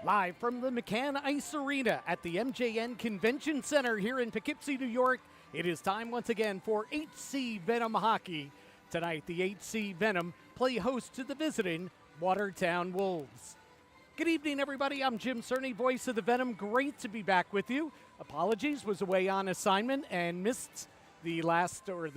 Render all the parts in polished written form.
Live from the McCann Ice Arena at the MJN Convention Center here in Poughkeepsie, New York, it is time once again for HC Venom hockey. Tonight, the HC Venom play host to the visiting Watertown Wolves. Good evening, everybody. I'm Jim Cerny, voice of the Venom. Great to be back with you. Apologies, was away on assignment and missed the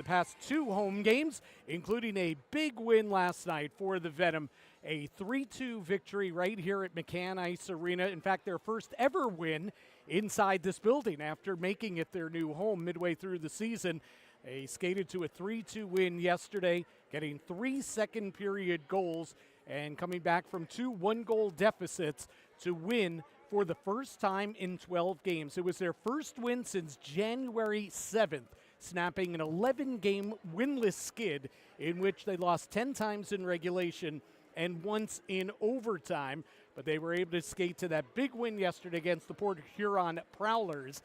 past two home games, including a big win last night for the Venom. A 3-2 victory right here at McCann Ice Arena. In fact, their first ever win inside this building after making it their new home midway through the season. They skated to a 3-2 win yesterday, getting 3 second period goals and coming back from 2 one-goal deficits to win for the first time in 12 games. It was their first win since January 7th, snapping an 11-game winless skid in which they lost 10 times in regulation and once in overtime, but they were able to skate to that big win yesterday against the Port Huron Prowlers,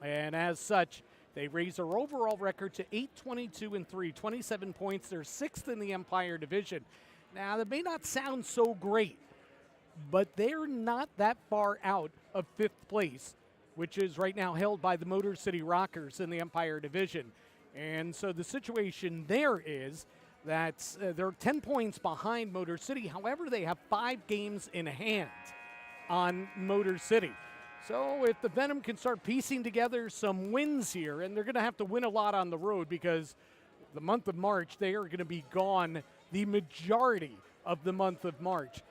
and as such, they raised their overall record to 8-22-3, 27 points. They're 6th in the Empire Division. Now, that may not sound so great, but they're not that far out of 5th place, which is right now held by the Motor City Rockers in the Empire Division. And so the situation there is that they're 10 points behind Motor City. However, they have 5 games in hand on Motor City. So if the Venom can start piecing together some wins here, and they're going to have to win a lot on the road because the month of March, they are going to be gone the majority of the month of March.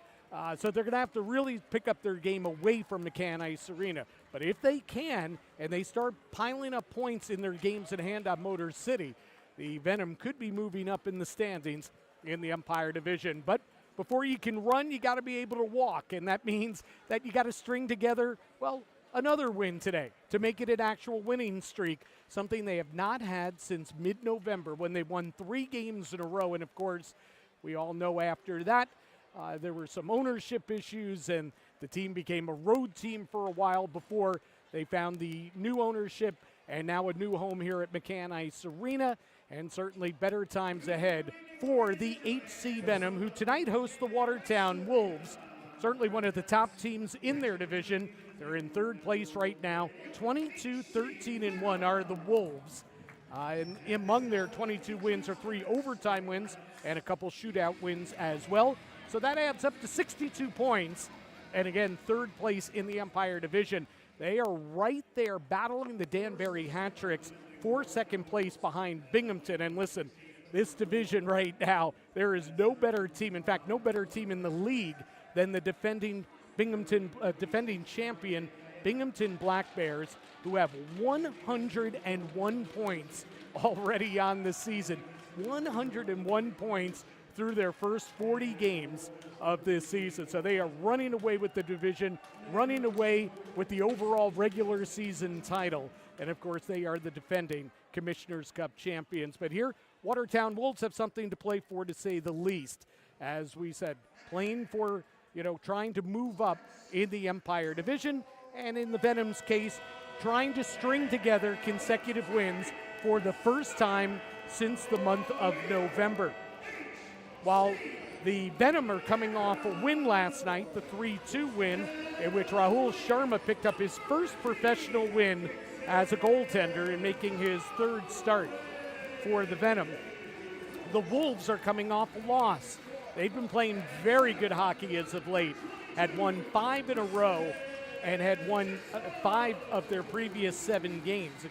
So they're going to have to really pick up their game away from McCann Ice Arena. But if they can, and they start piling up points in their games in hand on Motor City, the Venom could be moving up in the standings in the Empire Division. But before you can run, you got to be able to walk, and that means that you got to string together, well, another win today to make it an actual winning streak, something they have not had since mid-November when they won 3 games in a row. And, of course, we all know after that there were some ownership issues, and the team became a road team for a while before they found the new ownership and now a new home here at McCann Ice Arena, and certainly better times ahead for the HC Venom, who tonight hosts the Watertown Wolves. Certainly one of the top teams in their division. They're in 3rd place right now. 22-13-1 are the Wolves. And among their 22 wins are 3 overtime wins and a couple shootout wins as well. So that adds up to 62 points. And again, 3rd place in the Empire Division. They are right there battling the Danbury Hat-Tricks for 2nd place behind Binghamton. And listen, this division right now, there is no better team, in fact, no better team in the league than the defending champion Binghamton Black Bears, who have 101 points already on the season. 101 points through their first 40 games of this season. So they are running away with the division, running away with the overall regular season title. And of course, they are the defending Commissioner's Cup champions. But here, Watertown Wolves have something to play for, to say the least. As we said, playing for, trying to move up in the Empire Division. And in the Venom's case, trying to string together consecutive wins for the first time since the month of November. While the Venom are coming off a win last night, the 3-2 win, in which Rahul Sharma picked up his first professional win as a goaltender and making his 3rd start for the Venom. The Wolves are coming off a loss. They've been playing very good hockey as of late, had won 5 in a row and had won 5 of their previous 7 games,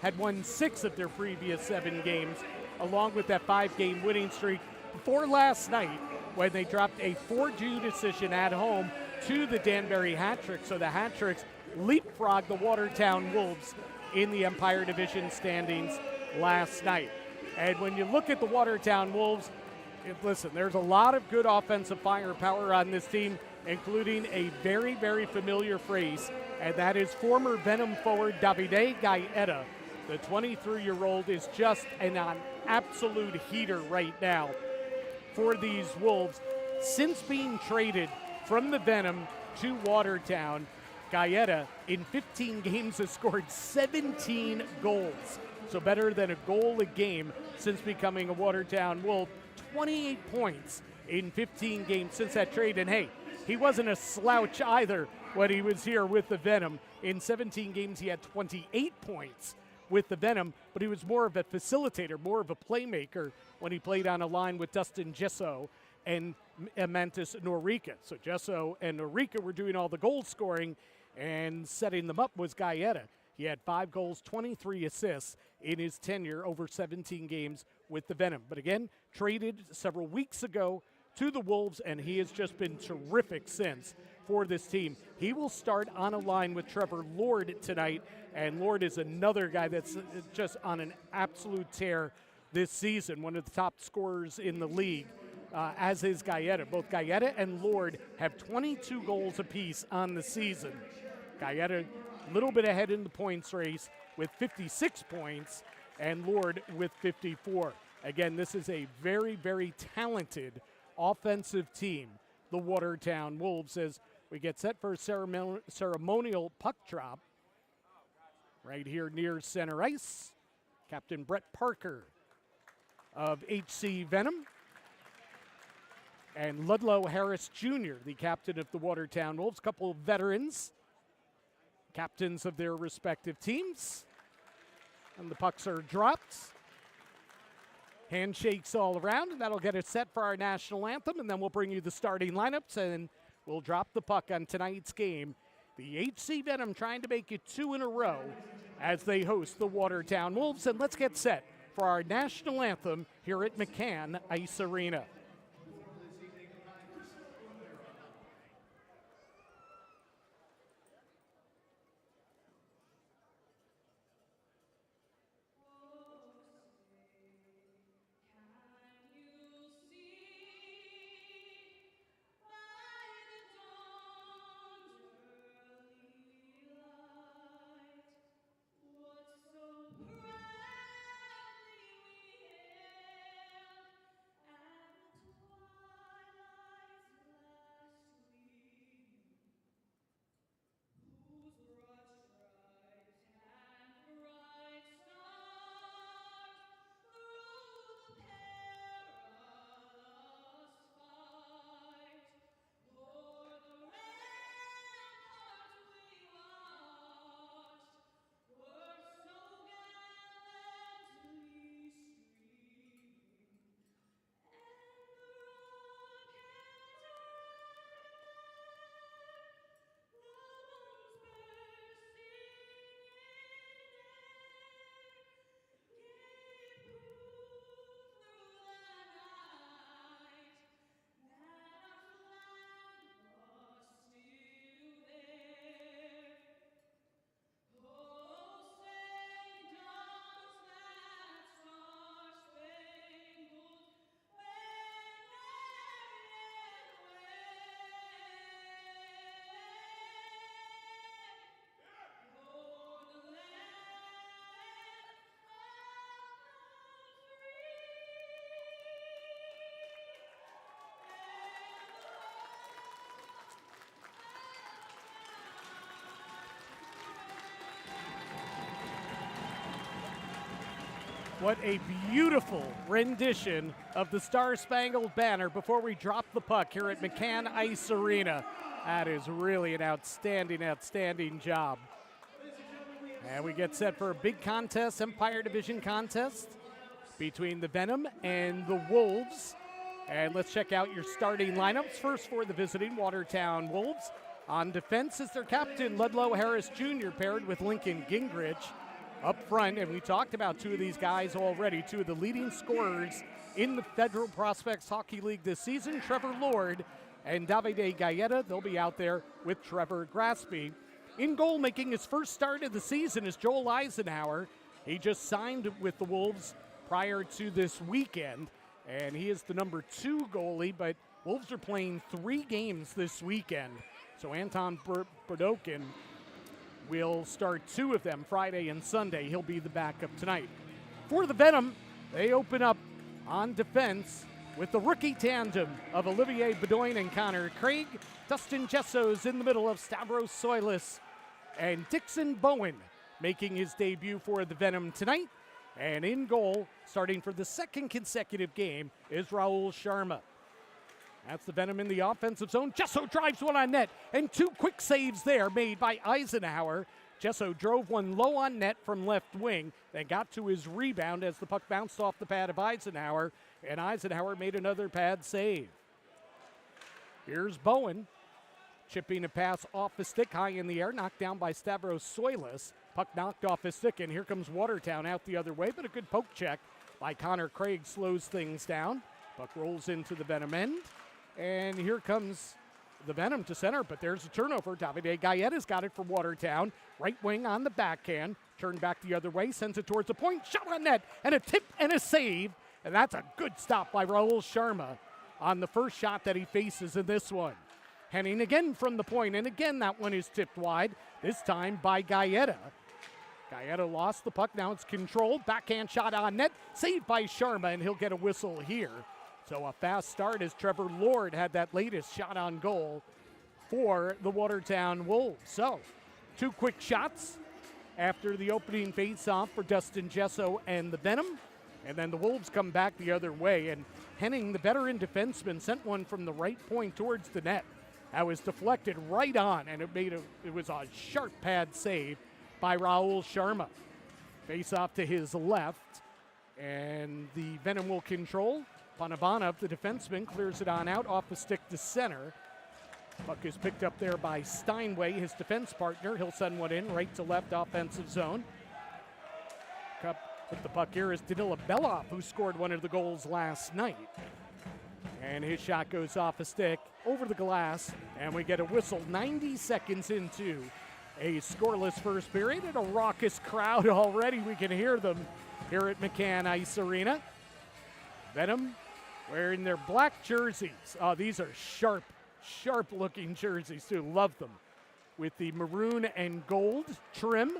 had won 6 of their previous 7 games, along with that 5-game winning streak before last night when they dropped a 4-2 decision at home to the Danbury Hat-Tricks. So the Hat-Tricks leapfrogged the Watertown Wolves in the Empire Division standings last night. And when you look at the Watertown Wolves, listen, there's a lot of good offensive firepower on this team, including a very, very familiar phrase, and that is former Venom forward Davide Getta. The 23-year-old is just an absolute heater right now for these Wolves. Since being traded from the Venom to Watertown, Getta in 15 games has scored 17 goals. So better than a goal a game since becoming a Watertown Wolf. 28 points in 15 games since that trade. And hey, he wasn't a slouch either when he was here with the Venom. In 17 games, he had 28 points with the Venom, but he was more of a facilitator, more of a playmaker when he played on a line with Dustin Gesso and Mantis Norica. So Gesso and Norica were doing all the goal scoring, and setting them up was Getta. He had 5 goals, 23 assists in his tenure over 17 games with the Venom. But again, traded several weeks ago to the Wolves, and he has just been terrific since for this team. He will start on a line with Trevor Lord tonight, and Lord is another guy that's just on an absolute tear this season, one of the top scorers in the league, as is Getta. Both Getta and Lord have 22 goals apiece on the season. Getta a little bit ahead in the points race with 56 points, and Lord with 54. Again, this is a very, very talented offensive team, the Watertown Wolves, as we get set for a ceremonial puck drop right here near center ice. Captain Brett Parker of HC Venom and Ludlow Harris Jr., the captain of the Watertown Wolves, a couple of veterans, captains of their respective teams. And the pucks are dropped. Handshakes all around, and that'll get us set for our national anthem, and then we'll bring you the starting lineups, and we'll drop the puck on tonight's game. The HC Venom trying to make it 2 in a row as they host the Watertown Wolves, and let's get set for our national anthem here at McCann Ice Arena. What a beautiful rendition of the Star-Spangled Banner before we drop the puck here at McCann Ice Arena. That is really an outstanding, outstanding job. And we get set for a big contest, Empire Division contest between the Venom and the Wolves. And let's check out your starting lineups. First for the visiting Watertown Wolves. On defense is their captain, Ludlow Harris Jr., paired with Lincoln Gingrich. Up front, and we talked about 2 of these guys already, 2 of the leading scorers in the Federal Prospects Hockey League this season, Trevor Lord and Davide Getta. They'll be out there with Trevor Graspy. In goal, making his first start of the season, is Joel Eisenhower. He just signed with the Wolves prior to this weekend, and he is the number 2 goalie, but Wolves are playing 3 games this weekend. So Anton Burdokin will start 2 of them, Friday and Sunday. He'll be the backup tonight. For the Venom, they open up on defense with the rookie tandem of Olivier Bedoin and Connor Craig. Dustin Gesso's in the middle of Stavros Soilis and Dixon Bowen making his debut for the Venom tonight. And in goal, starting for the 2nd consecutive game, is Raul Sharma. That's the Venom in the offensive zone. Gesso drives one on net, and two quick saves there made by Eisenhower. Gesso drove one low on net from left wing, then got to his rebound as the puck bounced off the pad of Eisenhower, and Eisenhower made another pad save. Here's Bowen, chipping a pass off the stick high in the air, knocked down by Stavros Soilis. Puck knocked off his stick, and here comes Watertown out the other way, but a good poke check by Connor Craig slows things down. Puck rolls into the Venom end, and here comes the Venom to center, but there's a turnover. Davide Gaetta's got it for Watertown. Right wing on the backhand, turned back the other way, sends it towards the point, shot on net, and a tip and a save, and that's a good stop by Raul Sharma on the first shot that he faces in this one. Henning again from the point, and again that one is tipped wide, this time by Gaeta. Gaeta lost the puck, now it's controlled, backhand shot on net, saved by Sharma, and he'll get a whistle here. So a fast start as Trevor Lord had that latest shot on goal for the Watertown Wolves. So, two quick shots after the opening face-off for Dustin Gesso and the Venom. And then the Wolves come back the other way. And Henning, the veteran defenseman, sent one from the right point towards the net. That was deflected right on, and it was a sharp pad save by Raul Sharma. Face-off to his left, and the Venom will control. Panavanov, the defenseman, clears it on out off the stick to center. Puck is picked up there by Steinway, his defense partner. He'll send one in right to left offensive zone. Cup with the puck here is Danila Belov, who scored one of the goals last night. And his shot goes off a stick over the glass, and we get a whistle 90 seconds into a scoreless first period and a raucous crowd already. We can hear them here at McCann Ice Arena. Venom wearing their black jerseys. Oh, these are sharp looking jerseys too. Love them. With the maroon and gold trim.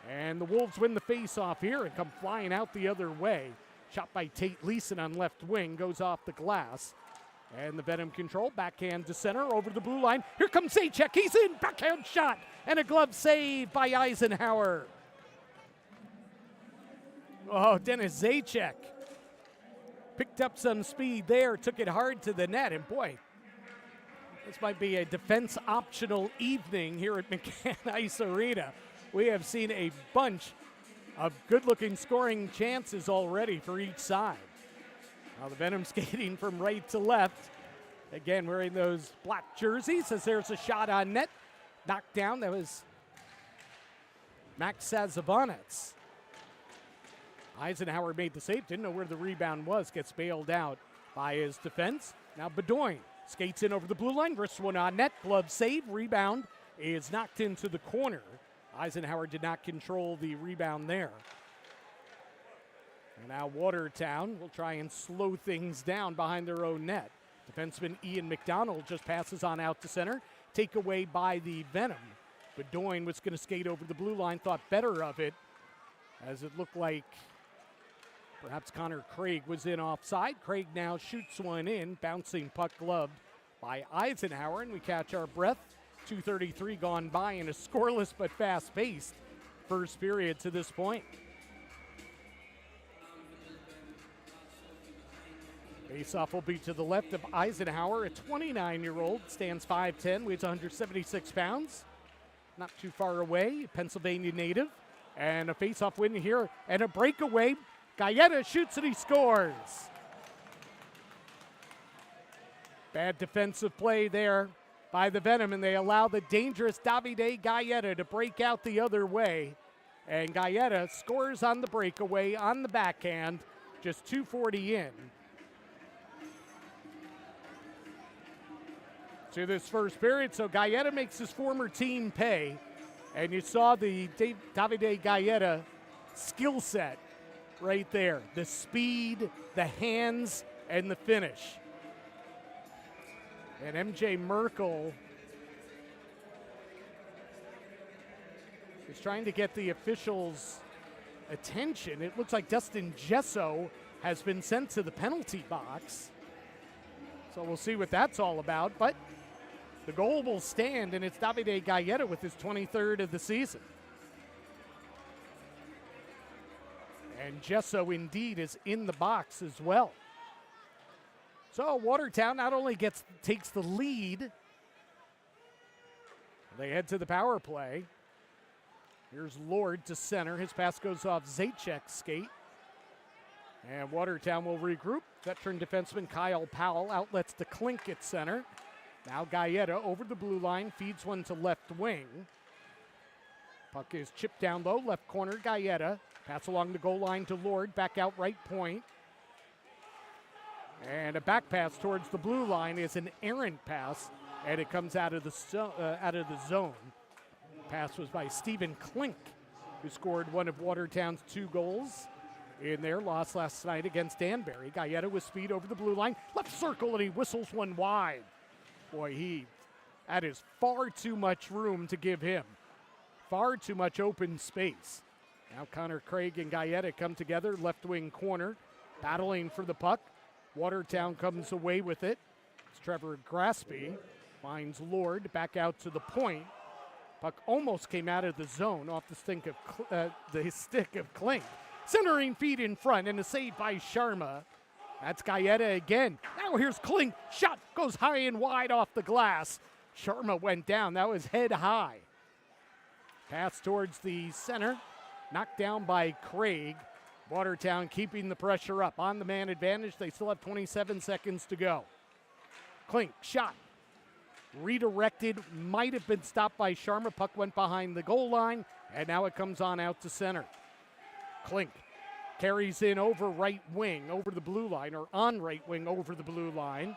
And the Wolves win the face-off here and come flying out the other way. Shot by Tate Leeson on left wing, goes off the glass. And the Venom control, backhand to center, over the blue line. Here comes Zajac, he's in, backhand shot, and a glove save by Eisenhower. Oh, Dennis Zajac picked up some speed there, took it hard to the net, and boy, this might be a defense optional evening here at McCann Ice Arena. We have seen a bunch of good-looking scoring chances already for each side. Now the Venom skating from right to left. Again, wearing those black jerseys as there's a shot on net. Knocked down, that was Max Sazavonets. Eisenhower made the save, didn't know where the rebound was, gets bailed out by his defense. Now Bedoin skates in over the blue line, wrists one on net, glove save, rebound is knocked into the corner. Eisenhower did not control the rebound there. And now Watertown will try and slow things down behind their own net. Defenseman Ian McDonald just passes on out to center. Takeaway by the Venom. Bedoin was going to skate over the blue line, thought better of it, as it looked like perhaps Connor Craig was in offside. Craig now shoots one in, bouncing puck gloved by Eisenhower, and we catch our breath. 2:33 gone by in a scoreless but fast-paced first period to this point. Faceoff will be to the left of Eisenhower. A 29-year-old, stands 5'10", weighs 176 pounds. Not too far away, Pennsylvania native. And a faceoff win here and a breakaway. Gaeta shoots and he scores. Bad defensive play there by the Venom, and they allow the dangerous Davide Gaeta to break out the other way. And Gaeta scores on the breakaway on the backhand, just 2:40 in to this first period. So Gaeta makes his former team pay, and you saw the Davide Gaeta skill set right there. The speed, the hands, and the finish. And MJ Merkel is trying to get the officials' attention. It looks like Dustin Gesso has been sent to the penalty box. So we'll see what that's all about. But the goal will stand, and it's Davide Gaeta with his 23rd of the season. And Gesso indeed is in the box as well. So Watertown not only takes the lead, they head to the power play. Here's Lord to center. His pass goes off Zajacz's skate. And Watertown will regroup. Veteran defenseman Kyle Powell outlets to Klink at center. Now Getta over the blue line, feeds one to left wing. Puck is chipped down low, left corner, Getta. Pass along the goal line to Lord, back out right point. And a back pass towards the blue line is an errant pass, and it comes out of the zone. Pass was by Stephen Klink, who scored one of Watertown's 2 goals in their loss last night against Danbury. Getta with speed over the blue line, left circle, and he whistles one wide. Boy, that is far too much room to give him. Far too much open space. Now Connor Craig and Getta come together, left wing corner, battling for the puck. Watertown comes away with it. It's Trevor Graspy, finds Lord, back out to the point. Puck almost came out of the zone off the stick of Klink. Centering feed in front and a save by Sharma. That's Getta again. Now here's Klink. Shot goes high and wide off the glass. Sharma went down. That was head high. Pass towards the center. Knocked down by Craig. Watertown keeping the pressure up. On the man advantage. They still have 27 seconds to go. Klink, shot. Redirected. Might have been stopped by Sharma. Puck went behind the goal line. And now it comes on out to center. Klink carries in over right wing, over the blue line, or on right wing over the blue line.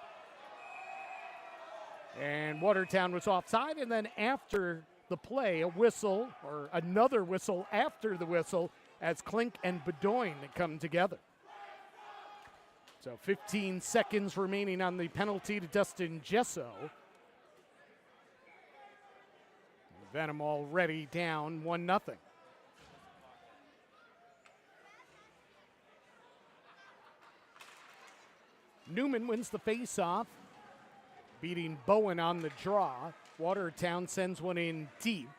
And Watertown was offside, and then after the play, a whistle, or another whistle after the whistle, as Klink and Bedoin come together. So 15 seconds remaining on the penalty to Dustin Gesso. Venom already down 1-0. Newman wins the face-off, beating Bowen on the draw. Watertown sends one in deep,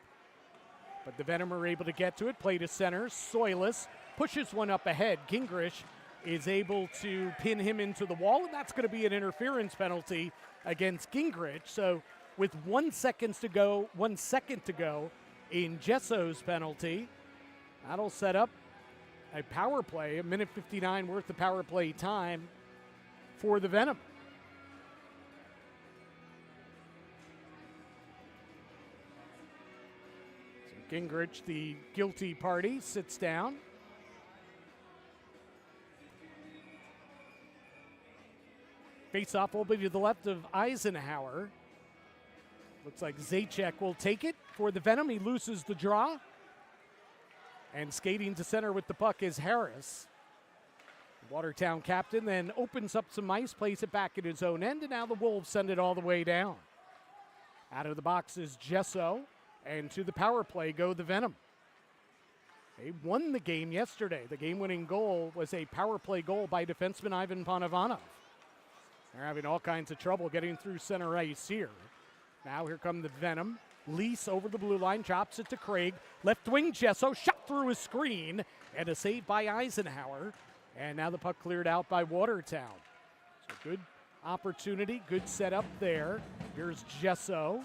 but the Venom are able to get to it. Play to center. Soilis pushes one up ahead. Gingrich is able to pin him into the wall, and that's going to be an interference penalty against Gingrich. So with 1 second to go in Jesso's penalty, that'll set up a power play, a minute 59 worth of power play time for the Venom. So Gingrich, the guilty party, sits down. Face-off will be to the left of Eisenhower. Looks like Zajac will take it for the Venom. He loses the draw. And skating to center with the puck is Harris. Watertown captain then opens up some ice, plays it back at his own end, and now the Wolves send it all the way down. Out of the box is Gesso, and to the power play go the Venom. They won the game yesterday. The game-winning goal was a power play goal by defenseman Ivan Panovanov. They're having all kinds of trouble getting through center ice here. Now here come the Venom. Lease over the blue line, chops it to Craig. Left wing Gesso, shot through a screen, and a save by Eisenhower. And now the puck cleared out by Watertown. So good opportunity, good setup there. Here's Gesso.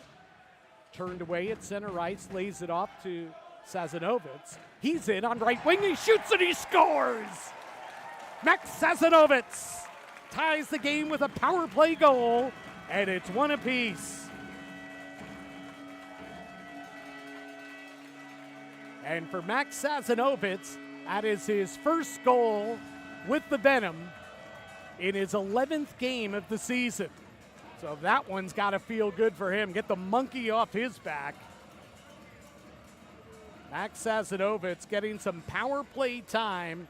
Turned away at center ice, lays it off to Sazanovitz. He's in on right wing, he shoots and he scores! Max Sazanovitz ties the game with a power play goal, and it's one apiece. And for Max Sazanovitz, that is his first goal with the Venom in his 11th game of the season. So that one's got to feel good for him. Get the monkey off his back. Max Sazanovitz getting some power play time.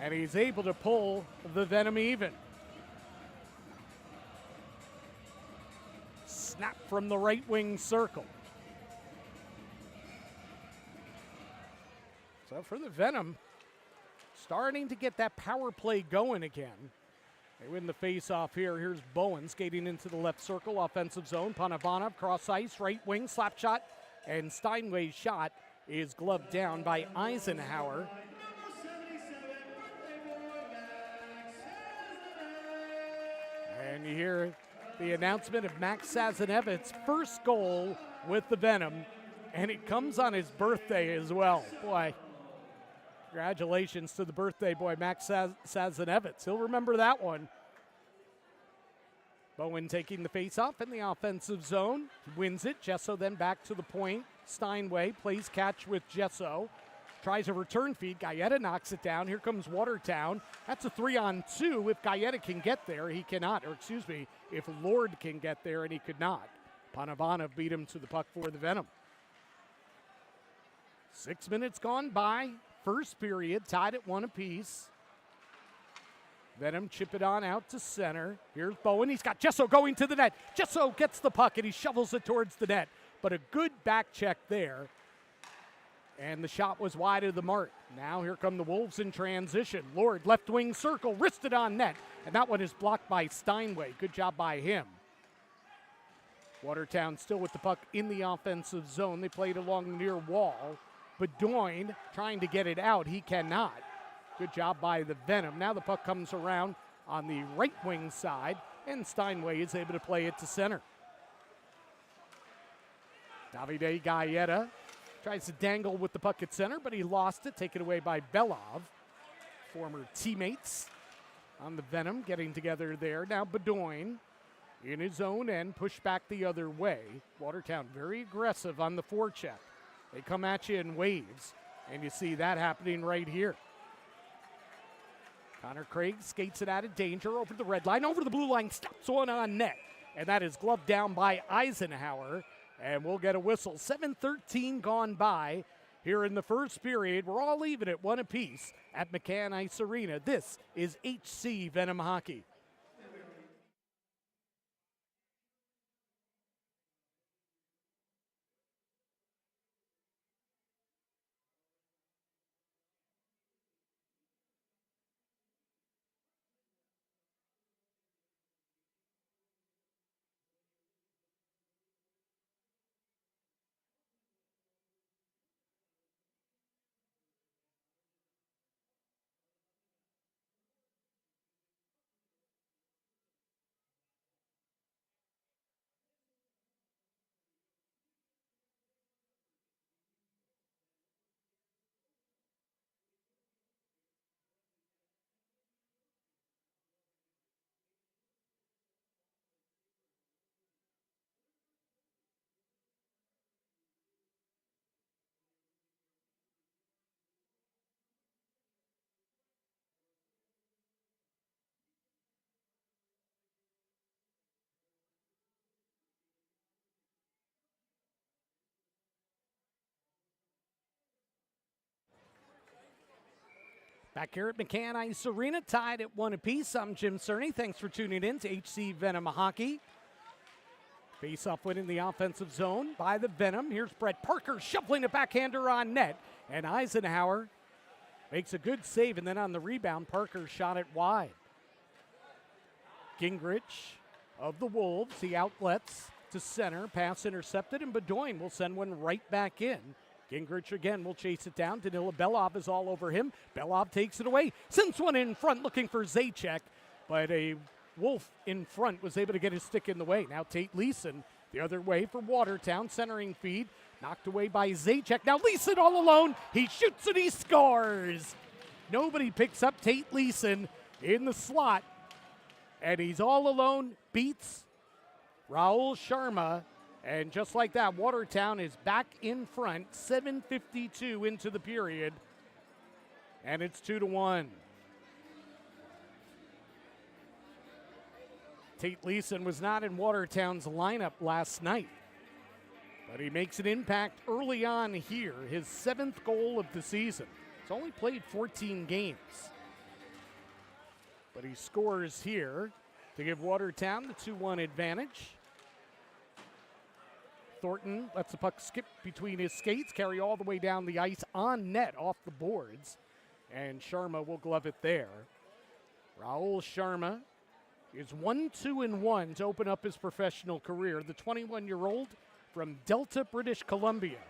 And he's able to pull the Venom even. Snap from the right wing circle. So for the Venom, starting to get that power play going again. They win the face-off here. Here's Bowen skating into the left circle, offensive zone. Panovanov, cross ice, right wing, slap shot, and Steinway's shot is gloved down by Eisenhower. you hear the announcement of Max Sazanevic's first goal with the Venom, and it comes on his birthday as well. Boy, congratulations to the birthday boy, Max Sazanevich. He'll remember that one. Bowen taking the face-off in the offensive zone. Wins it. Gesso then back to the point. Steinway plays catch with Gesso. Tries a return feed. Getta knocks it down. Here comes Watertown. That's a 3-on-2. If Getta can get there, he cannot. Or excuse me, if Lord can get there, and he could not. Panavana beat him to the puck for the Venom. 6 minutes gone by. First period, tied at 1 apiece. Venom chip it on out to center. Here's Bowen. He's got Gesso going to the net. Gesso gets the puck, and he shovels it towards the net. But a good back check there. And the shot was wide of the mark. Now here come the Wolves in transition. Lord, left wing circle, wristed on net. And that one is blocked by Steinway. Good job by him. Watertown still with the puck in the offensive zone. They played along the near wall. Bedoin trying to get it out. He cannot. Good job by the Venom. Now the puck comes around on the right wing side, and Steinway is able to play it to center. Davide Galletta tries to dangle with the puck at center, but he lost it, taken away by Belov. Former teammates on the Venom getting together there. Now Bedoin in his own end, pushed back the other way. Watertown very aggressive on the forecheck. They come at you in waves, and you see that happening right here. Connor Craig skates it out of danger over the red line, over the blue line, stops one on net. And that is gloved down by Eisenhower, and we'll get a whistle. 7:13 gone by here in the first period. We're all even at 1 apiece at McCann Ice Arena. This is HC Venom Hockey. Back here at McCann Ice Arena, tied at 1 apiece. I'm Jim Cerny. Thanks for tuning in to HC Venom Hockey. Face-off win in the offensive zone by the Venom. Here's Brett Parker shuffling a backhander on net. And Eisenhower makes a good save, and then on the rebound, Parker shot it wide. Gingrich of the Wolves, he outlets to center. Pass intercepted, and Bedoin will send one right back in. Gingrich again will chase it down. Danila Belov is all over him. Belov takes it away. Sends one in front looking for Zajac. But a Wolf in front was able to get his stick in the way. Now Tate Leeson the other way for Watertown. Centering feed. Knocked away by Zajac. Now Leeson all alone. He shoots and he scores. Nobody picks up Tate Leeson in the slot. And he's all alone. Beats Raul Sharma. And just like that, Watertown is back in front, 7:52 into the period, and it's 2-1. Tate Leeson was not in Watertown's lineup last night, but he makes an impact early on here, his 7th goal of the season. He's only played 14 games, but he scores here to give Watertown the 2-1 advantage. Thornton lets the puck skip between his skates, carry all the way down the ice on net off the boards, and Sharma will glove it there. Raul Sharma is 1-2-1 to open up his professional career. The 21-year-old from Delta, British Columbia.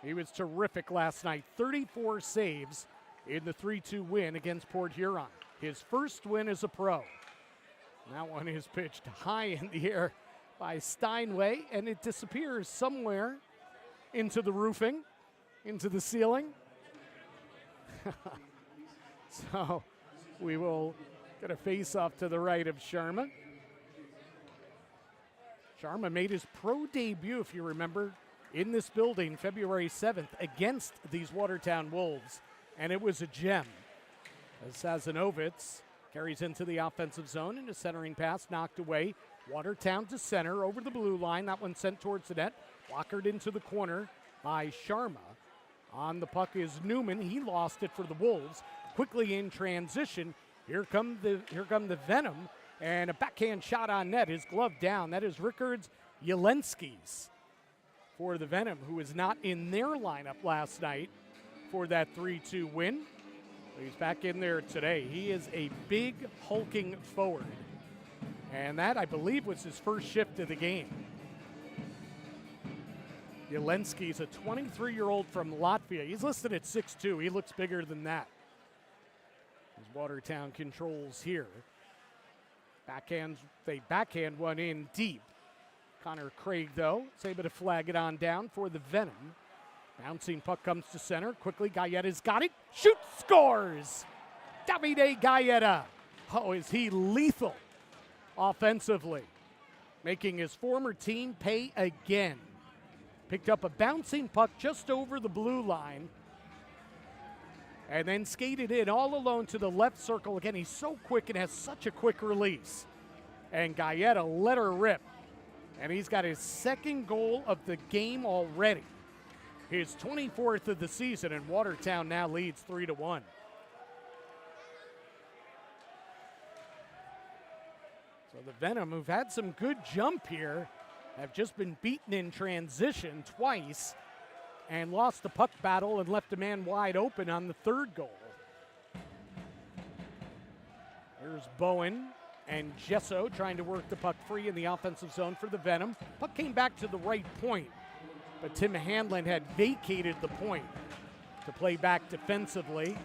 He was terrific last night, 34 saves in the 3-2 win against Port Huron. His first win as a pro. That one is pitched high in the air by Steinway, and it disappears somewhere into the roofing, into the ceiling. So we will get a face-off to the right of Sharma. Sharma made his pro debut, if you remember, in this building February 7th against these Watertown Wolves, and it was a gem. As Sazanovitz carries into the offensive zone, and a centering pass knocked away. Watertown to center over the blue line. That one sent towards the net. Blockered into the corner by Sharma. On the puck is Newman. He lost it for the Wolves. Quickly in transition. Here come the Venom, and a backhand shot on net. His glove down. That is Rickards Jelenski's for the Venom, who is not in their lineup last night for that 3-2 win. He's back in there today. He is a big, hulking forward. And that, I believe, was his first shift of the game. Jelenski's a 23-year-old from Latvia. He's listed at 6'2". He looks bigger than that. As Watertown controls here. They backhand one in deep. Connor Craig, though, is able to flag it on down for the Venom. Bouncing puck comes to center. Quickly, Galletta's got it. Shoots, scores! Davide Galletta. Oh, is he lethal offensively. Making his former team pay again. Picked up a bouncing puck just over the blue line. And then skated in all alone to the left circle. Again, he's so quick and has such a quick release. And Galletta let her rip. And he's got his second goal of the game already. His 24th of the season, and Watertown now leads 3-1. So the Venom, who've had some good jump here, have just been beaten in transition twice and lost the puck battle and left a man wide open on the third goal. Here's Bowen and Gesso trying to work the puck free in the offensive zone for the Venom. Puck came back to the right point, but Tim Handlin had vacated the point to play back defensively.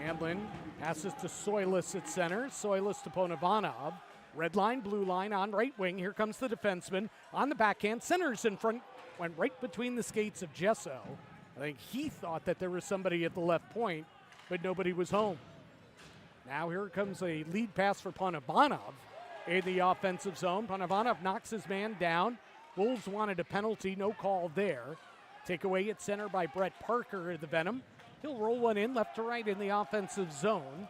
Handlin passes to Soilis at center. Soilis to Ponovanov. Red line, blue line on right wing. Here comes the defenseman on the backhand. Centers in front, went right between the skates of Gesso. I think he thought that there was somebody at the left point, but nobody was home. Now here comes a lead pass for Ponovanov in the offensive zone. Ponovanov knocks his man down. Wolves wanted a penalty, no call there. Takeaway at center by Brett Parker of the Venom. He'll roll one in left to right in the offensive zone.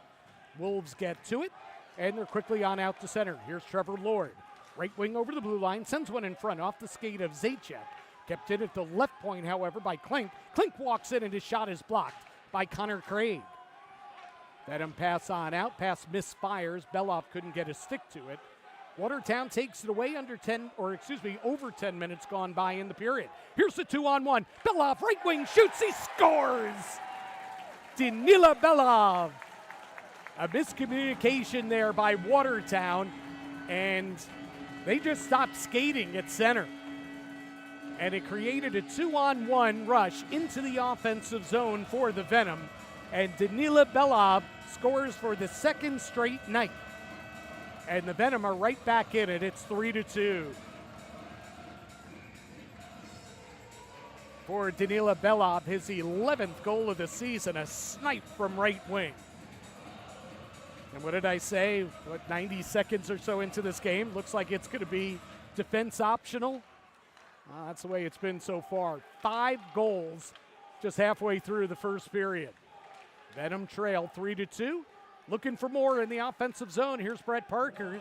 Wolves get to it, and they're quickly on out to center. Here's Trevor Lord. Right wing over the blue line, sends one in front off the skate of Zajac. Kept in at the left point, however, by Klink. Klink walks in, and his shot is blocked by Connor Craig. Venom pass on out, pass misfires. Belov couldn't get a stick to it. Watertown takes it away over 10 minutes gone by in the period. Here's the 2-on-1. Belov, right wing, shoots, he scores! Danila Belov. A miscommunication there by Watertown, and they just stopped skating at center. And it created a 2-on-1 rush into the offensive zone for the Venom. And Danila Belov scores for the second straight night. And the Venom are right back in it. It's 3-2. For Danila Belov, his 11th goal of the season, a snipe from right wing. And what did I say? 90 seconds or so into this game? Looks like it's going to be defense optional. That's the way it's been so far. 5 goals just halfway through the first period. Venom trail 3-2. Looking for more in the offensive zone. Here's Brett Parker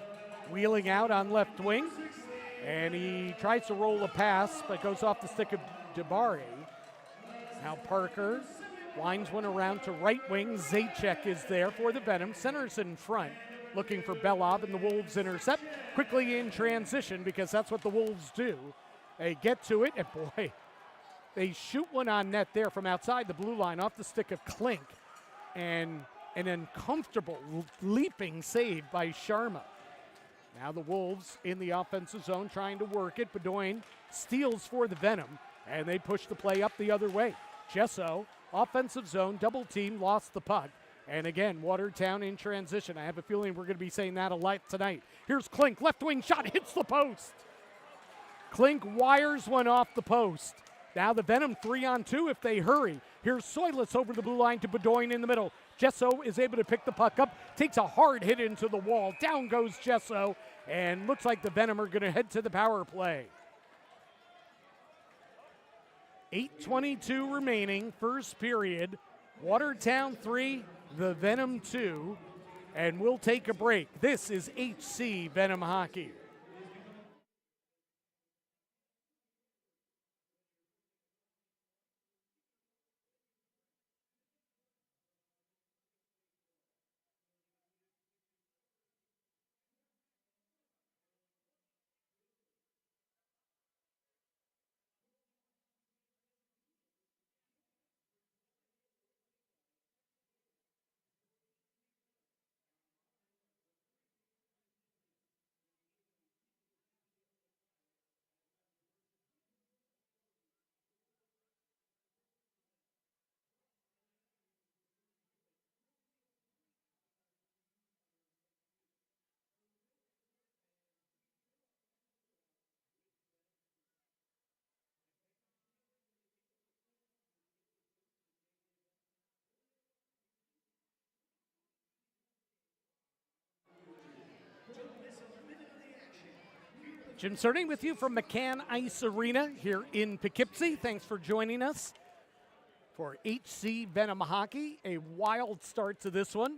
wheeling out on left wing. And he tries to roll a pass, but goes off the stick of Jabari. Now Parker winds one around to right wing. Zajac is there for the Venom. Centers in front, looking for Belov, and the Wolves intercept. Quickly in transition, because that's what the Wolves do. They get to it, and boy, they shoot one on net there from outside the blue line off the stick of Klink. And an uncomfortable leaping save by Sharma. Now the Wolves in the offensive zone trying to work it. Bedoin steals for the Venom, and they push the play up the other way. Gesso, offensive zone, double team, lost the puck. And again, Watertown in transition. I have a feeling we're going to be saying that a lot tonight. Here's Klink, left wing shot, hits the post. Klink wires one off the post. Now the Venom 3-on-2 if they hurry. Here's Soilis over the blue line to Bedoin in the middle. Gesso is able to pick the puck up, takes a hard hit into the wall. Down goes Gesso, and looks like the Venom are going to head to the power play. 8:22 remaining, first period. Watertown 3, the Venom 2, and we'll take a break. This is HC Venom Hockey. Jim Cerny with you from McCann Ice Arena here in Poughkeepsie. Thanks for joining us for HC Venom Hockey. A wild start to this one.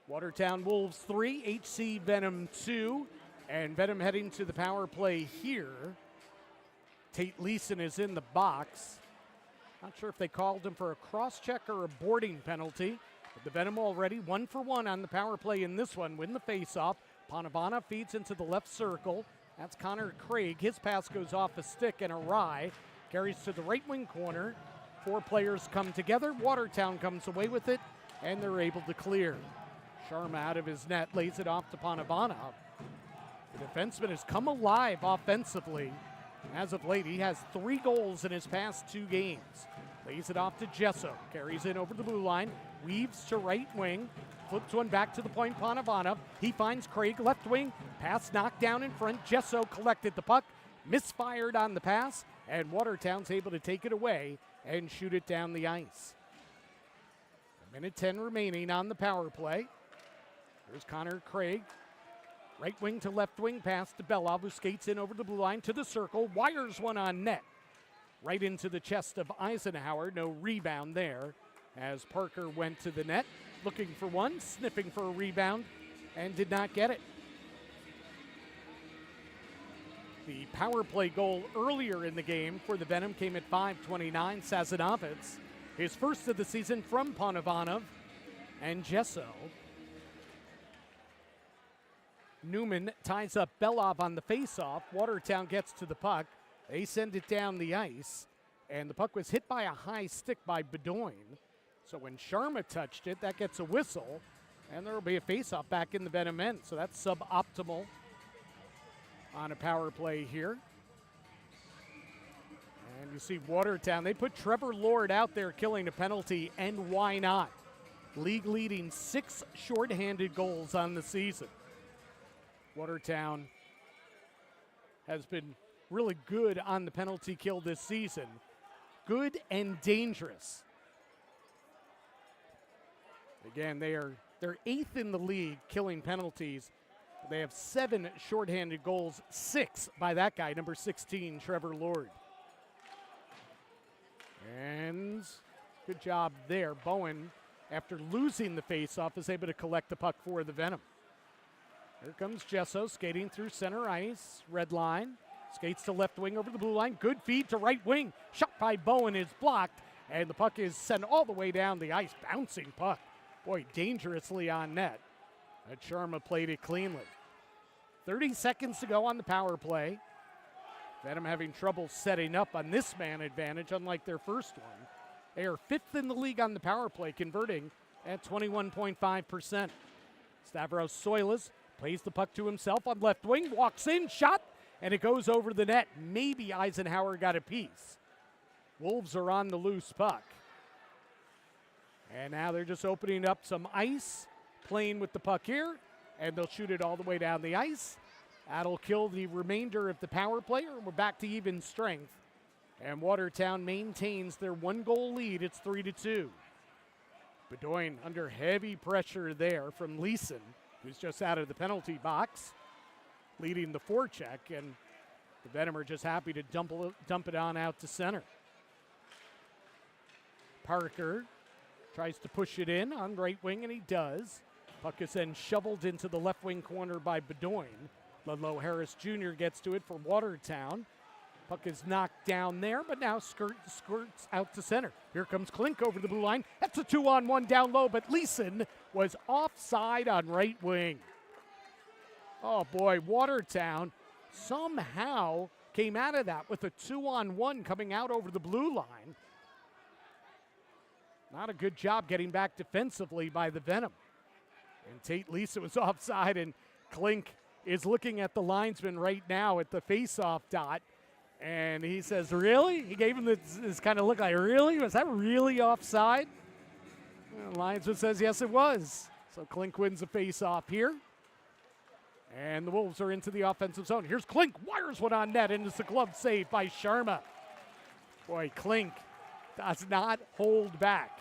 Watertown Wolves 3, HC Venom 2, and Venom heading to the power play here. Tate Leeson is in the box. Not sure if they called him for a cross-check or a boarding penalty, but the Venom already 1-for-1 on the power play in this one. Win the face-off. Panavana feeds into the left circle. That's Connor Craig. His pass goes off a stick and awry. Carries to the right wing corner. Four players come together. Watertown comes away with it, and they're able to clear. Sharma out of his net, lays it off to Panavana. The defenseman has come alive offensively. As of late, he has 3 goals in his past 2 games. Lays it off to Gesso. Carries in over the blue line. Weaves to right wing. Flips one back to the point, Panavana. He finds Craig, left wing. Pass knocked down in front. Gesso collected the puck. Misfired on the pass. And Watertown's able to take it away and shoot it down the ice. 1:10 remaining on the power play. Here's Connor Craig. Right wing to left wing pass to Belov, who skates in over the blue line to the circle. Wires one on net. Right into the chest of Eisenhower. No rebound there as Parker went to the net. Looking for one, sniffing for a rebound, and did not get it. The power play goal earlier in the game for the Venom came at 5:29. Sazanovitz, his first of the season from Panavana and Gesso. Newman ties up Belov on the faceoff. Watertown gets to the puck. They send it down the ice, and the puck was hit by a high stick by Bedoin. So when Sharma touched it, that gets a whistle, and there will be a faceoff back in the Venom end. So that's suboptimal on a power play here. And you see Watertown, they put Trevor Lord out there killing a penalty, and why not? League leading 6 shorthanded goals on the season. Watertown has been really good on the penalty kill this season. Good and dangerous. Again, they're 8th in the league killing penalties. They have 7 shorthanded goals, 6 by that guy, number 16, Trevor Lord. And good job there. Bowen, after losing the faceoff, is able to collect the puck for the Venom. Here comes Gesso skating through center ice, red line. Skates to left wing over the blue line. Good feed to right wing. Shot by Bowen is blocked, and the puck is sent all the way down the ice. Bouncing puck. Boy, dangerously on net. Sharma played it cleanly. 30 seconds to go on the power play. Venom having trouble setting up on this man advantage, unlike their first one. They are 5th in the league on the power play, converting at 21.5%. Stavros Soilis plays the puck to himself on left wing, walks in, shot, and it goes over the net. Maybe Eisenhower got a piece. Wolves are on the loose puck. And now they're just opening up some ice, playing with the puck here, and they'll shoot it all the way down the ice. That'll kill the remainder of the power play, and we're back to even strength. And Watertown maintains their 1-goal lead. It's 3-2. Bedoin under heavy pressure there from Leeson, who's just out of the penalty box, leading the forecheck, and the Venom are just happy to dump it on out to center. Parker tries to push it in on right wing, and he does. Puck is then shoveled into the left wing corner by Bedoin. Ludlow Harris Jr. gets to it for Watertown. Puck is knocked down there, but now skirts out to center. Here comes Klink over the blue line. That's a 2-on-1 down low, but Leeson was offside on right wing. Oh boy, Watertown somehow came out of that with a 2-on-1 coming out over the blue line. Not a good job getting back defensively by the Venom. And Tate Leeson was offside, and Klink is looking at the linesman right now at the face-off dot. And he says, really? He gave him this kind of look like, really? Was that really offside? And the linesman says, yes, it was. So Klink wins the face-off here. And the Wolves are into the offensive zone. Here's Klink, wires one on net, and it's a glove save by Sharma. Boy, Klink does not hold back.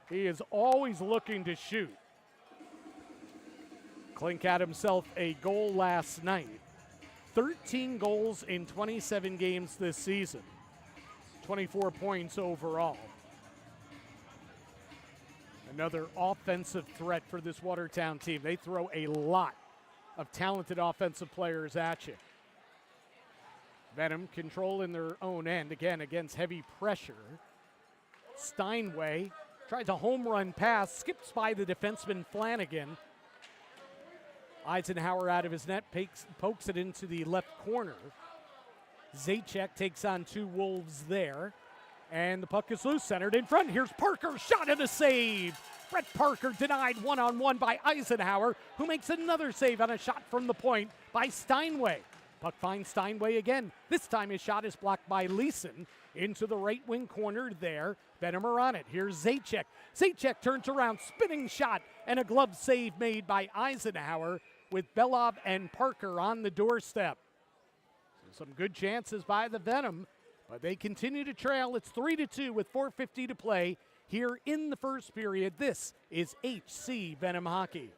He is always looking to shoot. Klink had himself a goal last night. 13 goals in 27 games this season. 24 points overall. Another offensive threat for this Watertown team. They throw a lot of talented offensive players at you. Venom control in their own end, again against heavy pressure. Steinway tries a home run pass, skips by the defenseman Flanagan. Eisenhower out of his net, pokes it into the left corner. Zajac takes on two Wolves there. And the puck is loose, centered in front. Here's Parker, shot and a save. Brett Parker denied one-on-one by Eisenhower, who makes another save on a shot from the point by Steinway. Puck finds Steinway again. This time his shot is blocked by Leeson into the right wing corner there. Venom are on it. Here's Zajac. Zajac turns around, spinning shot, and a glove save made by Eisenhower with Belov and Parker on the doorstep. So some good chances by the Venom, but they continue to trail. It's 3-2 with 4:50 to play here in the first period. This is HC Venom Hockey.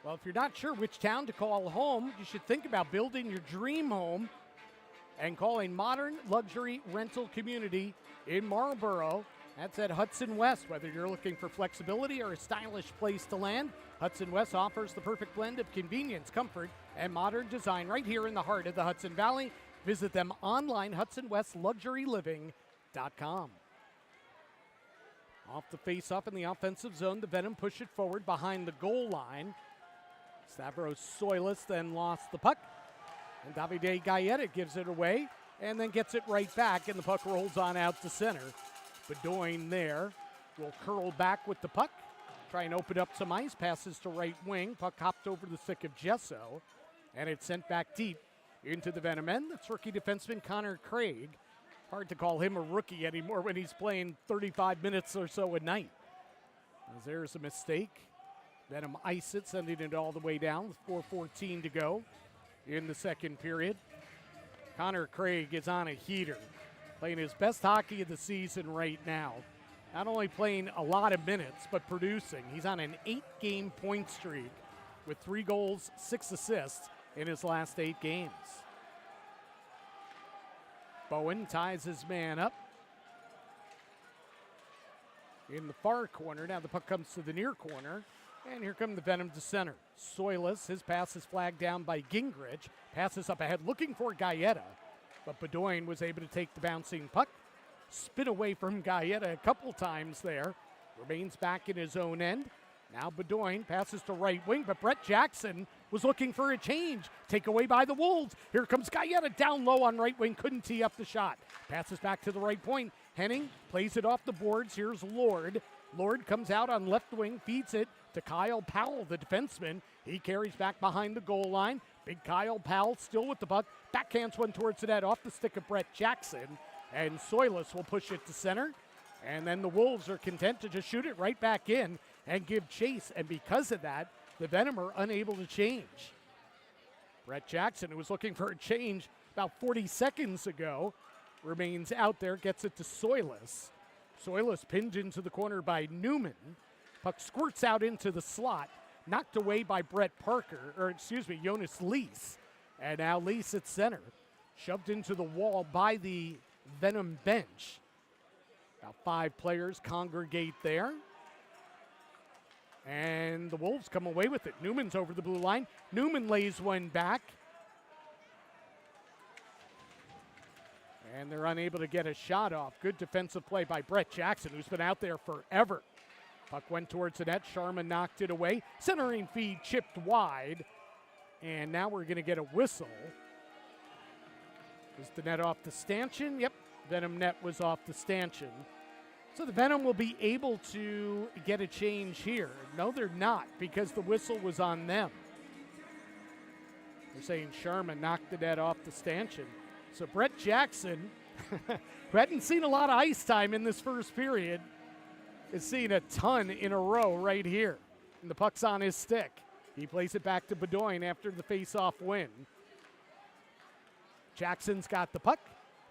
Well, if you're not sure which town to call home, you should think about building your dream home and call a modern luxury rental community in Marlboro. That's at Hudson West. Whether you're looking for flexibility or a stylish place to land, Hudson West offers the perfect blend of convenience, comfort, and modern design right here in the heart of the Hudson Valley. Visit them online, HudsonWestLuxuryLiving.com. Off the face-off in the offensive zone, the Venom push it forward behind the goal line. Stavros Soilis then lost the puck, and Davide Galletta gives it away and then gets it right back, and the puck rolls on out to center. Bedoin there will curl back with the puck, try and open up some ice, passes to right wing. Puck hopped over the stick of Gesso, and it's sent back deep into the Venom end. That's rookie defenseman Connor Craig. Hard to call him a rookie anymore when he's playing 35 minutes or so a night. As there's a mistake. Venom ice it, sending it all the way down with 4:14 to go in the second period. Connor Craig is on a heater, playing his best hockey of the season right now. not only playing a lot of minutes, but producing. He's on an 8-game point streak with 3 goals, 6 assists in his last 8 games. Bowen ties his man up in the far corner. Now the puck comes to the near corner, and here come the Venom to center. Soilis, his pass is flagged down by Gingrich. Passes up ahead looking for Getta, but Bedoin was able to take the bouncing puck. Spin away from Getta a couple times there. Remains back in his own end. Now Bedoin passes to right wing, but Brett Jackson was looking for a change. Take away by the Wolves. Here comes Getta down low on right wing. Couldn't tee up the shot. Passes back to the right point. Henning plays it off the boards. Here's Lord. Lord comes out on left wing, feeds it to Kyle Powell, the defenseman. He carries back behind the goal line. Big Kyle Powell still with the puck. Backhands one towards the net off the stick of Brett Jackson. And Soilis will push it to center. And then the Wolves are content to just shoot it right back in and give chase. And because of that, the Venom are unable to change. Brett Jackson, who was looking for a change about 40 seconds ago, remains out there, gets it to Soilis. Soilis pinned into the corner by Newman. Puck squirts out into the slot, knocked away by Jonas Lease. And now Lease at center, shoved into the wall by the Venom bench. About 5 players congregate there. And the Wolves come away with it. Newman's over the blue line. Newman lays one back. And they're unable to get a shot off. Good defensive play by Brett Jackson, who's been out there forever. Puck went towards the net. Sharma knocked it away. Centering feed chipped wide. And now we're going to get a whistle. Is the net off the stanchion? Yep, Venom net was off the stanchion. So the Venom will be able to get a change here. No, they're not, because the whistle was on them. They're saying Sharma knocked the net off the stanchion. So Brett Jackson, who hadn't seen a lot of ice time in this first period, is seeing a ton in a row right here. And the puck's on his stick. He plays it back to Bedoin after the face-off win. Jackson's got the puck.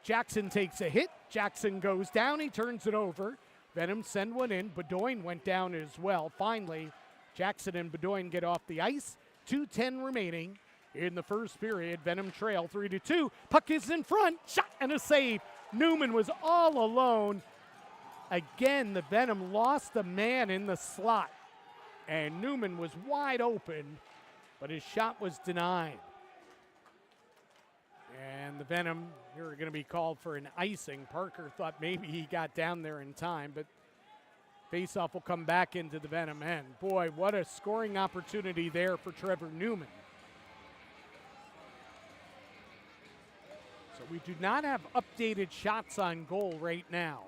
Jackson takes a hit. Jackson goes down. He turns it over. Venom send one in. Bedoin went down as well. Finally, Jackson and Bedoin get off the ice. 2:10 remaining in the first period. Venom trail 3-2. Puck is in front. Shot and a save. Newman was all alone. Again, the Venom lost a man in the slot. And Newman was wide open, but his shot was denied. And the Venom here are going to be called for an icing. Parker thought maybe he got down there in time, but faceoff will come back into the Venom end. Boy, what a scoring opportunity there for Trevor Newman. So we do not have updated shots on goal right now.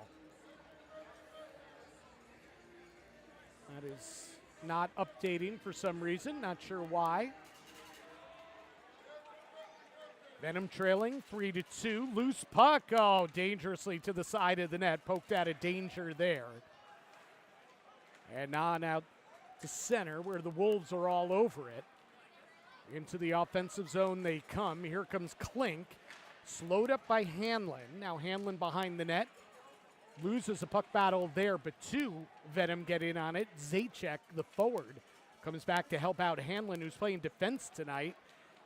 That is not updating for some reason, not sure why. Venom trailing 3-2. Loose puck. Oh, dangerously to the side of the net. Poked out of danger there. And on out to center where the Wolves are all over it. Into the offensive zone they come. Here comes Klink. Slowed up by Hanlon. Now Hanlon behind the net. Loses a puck battle there, but 2 Venom get in on it. Zajac, the forward, comes back to help out Hanlon, who's playing defense tonight.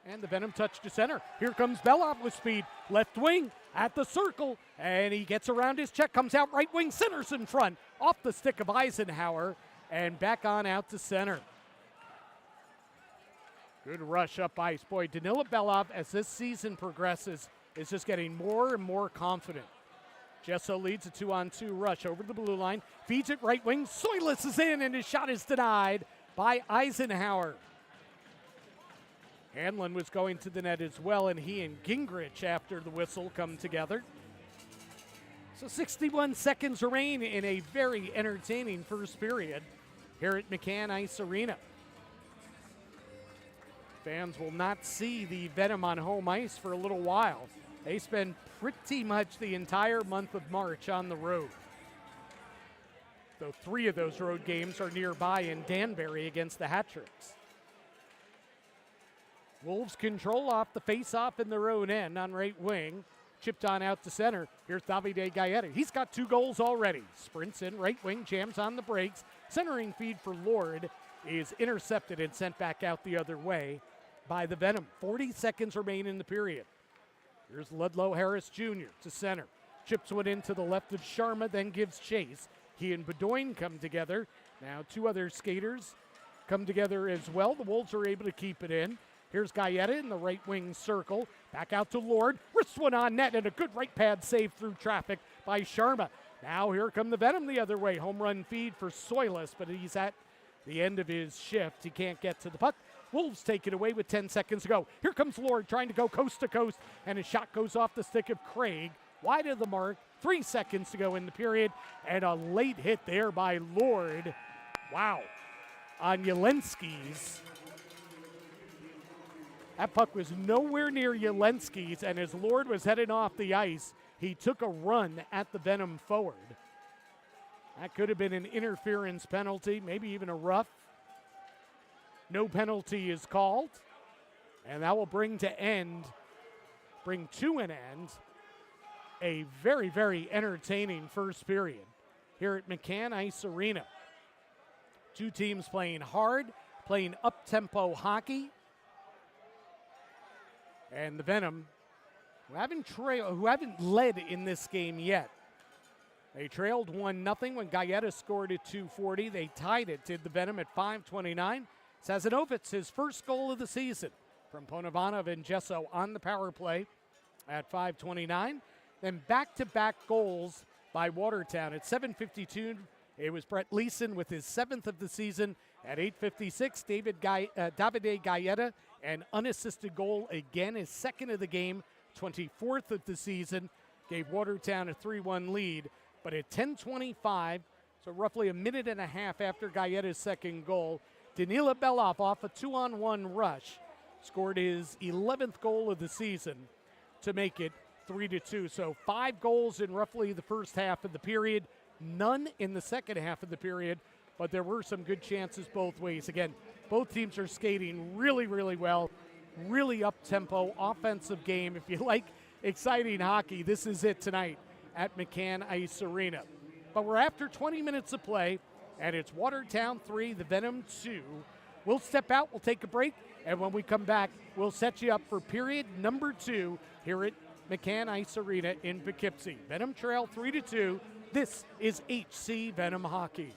And the Venom touch to center. Here comes Belov with speed. Left wing at the circle. And he gets around his check. Comes out right wing. Centers in front. Off the stick of Eisenhower. And back on out to center. Good rush up ice. Boy, Danila Belov, as this season progresses, is just getting more and more confident. Jesso leads a 2-on-2 rush over the blue line. Feeds it right wing. Soilis is in, and his shot is denied by Eisenhower. Hanlon was going to the net as well, and he and Gingrich, after the whistle, come together. So 61 seconds remain in a very entertaining first period here at McCann Ice Arena. Fans will not see the Venom on home ice for a little while. They spend pretty much the entire month of March on the road. Though 3 of those road games are nearby in Danbury against the Hat-Tricks. Wolves control off the face-off in their own end on right wing. Chipped on out to center. Here's Davide Getta. He's got 2 goals already. Sprints in, right wing, jams on the brakes. Centering feed for Lord is intercepted and sent back out the other way by the Venom. 40 seconds remain in the period. Here's Ludlow Harris Jr. to center. Chips one into the left of Sharma, then gives chase. He and Bedoin come together. Now 2 other skaters come together as well. The Wolves are able to keep it in. Here's Galletta in the right wing circle. Back out to Lord. Wrists one on net and a good right pad save through traffic by Sharma. Now here come the Venom the other way. Home run feed for Soilis, but he's at the end of his shift. He can't get to the puck. Wolves take it away with 10 seconds to go. Here comes Lord trying to go coast to coast, and his shot goes off the stick of Craig. Wide of the mark. 3 seconds to go in the period, and a late hit there by Lord. Wow. On Yelensky's. That puck was nowhere near Yelensky's, and as Lord was heading off the ice, he took a run at the Venom forward. That could have been an interference penalty, maybe even a rough. No penalty is called, and that will bring to an end a very, very entertaining first period here at McCann Ice Arena. 2 teams playing hard, playing up-tempo hockey. And the Venom, who haven't led in this game yet. They trailed 1-0 when Galletta scored at 2:40. They tied it, did the Venom, at 5:29. Sazanovitz, his first goal of the season from Ponovanov and Gesso on the power play at 5:29. Then back-to-back goals by Watertown at 7:52. It was Brett Leeson with his 7th of the season. At 8:56, Davide Galletta, an unassisted goal, again his 2nd of the game, 24th of the season, gave Watertown a 3-1 lead. But at 10:25, so roughly a minute and a half after Galletta's 2nd goal, Danila Belov off a 2-on-1 rush scored his 11th goal of the season to make it 3-2. So 5 goals in roughly the first half of the period, none in the second half of the period, but there were some good chances both ways. Again, both teams are skating really, really well, really up-tempo offensive game. If you like exciting hockey, this is it tonight at McCann Ice Arena. But we're after 20 minutes of play, and it's Watertown 3, the Venom 2. We'll step out, we'll take a break, and when we come back, we'll set you up for period number 2 here at McCann Ice Arena in Poughkeepsie. Venom trail 3-2. This is HC Venom Hockey.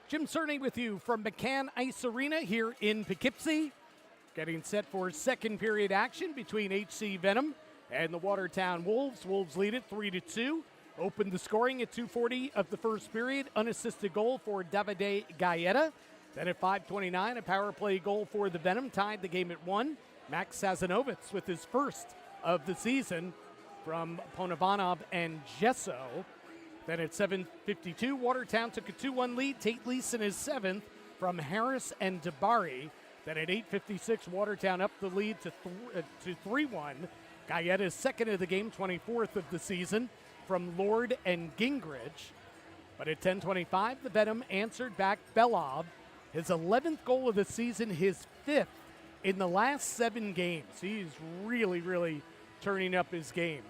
Jim Cerny with you from McCann Ice Arena here in Poughkeepsie. Getting set for second period action between HC Venom and the Watertown Wolves. Wolves lead it 3-2. Opened the scoring at 2:40 of the first period. Unassisted goal for Davide Getta. Then at 5:29, a power play goal for the Venom tied the game at 1. Max Sazanovitz with his first of the season from Ponovanov and Gesso. Then at 7:52, Watertown took a 2-1 lead. Tate Leeson is seventh from Harris and Dabari. Then at 8:56, Watertown up the lead to 3-1. Galletta is second of the game, 24th of the season from Lord and Gingrich. But at 10:25, the Venom answered back Belov. His 11th goal of the season, his 5th in the last 7 games. He's really turning up his game.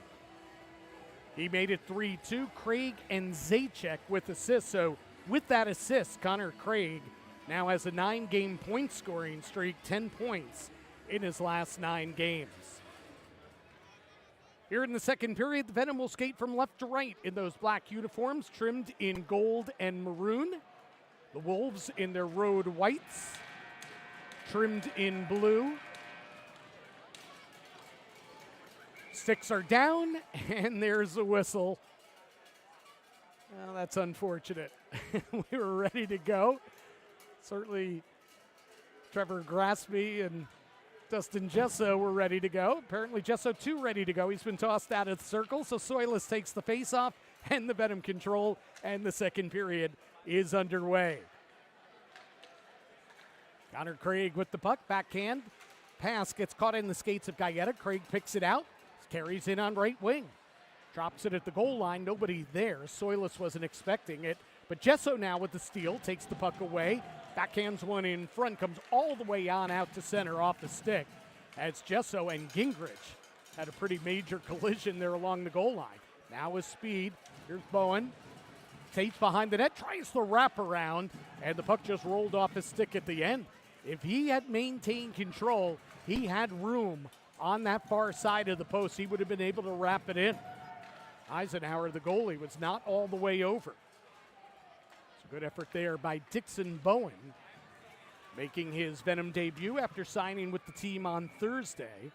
He made it 3-2. Craig and Zajac with assists. So with that assist, Connor Craig now has a 9-game point scoring streak, 10 points in his last 9 games. Here in the second period, the Venom will skate from left to right in those black uniforms trimmed in gold and maroon. The Wolves in their road whites trimmed in blue. Sticks are down, and there's a whistle. Well, that's unfortunate. We were ready to go. Certainly Trevor Graspy and Dustin Gesso were ready to go. Apparently Gesso too ready to go. He's been tossed out of the circle, so Soilis takes the face-off and the Venom control, and the second period is underway. Connor Craig with the puck, backhand. Pass gets caught in the skates of Galletta. Craig picks it out, carries in on right wing. Drops it at the goal line, nobody there. Soilis wasn't expecting it, but Gesso now with the steal, takes the puck away. Backhands one in front, comes all the way on out to center off the stick as Gesso and Gingrich had a pretty major collision there along the goal line. Now with speed, here's Bowen. Tate's behind the net, tries the wraparound, and the puck just rolled off his stick at the end. If he had maintained control, he had room on that far side of the post. He would have been able to wrap it in. Eisenhower, the goalie, was not all the way over. It's a good effort there by Dixon Bowen, making his Venom debut after signing with the team on Thursday.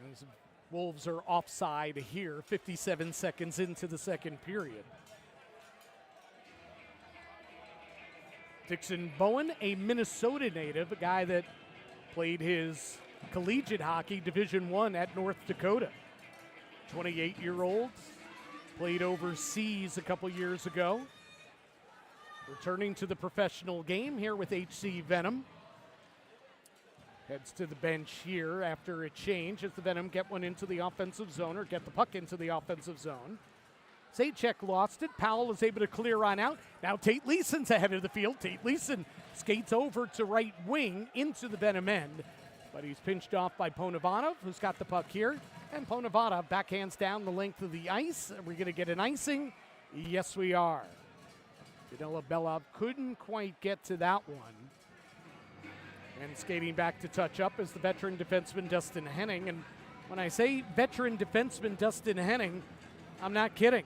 And the Wolves are offside here, 57 seconds into the second period. Dixon Bowen, a Minnesota native, a guy that played his collegiate hockey Division I at North Dakota. 28-year-old, played overseas a couple years ago. Returning to the professional game here with HC Venom. Heads to the bench here after a change as the Venom get one into the offensive zone, or get the puck into the offensive zone. Zajac lost it. Powell is able to clear on out. Now Tate Leeson's ahead of the field. Tate Leeson skates over to right wing into the Venom end, but he's pinched off by Ponovanov, who's got the puck here. And Ponovanov backhands down the length of the ice. Are we going to get an icing? Yes, we are. Danila Belov couldn't quite get to that one. And skating back to touch up is the veteran defenseman Dustin Henning. And when I say veteran defenseman Dustin Henning, I'm not kidding.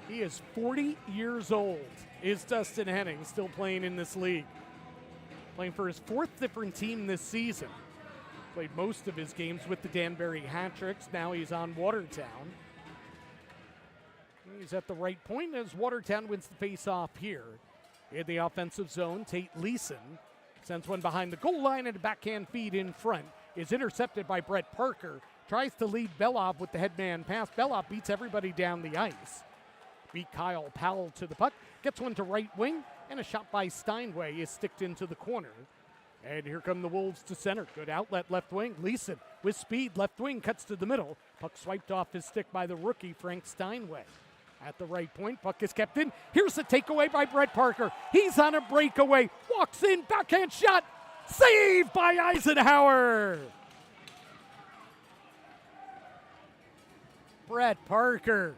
He is 40 years old, is Dustin Henning, still playing in this league. Playing for his 4th different team this season. Played most of his games with the Danbury Hat-Tricks. Now he's on Watertown. He's at the right point as Watertown wins the face-off here. In the offensive zone, Tate Leeson sends one behind the goal line, and a backhand feed in front is intercepted by Brett Parker. Tries to lead Belov with the headman pass. Belov beats everybody down the ice. Beat Kyle Powell to the puck. Gets one to right wing, and a shot by Steinway is sticked into the corner. And here come the Wolves to center. Good outlet left wing. Leeson with speed left wing cuts to the middle. Puck swiped off his stick by the rookie Frank Steinway. At the right point, puck is kept in. Here's the takeaway by Brett Parker. He's on a breakaway. Walks in, backhand shot. Saved by Eisenhower. Brett Parker.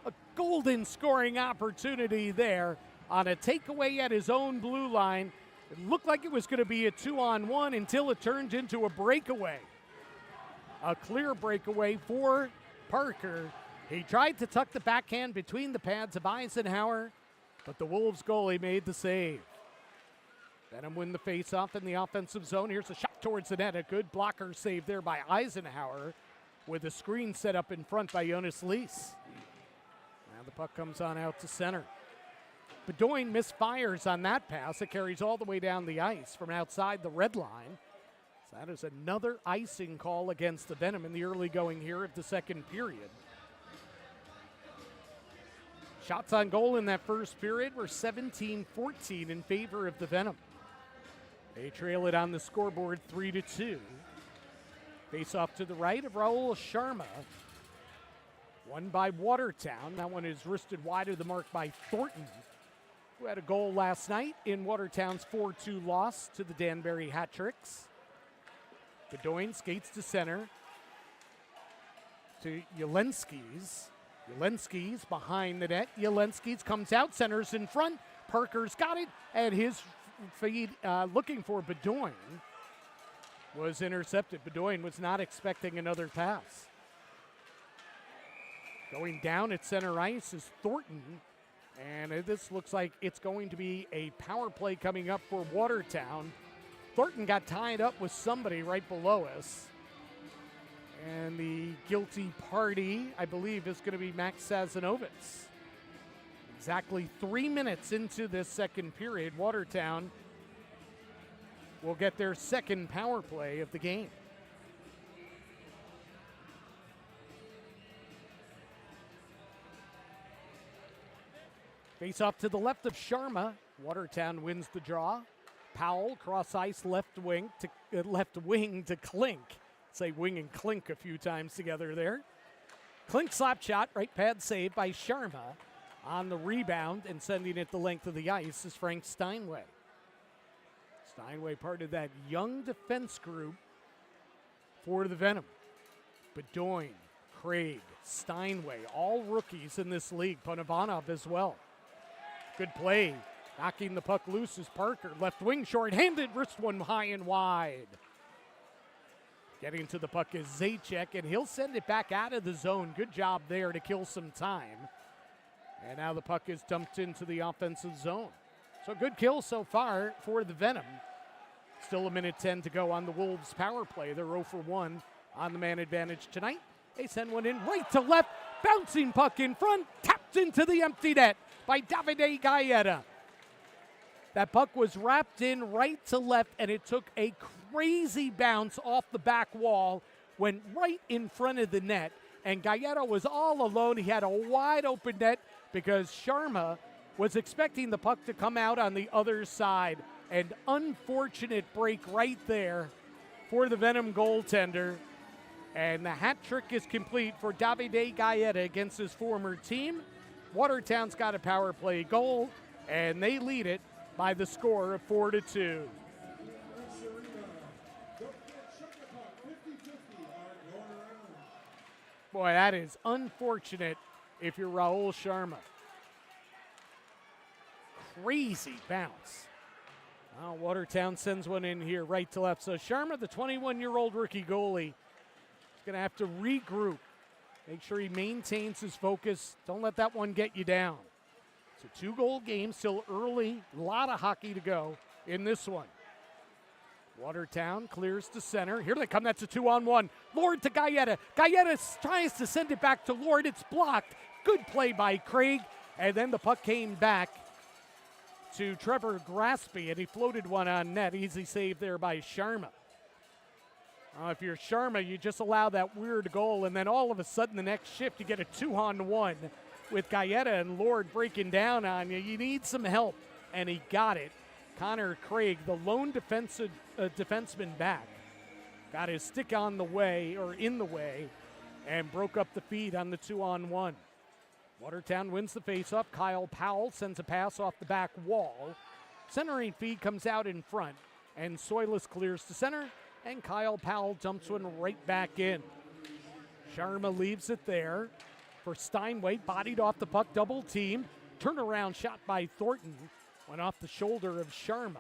A golden scoring opportunity there on a takeaway at his own blue line. It looked like it was going to be a 2-on-1 until it turned into a breakaway. A clear breakaway for Parker. He tried to tuck the backhand between the pads of Eisenhower, but the Wolves goalie made the save. Venom win the face-off in the offensive zone. Here's a shot towards the net. A good blocker save there by Eisenhower with a screen set up in front by Jonas Lees. Now the puck comes on out to center. Bedoin misfires on that pass. It carries all the way down the ice from outside the red line. So that is another icing call against the Venom in the early going here of the second period. Shots on goal in that first period were 17-14 in favor of the Venom. They trail it on the scoreboard 3-2. Face off to the right of Raul Sharma. Won by Watertown. That one is wristed wide of the mark by Thornton, who had a goal last night in Watertown's 4-2 loss to the Danbury Hat-Tricks. Bedoin skates to center to Jelenskis. Jelenskis behind the net. Jelenskis comes out, centers in front. Parker's got it, and his feed looking for Bedoin was intercepted. Bedoin was not expecting another pass. Going down at center ice is Thornton, and this looks like it's going to be a power play coming up for Watertown. Thornton got tied up with somebody right below us, and the guilty party, I believe, is going to be Max Sazanovitz. Exactly 3 minutes into this second period, Watertown will get their second power play of the game. Face off to the left of Sharma. Watertown wins the draw. Powell cross ice left wing to Klink. Say wing and Klink a few times together there. Klink slap shot, right pad save by Sharma. On the rebound and sending it the length of the ice is Frank Steinway. Steinway part of that young defense group for the Venom. Bedoin, Craig, Steinway, all rookies in this league. Ponovanov as well. Good play. Knocking the puck loose is Parker. Left wing short-handed, wrist one high and wide. Getting to the puck is Zajac, and he'll send it back out of the zone. Good job there to kill some time. And now the puck is dumped into the offensive zone. So good kill so far for the Venom. Still 1:10 to go on the Wolves' power play. They're 0 for 1 on the man advantage tonight. They send one in right to left. Bouncing puck in front. Tapped into the empty net by Davide Galletta. That puck was wrapped in right to left, and it took a crazy bounce off the back wall, went right in front of the net, and Galletta was all alone. He had a wide open net because Sharma was expecting the puck to come out on the other side. An unfortunate break right there for the Venom goaltender. And the hat trick is complete for Davide Galletta against his former team. Watertown's got a power play goal, and they lead it by the score of 4-2. Boy, that is unfortunate if you're Raul Sharma. Crazy bounce. Well, Watertown sends one in here right to left. So Sharma, the 21-year-old rookie goalie, is going to have to regroup. Make sure he maintains his focus. Don't let that one get you down. It's a 2-goal game, still early. A lot of hockey to go in this one. Watertown clears to center. Here they come. That's a 2-on-1. Lord to Galletta. Galletta tries to send it back to Lord. It's blocked. Good play by Craig. And then the puck came back to Trevor Graspy, and he floated one on net. Easy save there by Sharma. If you're Sharma, you just allow that weird goal, and then all of a sudden the next shift you get a 2-on-1 with Galletta and Lord breaking down on you. You need some help, and he got it. Connor Craig, the lone defenseman back, got his stick on the way, or in the way, and broke up the feed on the 2-on-1. Watertown wins the faceoff. Kyle Powell sends a pass off the back wall. Centering feed comes out in front, and Soilis clears to center, and Kyle Powell dumps one right back in. Sharma leaves it there for Steinway, bodied off the puck, double team. Turnaround shot by Thornton, went off the shoulder of Sharma.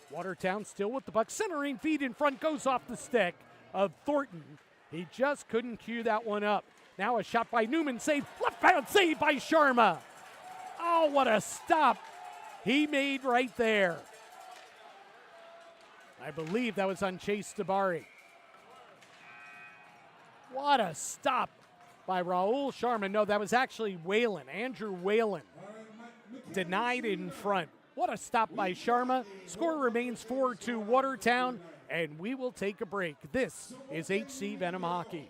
Watertown still with the puck. Centering feed in front goes off the stick of Thornton. He just couldn't cue that one up. Now a shot by Newman, save, left bound save by Sharma. Oh, what a stop he made right there. I believe that was on Chase Tabari. What a stop by Raul Sharma. No, that was actually Whalen, Andrew Whalen. Denied in front. What a stop by Sharma. Score remains 4-2 Watertown, and we will take a break. This is HC Venom Hockey.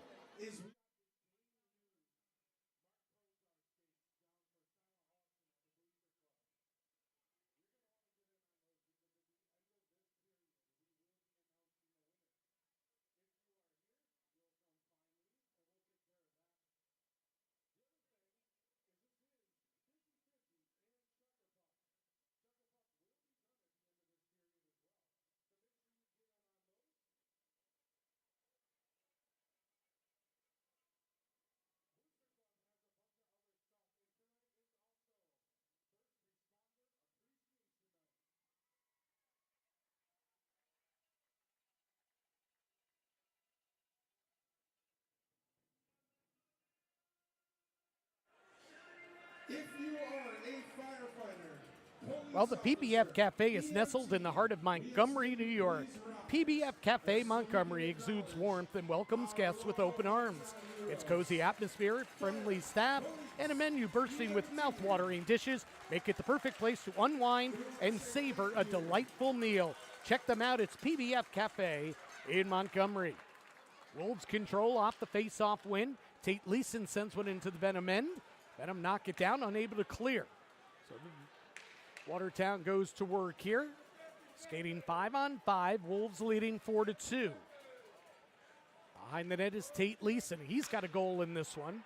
Well, the PBF Cafe is nestled in the heart of Montgomery, New York. PBF Cafe Montgomery exudes warmth and welcomes guests with open arms. Its cozy atmosphere, friendly staff, and a menu bursting with mouth-watering dishes make it the perfect place to unwind and savor a delightful meal. Check them out. It's PBF Cafe in Montgomery. Wolves control off the face-off win. Tate Leeson sends one into the Venom end. Venom knock it down, unable to clear. So Watertown goes to work here. Skating 5-on-5. Wolves leading 4-2. Behind the net is Tate Leeson. He's got a goal in this one.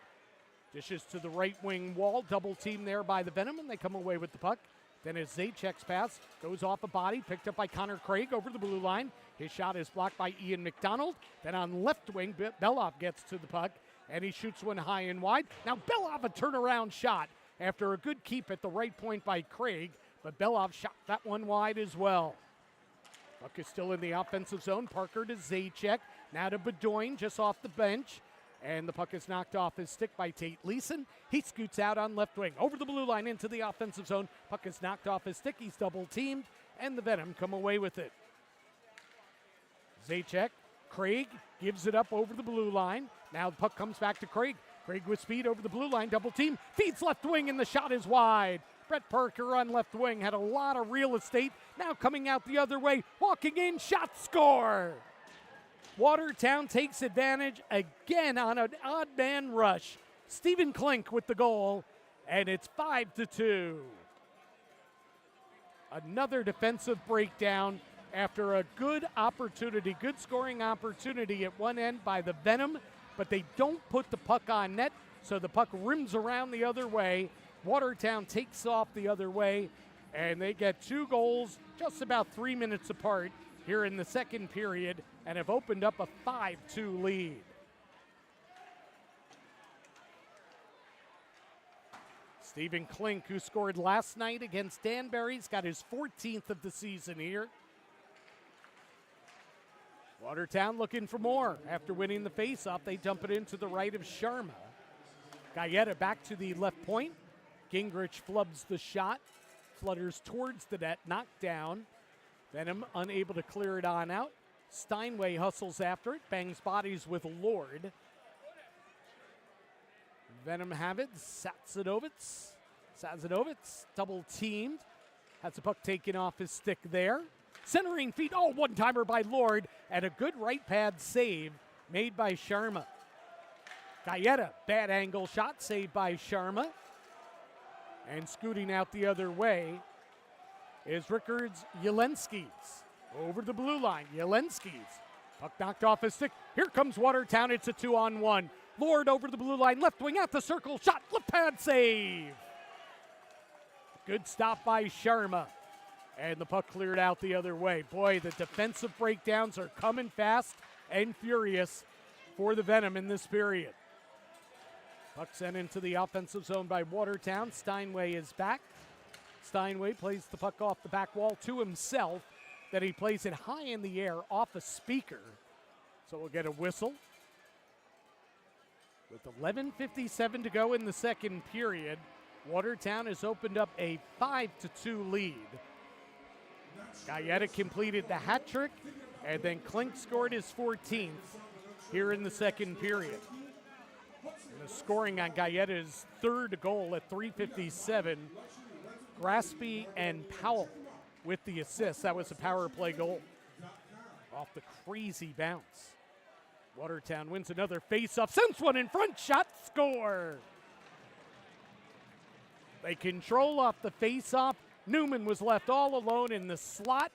Dishes to the right wing wall. Double team there by the Venom, and they come away with the puck. Then as Zajacz's pass goes off a body, picked up by Connor Craig over the blue line. His shot is blocked by Ian McDonald. Then on left wing, Belov gets to the puck, and he shoots one high and wide. Now Belov, a turnaround shot after a good keep at the right point by Craig, but Belov shot that one wide as well. Puck is still in the offensive zone. Parker to Zajac. Now to Bedoin just off the bench. And the puck is knocked off his stick by Tate Leeson. He scoots out on left wing. Over the blue line into the offensive zone. Puck is knocked off his stick. He's double teamed. And the Venom come away with it. Zajac. Craig gives it up over the blue line. Now the puck comes back to Craig. Craig with speed over the blue line. Double team. Feeds left wing and the shot is wide. Brett Parker on left wing had a lot of real estate. Now coming out the other way. Walking in. Shot, score. Watertown takes advantage again on an odd man rush. Stephen Klink with the goal, and it's 5-2. Another defensive breakdown after a good opportunity, good scoring opportunity at one end by the Venom, but they don't put the puck on net, so the puck rims around the other way. Watertown takes off the other way, and they get two goals just about 3 minutes apart here in the second period, and have opened up a 5-2 lead. Stephen Klink, who scored last night against Danbury's, got his 14th of the season here. Watertown looking for more. After winning the faceoff, they dump it into the right of Sharma. Getta back to the left point. Gingrich flubs the shot, flutters towards the net, knocked down. Venom unable to clear it on out. Steinway hustles after it, bangs bodies with Lord. Venom have it, Sazanovitz double teamed. Has the puck taken off his stick there. Centering feet, one-timer by Lord, and a good right pad save made by Sharma. Getta, bad angle shot, saved by Sharma. And scooting out the other way is Rickards Jelenskis. Over the blue line, Jelenskis. Puck knocked off his stick. Here comes Watertown. It's a 2-on-1. Lord over the blue line, left wing at the circle. Shot, left pad save. Good stop by Sharma. And the puck cleared out the other way. Boy, the defensive breakdowns are coming fast and furious for the Venom in this period. Puck sent into the offensive zone by Watertown. Steinway is back. Steinway plays the puck off the back wall to himself. Then he plays it high in the air off a speaker. So we'll get a whistle. With 11:57 to go in the second period, Watertown has opened up a 5-2 lead. Getta completed the hat trick, and then Klink scored his 14th here in the second period. And the scoring on Gaetta's third goal at 3:57. Graspy and Powell with the assist. That was a power play goal off the crazy bounce. Watertown wins another face-off, sends one in front, shot, score. They control off the face-off. Newman was left all alone in the slot,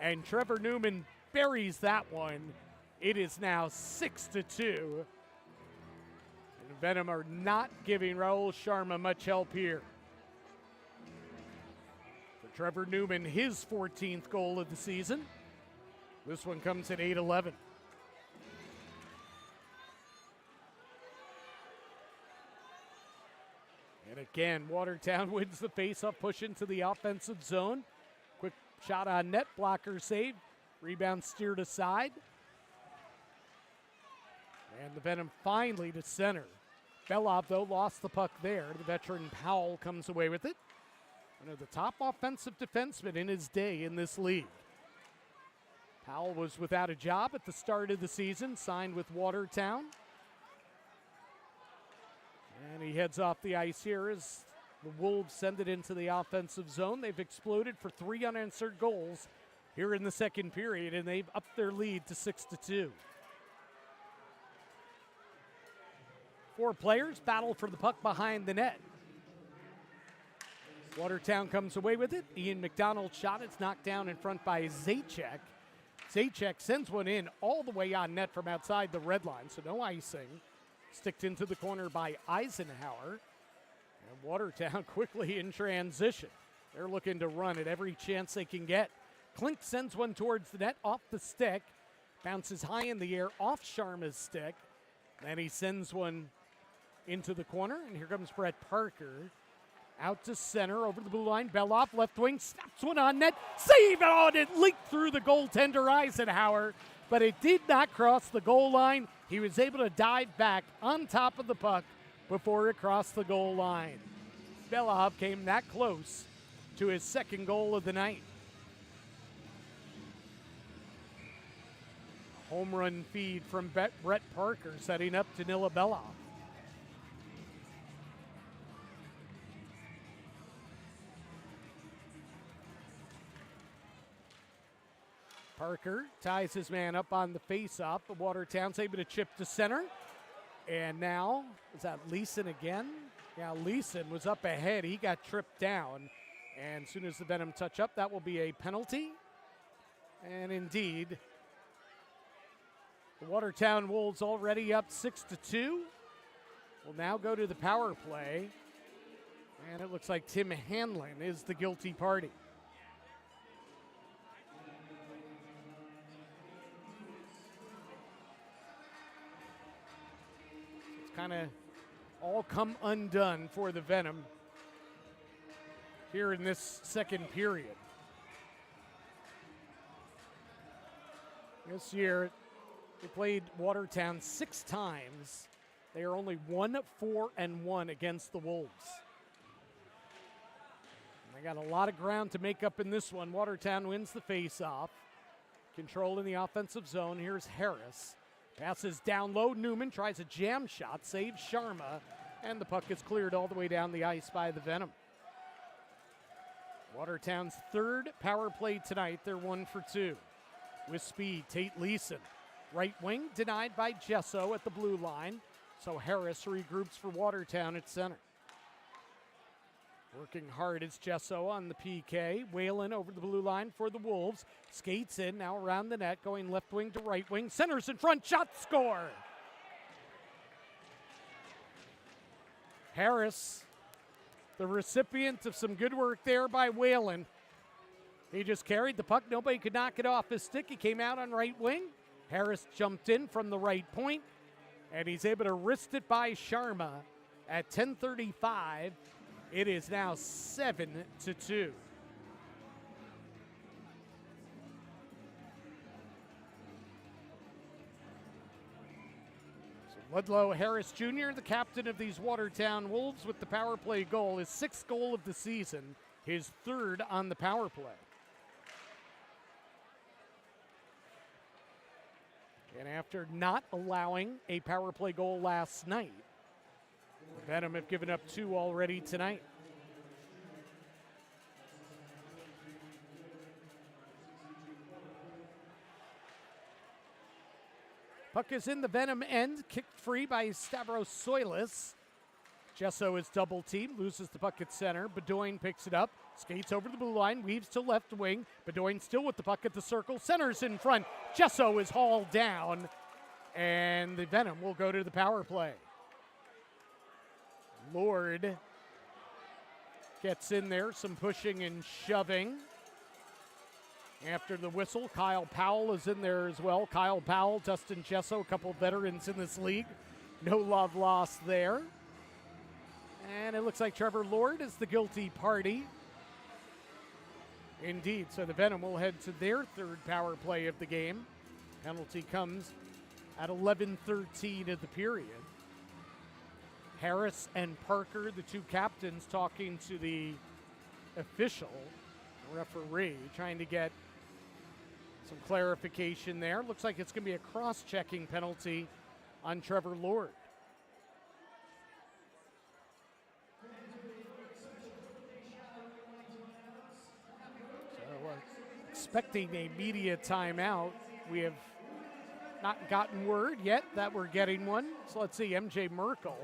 and Trevor Newman buries that one. It is now 6-2. And Venom are not giving Raul Sharma much help here. For Trevor Newman, his 14th goal of the season. This one comes at 8-11. And again, Watertown wins the faceoff, push into the offensive zone. Quick shot on net, blocker save. Rebound steered aside. And the Venom finally to center. Belov, though, lost the puck there. The veteran Powell comes away with it. One of the top offensive defensemen in his day in this league. Powell was without a job at the start of the season, signed with Watertown. And he heads off the ice here as the Wolves send it into the offensive zone. They've exploded for 3 unanswered goals here in the second period, and they've upped their lead to 6-2. 4 players battle for the puck behind the net. Watertown comes away with it. Ian McDonald's shot is knocked down in front by Zajac. Zajac sends one in all the way on net from outside the red line, so no icing. Sticked into the corner by Eisenhower. And Watertown quickly in transition. They're looking to run at every chance they can get. Klink sends one towards the net off the stick. Bounces high in the air off Sharma's stick. Then he sends one into the corner. And here comes Brett Parker. Out to center over the blue line. Belov, left wing, snaps one on net. Save it on it. Leaked through the goaltender Eisenhower. But it did not cross the goal line. He was able to dive back on top of the puck before it crossed the goal line. Belov came that close to his second goal of the night. Home run feed from Brett Parker setting up Danila Belov. Parker ties his man up on the face-off, but Watertown's able to chip to center. And now, is that Leeson again? Yeah, Leeson was up ahead. He got tripped down. And as soon as the Venom touch up, that will be a penalty. And indeed, the Watertown Wolves already up 6-2. Will now go to the power play. And it looks like Tim Hanlon is the guilty party. Kind of all come undone for the Venom here in this second period. This year, they played Watertown 6 times. They are only 1-4-1 against the Wolves. And they got a lot of ground to make up in this one. Watertown wins the face-off. Control in the offensive zone. Here's Harris. Passes down low. Newman tries a jam shot, saves Sharma, and the puck is cleared all the way down the ice by the Venom. Watertown's third power play tonight. They're 1 for 2. With speed, Tate Leeson. Right wing denied by Gesso at the blue line, so Harris regroups for Watertown at center. Working hard is Gesso on the PK. Whalen over the blue line for the Wolves. Skates in, now around the net, going left wing to right wing. Centers in front, shot, score! Harris, the recipient of some good work there by Whalen. He just carried the puck. Nobody could knock it off his stick. He came out on right wing. Harris jumped in from the right point, and he's able to wrist it by Sharma at 10:35. It is now 7-2. So Ludlow Harris Jr., the captain of these Watertown Wolves, with the power play goal, his 6th goal of the season, his 3rd on the power play. And after not allowing a power play goal last night, the Venom have given up 2 already tonight. Puck is in the Venom end, kicked free by Stavros Soilis. Gesso is double teamed, loses the puck at center. Bedoin picks it up, skates over the blue line, weaves to left wing. Bedoin still with the puck at the circle, centers in front. Gesso is hauled down, and the Venom will go to the power play. Lord gets in there, some pushing and shoving. After the whistle, Kyle Powell is in there as well. Kyle Powell, Dustin Gesso, a couple veterans in this league. No love lost there. And it looks like Trevor Lord is the guilty party. Indeed, so the Venom will head to their 3rd power play of the game. Penalty comes at 11:13 of the period. Harris and Parker, the 2 captains, talking to the official referee, trying to get some clarification there. Looks like it's going to be a cross-checking penalty on Trevor Lord. So expecting a media timeout. We have not gotten word yet that we're getting one. So let's see, MJ Merkel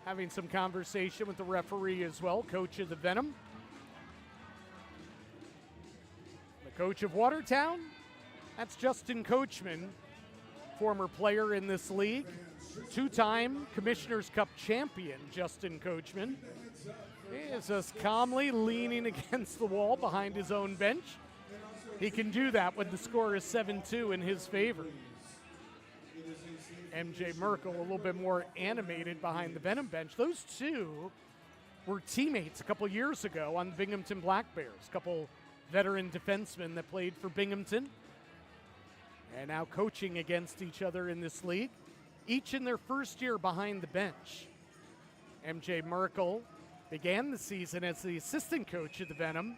having some conversation with the referee as well, coach of the Venom. The coach of Watertown, that's Justin Coachman, former player in this league, 2-time Commissioner's Cup champion Justin Coachman. He is just calmly leaning against the wall behind his own bench. He can do that when the score is 7-2 in his favor. MJ Merkel a little bit more animated behind the Venom bench. Those 2 were teammates a couple years ago on the Binghamton Black Bears, a couple veteran defensemen that played for Binghamton and now coaching against each other in this league, each in their 1st year behind the bench. MJ Merkel began the season as the assistant coach of the Venom.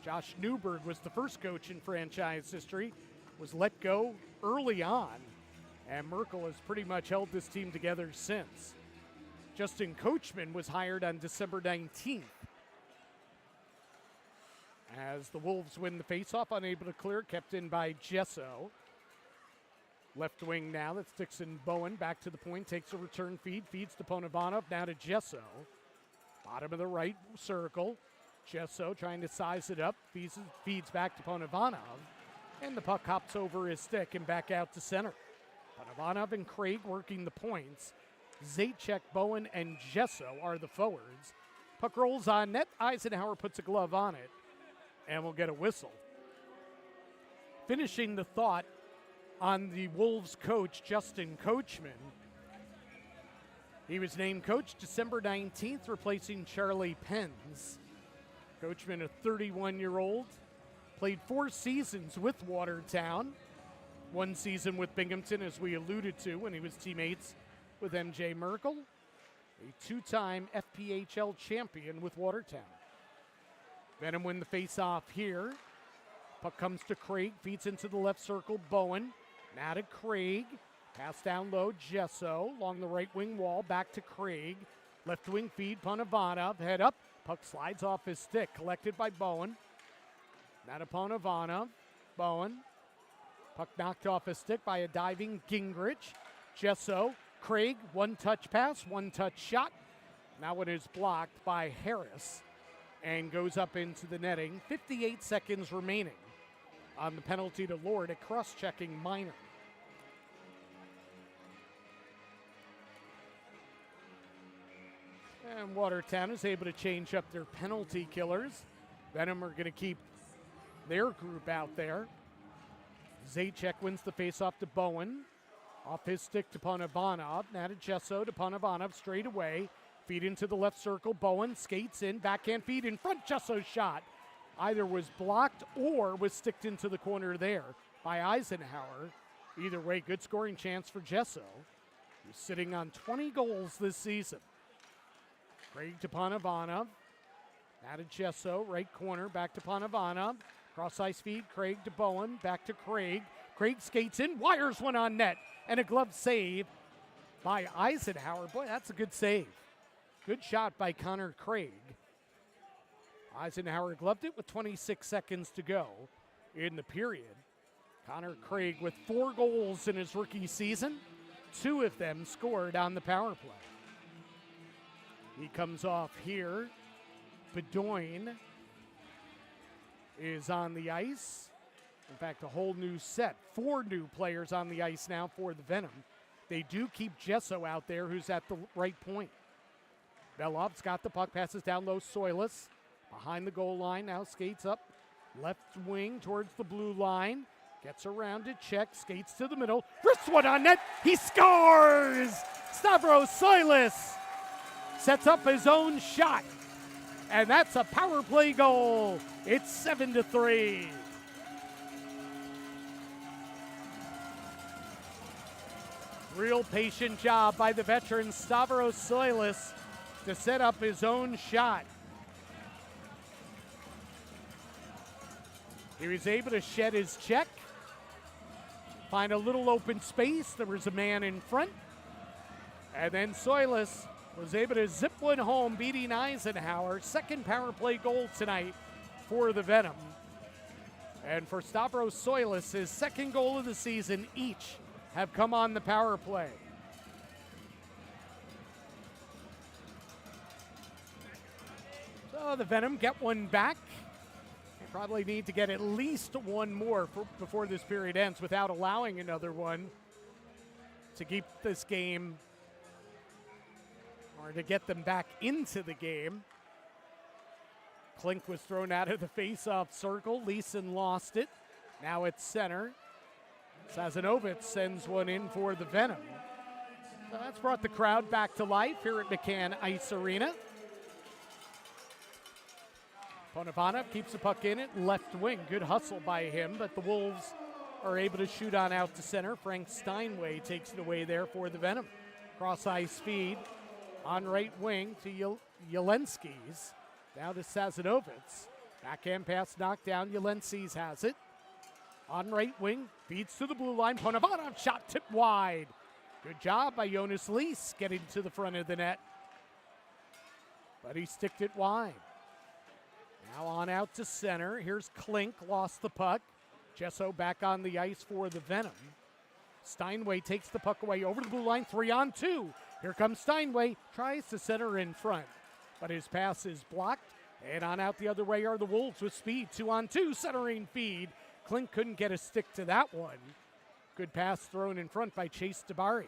Josh Newberg was the first coach in franchise history, was let go early on, and Merkel has pretty much held this team together since. Justin Coachman was hired on December 19th. As the Wolves win the faceoff, unable to clear, kept in by Gesso. Left wing now, that's Dixon Bowen, back to the point, takes a return feed, feeds to Ponovanov, now to Gesso. Bottom of the right circle, Gesso trying to size it up, feeds back to Ponovanov, and the puck hops over his stick and back out to center. Ponovanov and Craig working the points. Zajac, Bowen, and Gesso are the forwards. Puck rolls on net, Eisenhower puts a glove on it, and we'll get a whistle. Finishing the thought on the Wolves coach, Justin Coachman. He was named coach December 19th, replacing Charlie Penns. Coachman, a 31-year-old, played 4 seasons with Watertown. 1 season with Binghamton, as we alluded to, when he was teammates with MJ Merkel. A 2-time FPHL champion with Watertown. Venom win the face-off here. Puck comes to Craig, feeds into the left circle, Bowen. Now to Craig, pass down low, Gesso, along the right wing wall, back to Craig. Left wing feed, Ponovanov, head up, puck slides off his stick, collected by Bowen. Now to Ponovanov, Bowen. Puck knocked off his stick by a diving Gingrich. Gesso, Craig, 1-touch pass, 1-touch shot. Now it is blocked by Harris and goes up into the netting. 58 seconds remaining on the penalty to Lord, a cross-checking minor. And Watertown is able to change up their penalty killers. Venom are going to keep their group out there. Zajac wins the faceoff to Bowen. Off his stick to Ponovanov. Now to Gesso, to Ponovanov, straight away. Feed into the left circle. Bowen skates in, backhand feed in front. Jesso's shot either was blocked or was sticked into the corner there by Eisenhower. Either way, good scoring chance for Gesso. who's sitting on 20 goals this season. Craig to Panavanov. Now to Gesso, right corner, back to Panavanov. Cross ice feed, Craig to Bowen, back to Craig. Craig skates in, wires one on net, and a glove save by Eisenhower. Boy, that's a good save. Good shot by Connor Craig. Eisenhower gloved it with 26 seconds to go in the period. Connor Craig with 4 goals in his rookie season, 2 of them scored on the power play. He comes off here. Bedoin is on the ice. In fact, a whole new set. 4 new players on the ice now for the Venom. They do keep Gesso out there, who's at the right point. Belov's got the puck, passes down low. Soilis behind the goal line, now skates up left wing towards the blue line. Gets around to check, skates to the middle. Wrists one on net. He scores! Stavros Soilis sets up his own shot. And that's a power play goal. It's 7-3. Real patient job by the veteran Stavros Soilis to set up his own shot. He was able to shed his check, find a little open space. There was a man in front. And then Soilis was able to zip one home, beating Eisenhower. Second power play goal tonight for the Venom. And for Stavros Soilis, his second goal of the season, each have come on the power play. So the Venom get one back. They probably need to get at least one more before this period ends without allowing another one to keep this game, or to get them back into the game. Klink was thrown out of the face-off circle. Leeson lost it. Now it's center. Sazanovich sends one in for the Venom. So that's brought the crowd back to life here at McCann Ice Arena. Panavanov keeps the puck in at left wing. Good hustle by him, but the Wolves are able to shoot on out to center. Frank Steinway takes it away there for the Venom. Cross ice feed on right wing to Yelenskis. Now to Sazanovich. Backhand pass knocked down. Yelenskis has it. On right wing, feeds to the blue line. Panavanov shot tipped wide. Good job by Jonas Lees getting to the front of the net. But he sticked it wide. Now on out to center. Here's Klink, lost the puck. Gesso back on the ice for the Venom. Steinway takes the puck away over the blue line, 3-on-2. Here comes Steinway, tries to center in front, but his pass is blocked. And on out the other way are the Wolves with speed, 2-on-2, centering feed. Klink couldn't get a stick to that one. Good pass thrown in front by Chase Dabari.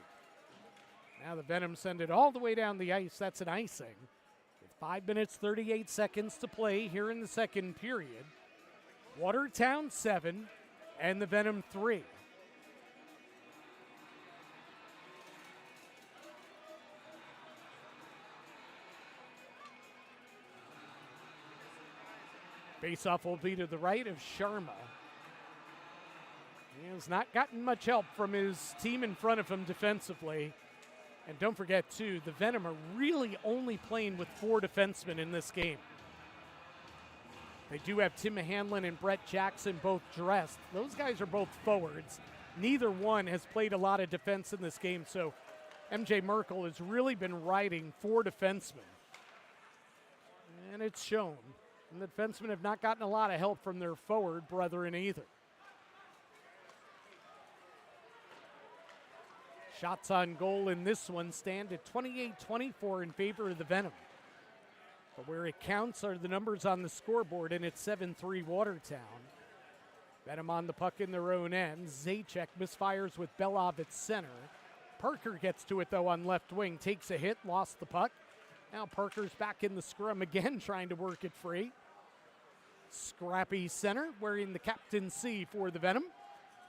Now the Venom send it all the way down the ice. That's an icing. With 5 minutes, 38 seconds to play here in the second period. Watertown 7 and the Venom 3. Faceoff will be to the right of Sharma. He has not gotten much help from his team in front of him defensively. And don't forget, too, the Venom are really only playing with 4 defensemen in this game. They do have Tim Hanlon and Brett Jackson both dressed. Those guys are both forwards. Neither one has played a lot of defense in this game, so MJ Merkel has really been riding 4 defensemen. And it's shown. And the defensemen have not gotten a lot of help from their forward brethren either. Shots on goal in this one stand at 28-24 in favor of the Venom. But where it counts are the numbers on the scoreboard, and it's 7-3 Watertown. Venom on the puck in their own end. Zajac misfires with Belov at center. Parker gets to it, though, on left wing. Takes a hit, lost the puck. Now Parker's back in the scrum again, trying to work it free. Scrappy center, wearing the captain C for the Venom.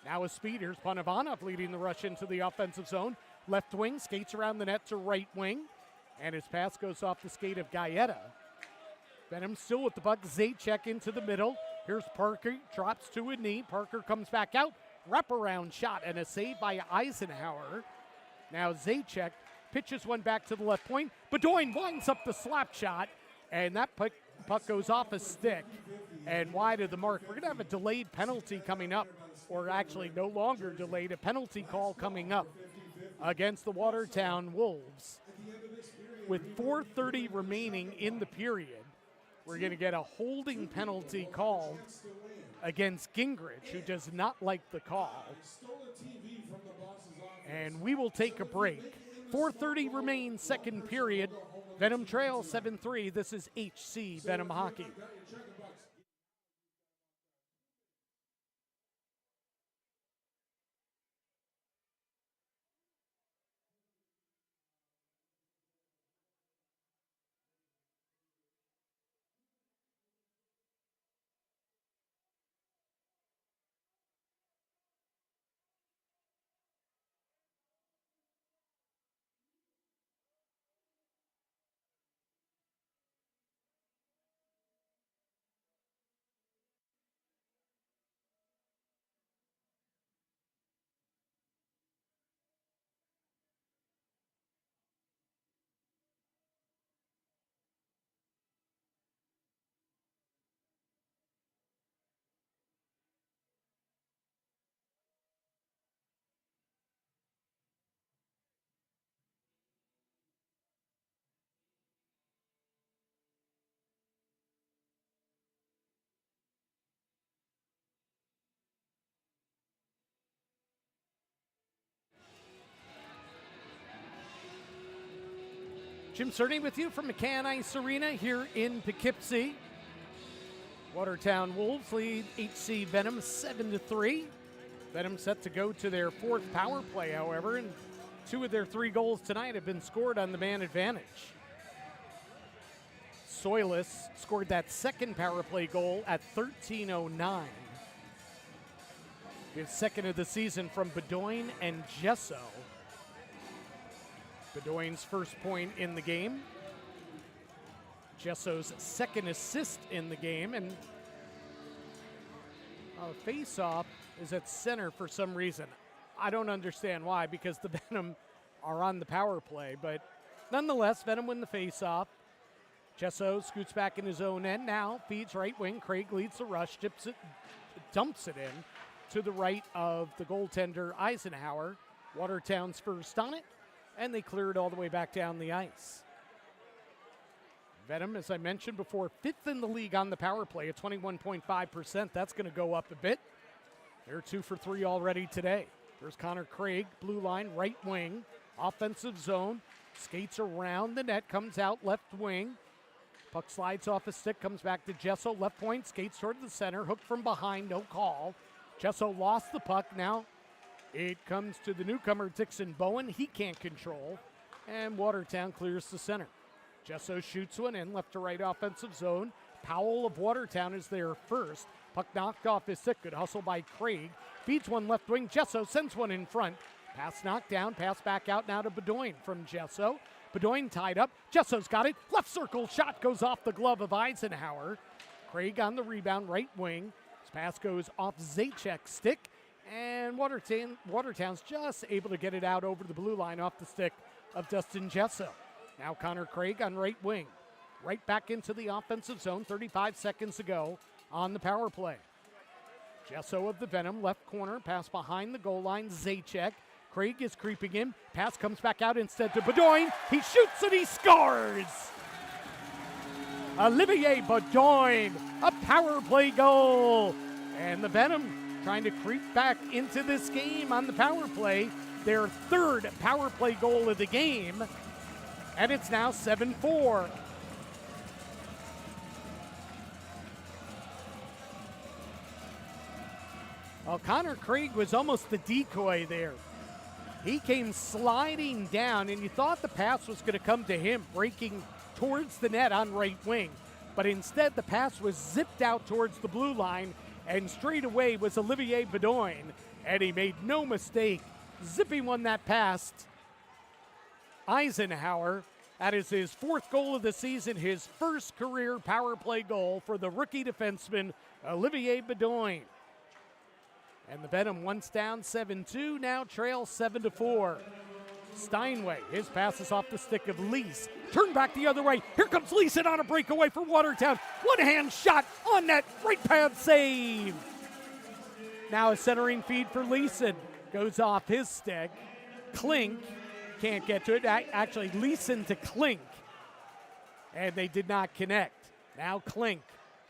Now a speed. Here's Panavanov leading the rush into the offensive zone. Left wing, skates around the net to right wing. And his pass goes off the skate of Getta. Venom still with the puck. Zajac into the middle. Here's Parker, drops to a knee. Parker comes back out. Wraparound shot and a save by Eisenhower. Now Zajac pitches one back to the left point. Bedoin winds up the slap shot, and that puck goes off a stick and wide of the mark. We're going to have a delayed penalty coming up, or actually no longer delayed, a penalty call coming up against the Watertown Wolves. With 4:30 remaining in the period, we're going to get a holding penalty called against Gingrich, who does not like the call. And we will take a break. 4:30 remains, second period. Venom trail 7-3. This is HC Venom Hockey. Jim Cerny with you from McCann Ice Arena here in Poughkeepsie. Watertown Wolves lead HC Venom 7-3. Venom set to go to their fourth power play, however, and 2 of their 3 goals tonight have been scored on the man advantage. Soilis scored that second power play goal at 13:09. His second of the season from Bedoin and Gesso. Bedoin's first point in the game. Jesso's second assist in the game, and face-off is at center for some reason. I don't understand why, because the Venom are on the power play, but nonetheless, Venom win the face-off. Gesso scoots back in his own end now, feeds right wing. Craig leads the rush, dumps it in to the right of the goaltender Eisenhower. Watertown's first on it, and they clear it all the way back down the ice. Venom, as I mentioned before, 5th in the league on the power play at 21.5%. That's going to go up a bit. They're 2 for 3 already today. There's Connor Craig, blue line, right wing, offensive zone, skates around the net, comes out left wing. Puck slides off a stick, comes back to Gesso, left point, skates toward the center, hook from behind, no call. Gesso lost the puck. Now it comes to the newcomer, Dixon Bowen. He can't control, and Watertown clears the center. Gesso shoots one in, left to right offensive zone. Powell of Watertown is there first. Puck knocked off his stick. Good hustle by Craig. Feeds one left wing. Gesso sends one in front. Pass knocked down. Pass back out now to Bedoin from Gesso. Bedoin tied up. Jesso's got it. Left circle shot goes off the glove of Eisenhower. Craig on the rebound, right wing. His pass goes off Zajac's stick. And Watertown's just able to get it out over the blue line off the stick of Dustin Gesso. Now Connor Craig on right wing. Right back into the offensive zone, 35 seconds ago on the power play. Gesso of the Venom, left corner, pass behind the goal line, Zajac. Craig is creeping in, pass comes back out instead to Bedoin. He shoots and he scores! Olivier Bedoin, a power play goal. And the Venom trying to creep back into this game on the power play. Their third power play goal of the game. And it's now 7-4. Well, Connor Craig was almost the decoy there. He came sliding down, and you thought the pass was going to come to him, breaking towards the net on right wing. But instead, the pass was zipped out towards the blue line, and straight away was Olivier Bedoin. And he made no mistake, zipping one that past Eisenhower. That is his 4th goal of the season, his first career power play goal for the rookie defenseman, Olivier Bedoin. And the Venom once down 7-2, now trail 7-4. Steinway, his pass is off the stick of Lease. Turn back the other way. Here comes Leeson on a breakaway for Watertown. One-hand shot on net. Right pad save. Now a centering feed for Leeson. Goes off his stick. Klink can't get to it. Actually, Leeson to Klink. And they did not connect. Now Klink.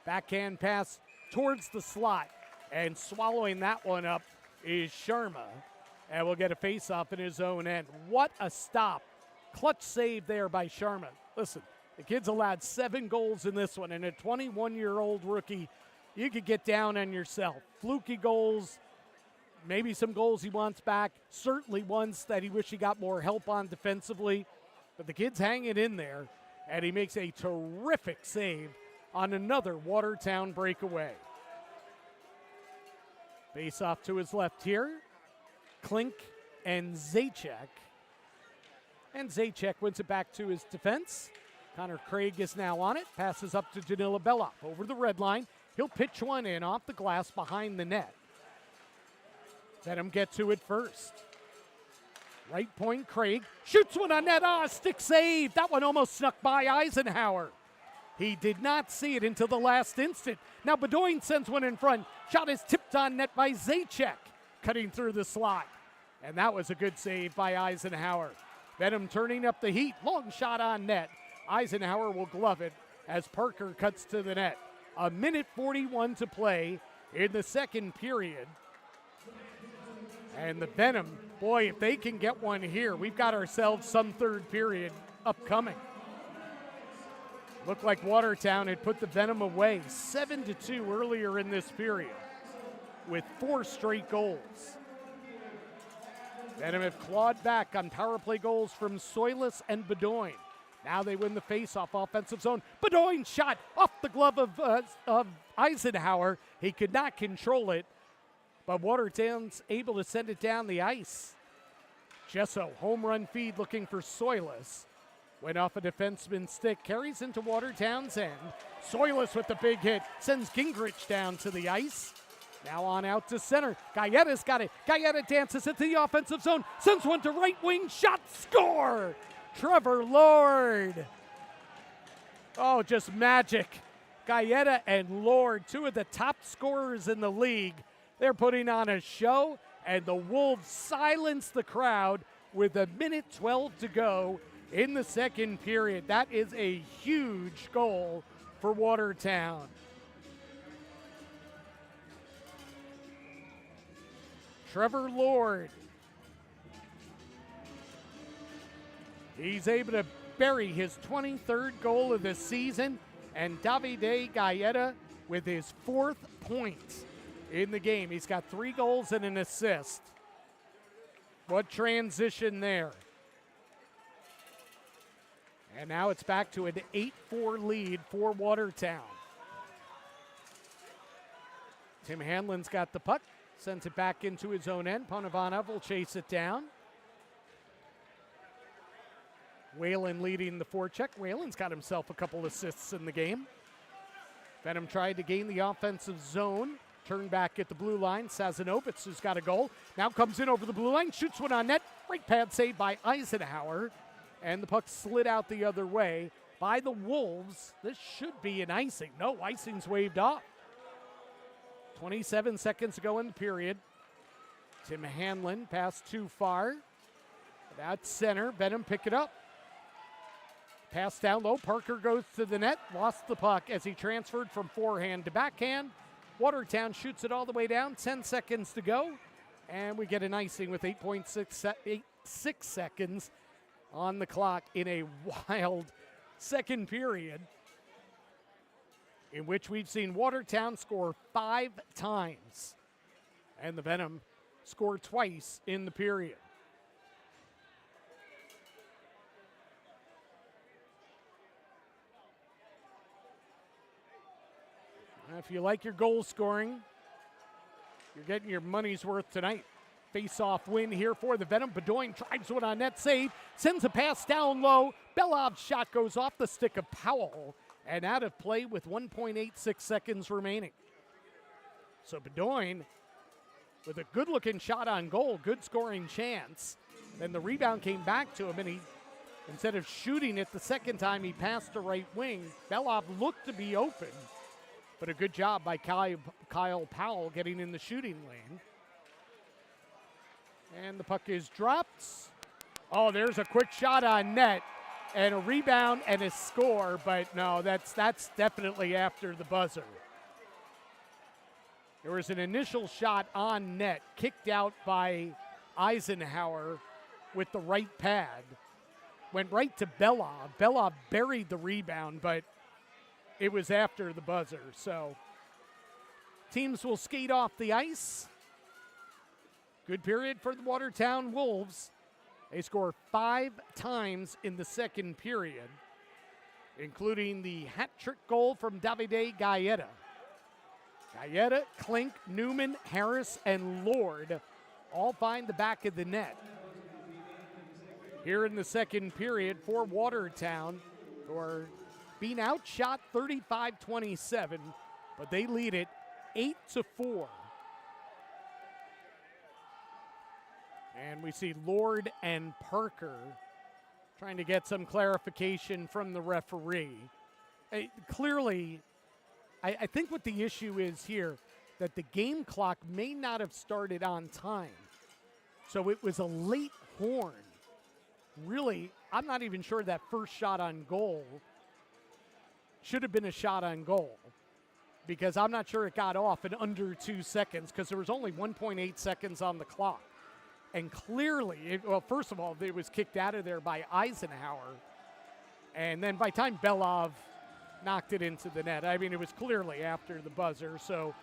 Backhand pass towards the slot. And swallowing that one up is Sharma. And we'll get a face-off in his own end. What a stop. Clutch save there by Sharma. Listen, the kid's allowed 7 goals in this one. And a 21-year-old rookie, you could get down on yourself. Fluky goals, maybe some goals he wants back. Certainly ones that he wish he got more help on defensively. But the kid's hanging in there. And he makes a terrific save on another Watertown breakaway. Face off to his left here. Klink and Zajac. And Zajac wins it back to his defense. Connor Craig is now on it. Passes up to Danila Belov over the red line. He'll pitch one in off the glass behind the net. Venom get to it first. Right point, Craig. Shoots one on net. Stick save. That one almost snuck by Eisenhower. He did not see it until the last instant. Now Bedoin sends one in front. Shot is tipped on net by Zajac, cutting through the slot. And that was a good save by Eisenhower. Venom turning up the heat. Long shot on net. Eisenhower will glove it as Parker cuts to the net. 1:41 to play in the second period. And the Venom, boy, if they can get one here, we've got ourselves some third period upcoming. Looked like Watertown had put the Venom away 7-2 earlier in this period with 4 straight goals. Venom have clawed back on power play goals from Soilis and Bedoin. Now they win the face-off offensive zone. Bedoin shot off the glove of Eisenhower. He could not control it, but Watertown's able to send it down the ice. Gesso, home run feed looking for Soilis. Went off a defenseman's stick, carries into Watertown's end. Soilis with the big hit, sends Gingrich down to the ice. Now on out to center. Galletta's got it. Galletta dances into the offensive zone, sends one to right wing, shot, score! Trevor Lord. Oh, just magic. Galletta and Lord, 2 of the top scorers in the league. They're putting on a show, and the Wolves silence the crowd with 1:12 to go in the second period. That is a huge goal for Watertown. Trevor Lord. He's able to bury his 23rd goal of the season, and Davide Galletta with his 4th point in the game. He's got 3 goals and an assist. What transition there. And now it's back to an 8-4 lead for Watertown. Tim Hanlon's got the puck, sends it back into his own end. Ponavanov will chase it down. Whalen leading the forecheck. Whalen's got himself a couple assists in the game. Venom tried to gain the offensive zone. Turn back at the blue line. Sazanovitz has got a goal. Now comes in over the blue line. Shoots one on net. Right pad save by Eisenhower. And the puck slid out the other way by the Wolves. This should be an icing. No, icing's waved off. 27 seconds to go in the period. Tim Hanlon passed too far. That's center. Venom pick it up. Pass down low. Parker goes to the net. Lost the puck as he transferred from forehand to backhand. Watertown shoots it all the way down. 10 seconds to go. And we get an icing with 8.6 seconds on the clock in a wild second period in which we've seen Watertown score 5 times and the Venom score twice in the period. Now, if you like your goal scoring, you're getting your money's worth tonight. Face-off win here for the Venom. Bedoin drives one on net save, sends a pass down low. Belov's shot goes off the stick of Powell and out of play with 1.86 seconds remaining. So Bedoin with a good-looking shot on goal, good scoring chance. Then the rebound came back to him, and he, instead of shooting it the second time, he passed to right wing. Belov looked to be open, but a good job by Kyle Powell getting in the shooting lane. And the puck is dropped. Oh, there's a quick shot on net, and a rebound and a score, but no, that's definitely after the buzzer. There was an initial shot on net, kicked out by Eisenhower with the right pad. Went right to Belov. Belov buried the rebound, but it was after the buzzer. So teams will skate off the ice. Good period for the Watertown Wolves. They score 5 times in the second period, including the hat trick goal from Davide Getta. Getta, Klink, Newman, Harris, and Lord all find the back of the net. Here in the second period for Watertown, who are being outshot 35-27, but they lead it 8-4. And we see Lord and Parker trying to get some clarification from the referee. Clearly, I think what the issue is here, that the game clock may not have started on time. So it was a late horn. Really, I'm not even sure that first shot on goal should have been a shot on goal, because I'm not sure it got off in under 2 seconds, because there was only 1.8 seconds on the clock. And clearly, well, first of all, it was kicked out of there by Eisenhower. And then by the time Belov knocked it into the net, I mean, it was clearly after the buzzer. So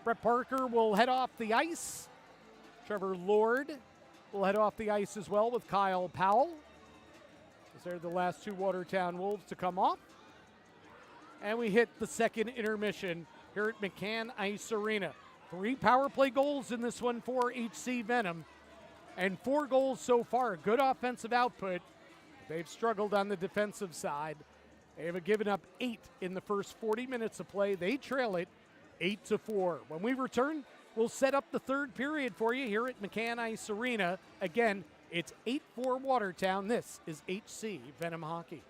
Brett Parker will head off the ice. Trevor Lord will head off the ice as well with Kyle Powell, as they're the last 2 Watertown Wolves to come off. And we hit the second intermission here at McCann Ice Arena. 3 power play goals in this one for HC Venom, and 4 goals so far. Good offensive output. They've struggled on the defensive side. They have given up 8 in the first 40 minutes of play. They trail it 8-4. When we return, we'll set up the third period for you here at McCann Ice Arena. Again, it's 8-4 Watertown. This is HC Venom Hockey.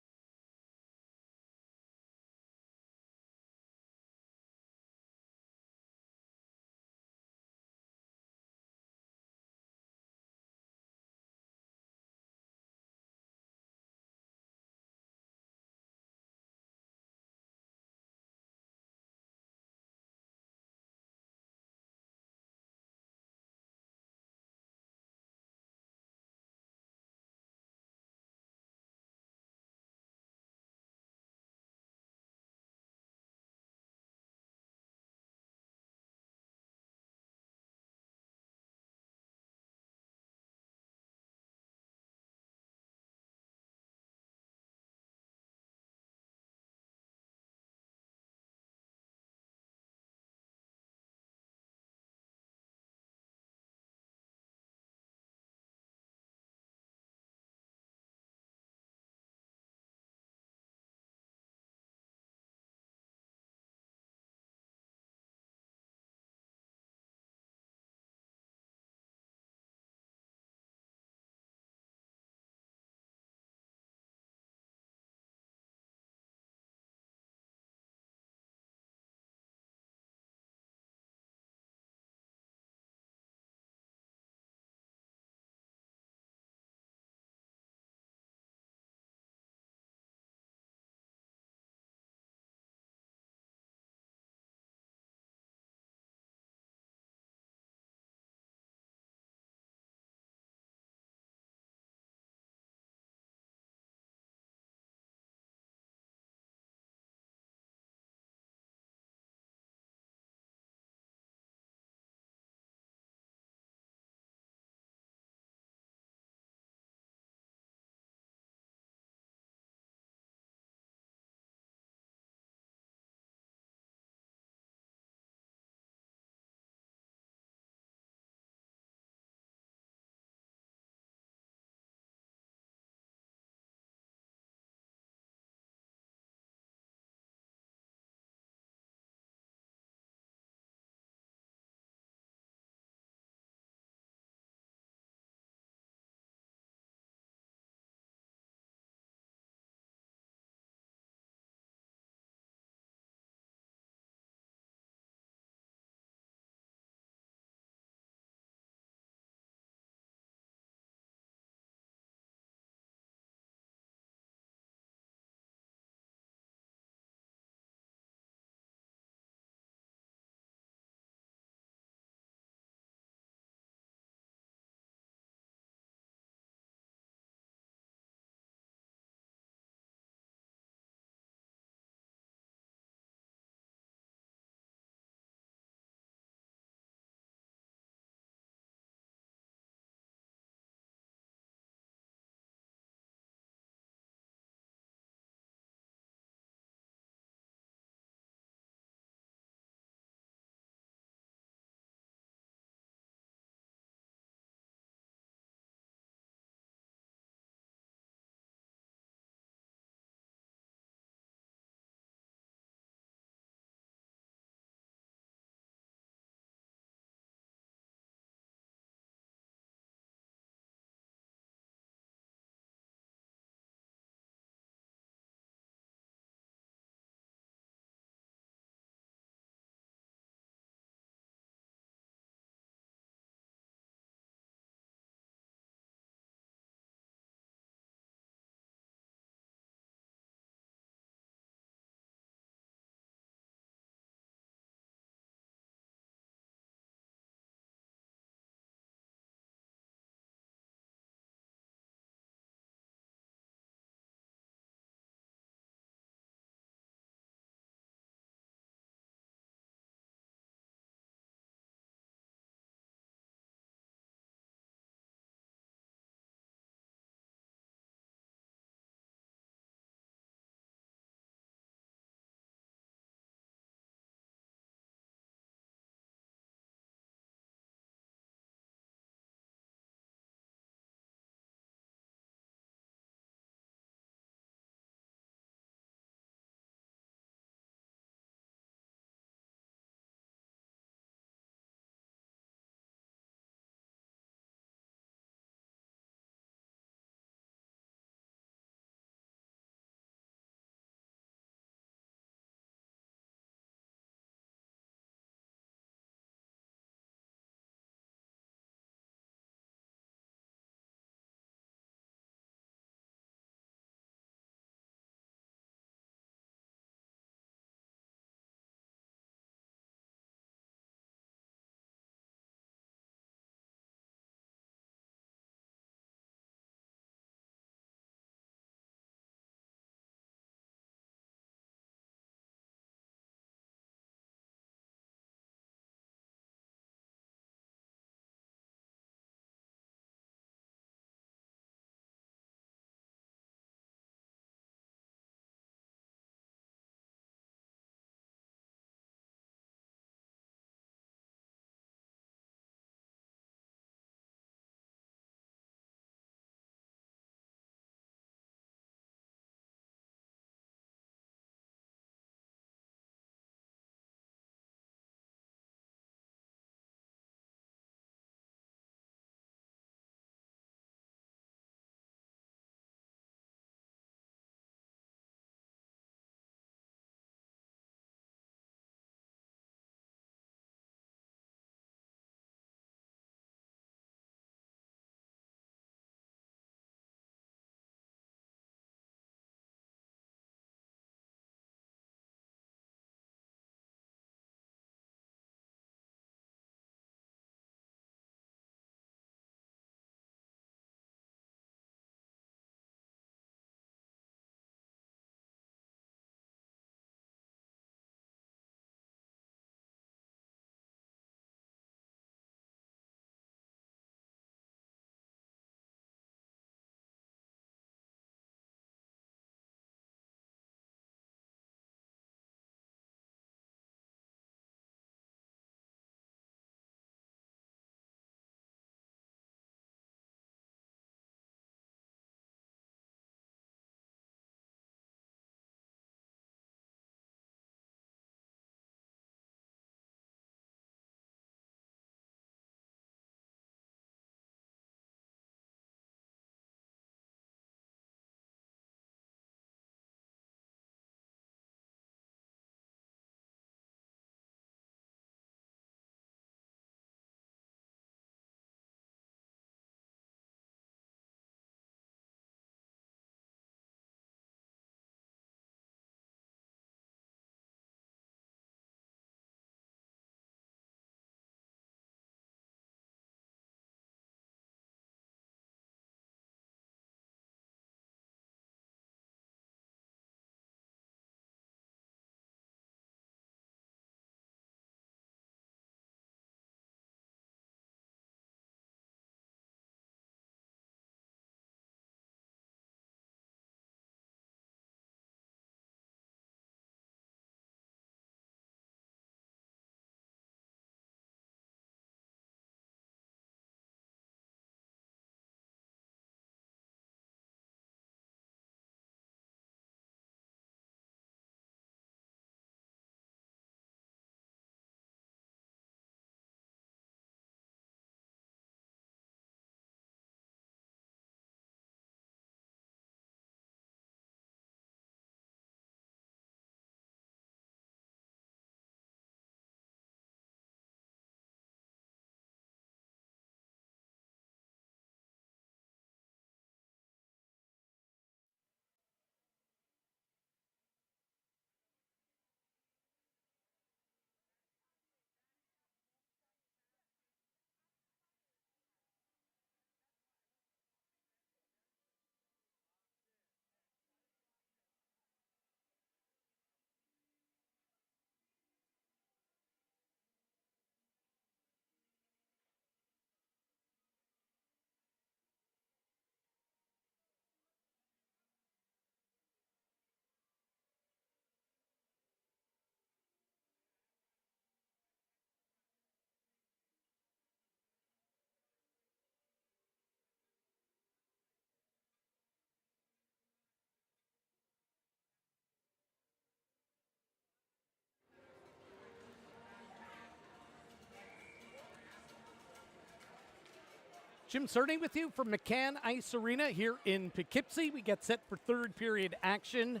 Jim Cerny with you from McCann Ice Arena here in Poughkeepsie. We get set for third period action.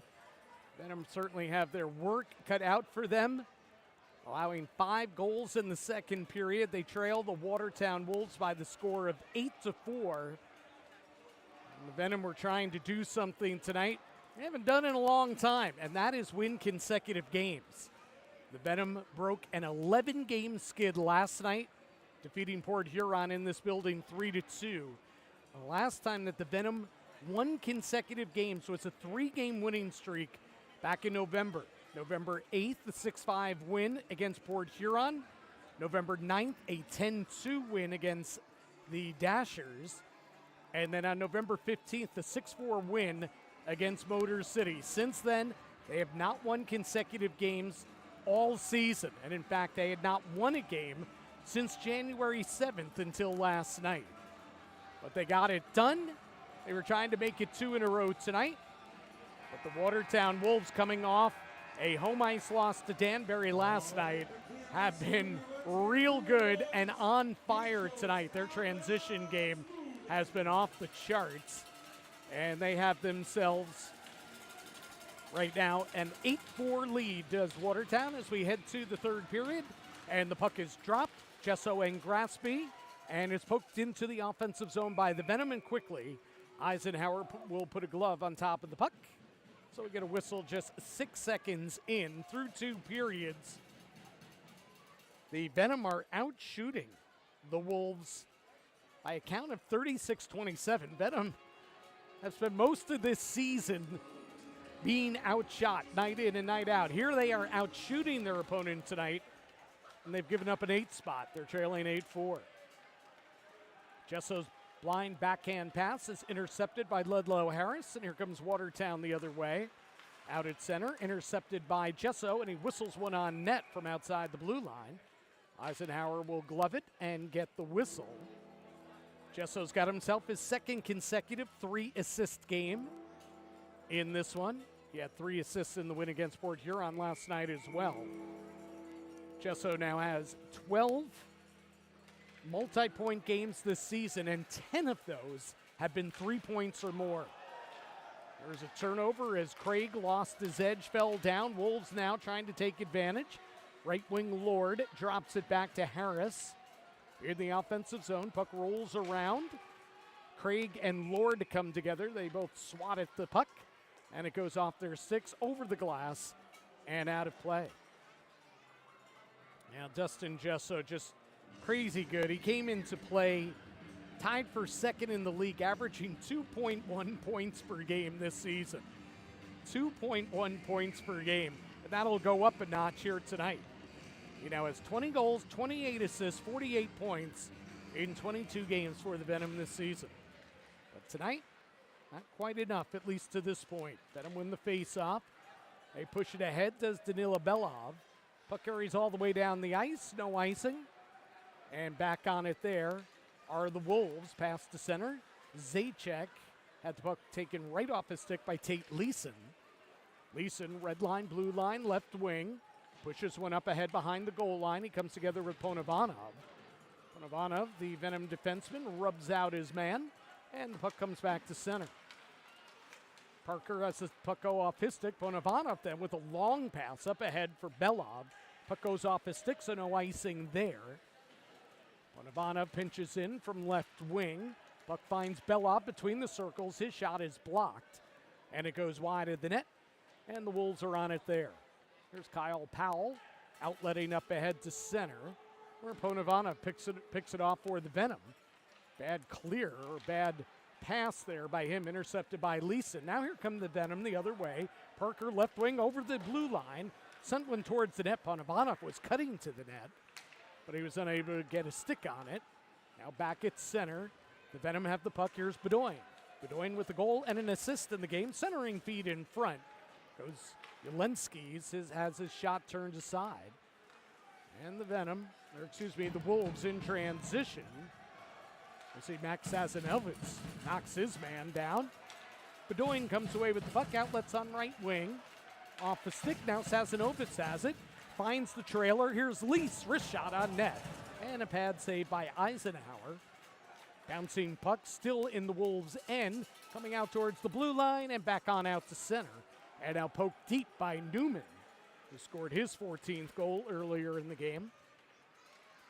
Venom certainly have their work cut out for them, allowing 5 goals in the second period. They trail the Watertown Wolves by the score of 8-4. And the Venom were trying to do something tonight they haven't done in a long time, and that is win consecutive games. The Venom broke an 11-game skid last night, defeating Port Huron in this building 3-2. The last time that the Venom won consecutive games was a 3-game winning streak back in November. November 8th, the 6-5 win against Port Huron. November 9th, a 10-2 win against the Dashers. And then on November 15th, the 6-4 win against Motor City. Since then, they have not won consecutive games all season. And in fact, they had not won a game since January 7th until last night. But they got it done. They were trying to make it 2 in a row tonight. But the Watertown Wolves, coming off a home ice loss to Danbury last night, have been real good and on fire tonight. Their transition game has been off the charts. And they have themselves right now an 8-4 lead, does Watertown, as we head to the third period. And the puck is dropped. Gesso and Graspy, and it's poked into the offensive zone by the Venom, and quickly Eisenhower will put a glove on top of the puck. So we get a whistle just 6 seconds in through 2 periods. The Venom are out shooting the Wolves by a count of 36-27. Venom have spent most of this season being outshot night in and night out. Here they are out shooting their opponent tonight, and they've given up an 8 spot. They're trailing 8-4. Jesso's blind backhand pass is intercepted by Ludlow Harris, and here comes Watertown the other way. Out at center, intercepted by Gesso, and he whistles one on net from outside the blue line. Eisenhower will glove it and get the whistle. Jesso's got himself his second consecutive 3-assist game in this one. He had 3 assists in the win against Port Huron last night as well. Gesso now has 12 multi-point games this season, and 10 of those have been 3 points or more. There's a turnover as Craig lost his edge, fell down. Wolves now trying to take advantage. Right wing Lord drops it back to Harris. In the offensive zone, puck rolls around. Craig and Lord come together. They both swat at the puck, and it goes off their sticks over the glass and out of play. Now Dustin Gesso just crazy good. He came into play tied for second in the league, averaging 2.1 points per game this season. 2.1 points per game. And that'll go up a notch here tonight. He now has 20 goals, 28 assists, 48 points in 22 games for the Venom this season. But tonight, not quite enough, at least to this point. Venom win the face-off. They push it ahead, does Danila Belov. Puck carries all the way down the ice, no icing. And back on it there are the Wolves, pass to center. Zajac had the puck taken right off his stick by Tate Leeson. Leeson, red line, blue line, left wing. Pushes one up ahead behind the goal line. He comes together with Ponovanov. Ponovanov, the Venom defenseman, rubs out his man, and the puck comes back to center. Parker has the puck go off his stick. Ponovanov then with a long pass up ahead for Belov. Puck goes off his stick, so no icing there. Ponovanov pinches in from left wing. Puck finds Belov between the circles. His shot is blocked, and it goes wide of the net, and the Wolves are on it there. Here's Kyle Powell, outletting up ahead to center, where Ponovanov picks it off for the Venom. Bad clear, or bad pass there by him, intercepted by Leeson. Now here come the Venom the other way. Parker left wing over the blue line, sent one towards the net. Ponovanov was cutting to the net, but he was unable to get a stick on it. Now back at center, the Venom have the puck. Here's Bedoin. Bedoin with the goal and an assist in the game, centering feed in front. Goes Yelensky, has his shot turned aside. And the Venom, or excuse me, the Wolves in transition. We see Max Sazanovitz knocks his man down. Bedoin comes away with the puck, outlets on right wing. Off the stick, now Sazanovitz has it. Finds the trailer, here's Lease, wrist shot on net. And a pad save by Eisenhower. Bouncing puck still in the Wolves' end, coming out towards the blue line and back on out to center. And now poked deep by Newman, who scored his 14th goal earlier in the game.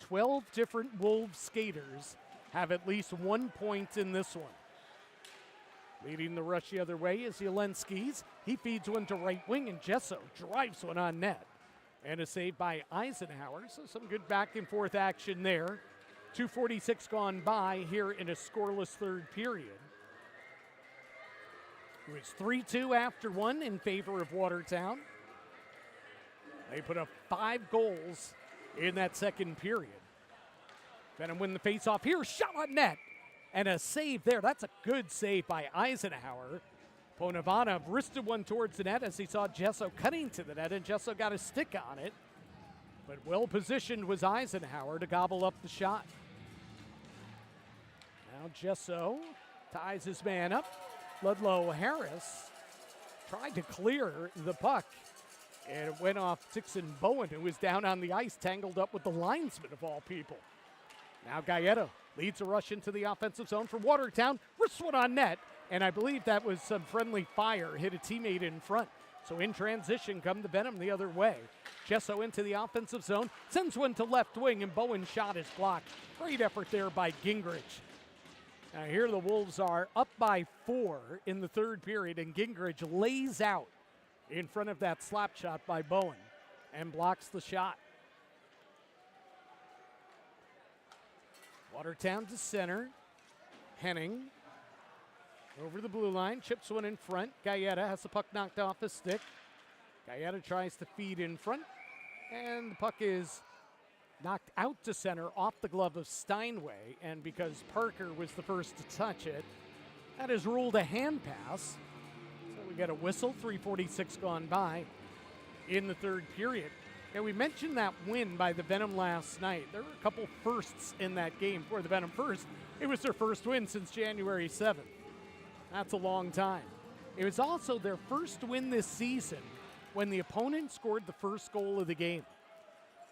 12 different Wolves skaters have at least 1 point in this one. Leading the rush the other way is Yelensky's. He feeds one to right wing, and Gesso drives one on net. And a save by Eisenhower, so some good back and forth action there. 2:46 gone by here in a scoreless third period. It was 3-2 after one in favor of Watertown. They put up 5 goals in that second period. Venom win the faceoff here, shot on net, and a save there. That's a good save by Eisenhower. Ponavanov wristed one towards the net as he saw Gesso cutting to the net, and Gesso got a stick on it. But well positioned was Eisenhower to gobble up the shot. Now Gesso ties his man up. Ludlow Harris tried to clear the puck, and it went off Dixon Bowen, who was down on the ice, tangled up with the linesman of all people. Now Getta leads a rush into the offensive zone for Watertown. Wrists one on net, and I believe that was some friendly fire, hit a teammate in front. So in transition come the Venom the other way. Gesso into the offensive zone, sends one to left wing, and Bowen's shot is blocked. Great effort there by Gingrich. Now here the Wolves are up by 4 in the third period, and Gingrich lays out in front of that slap shot by Bowen and blocks the shot. Watertown to center. Henning over the blue line, chips one in front. Galletta has the puck knocked off his stick. Galletta tries to feed in front, and the puck is knocked out to center off the glove of Steinway, and because Parker was the first to touch it, that is ruled a hand pass. So we get a whistle, 3:46 gone by in the third period. And we mentioned that win by the Venom last night. There were a couple firsts in that game for the Venom. First, it was their first win since January 7th. That's a long time. It was also their first win this season when the opponent scored the first goal of the game.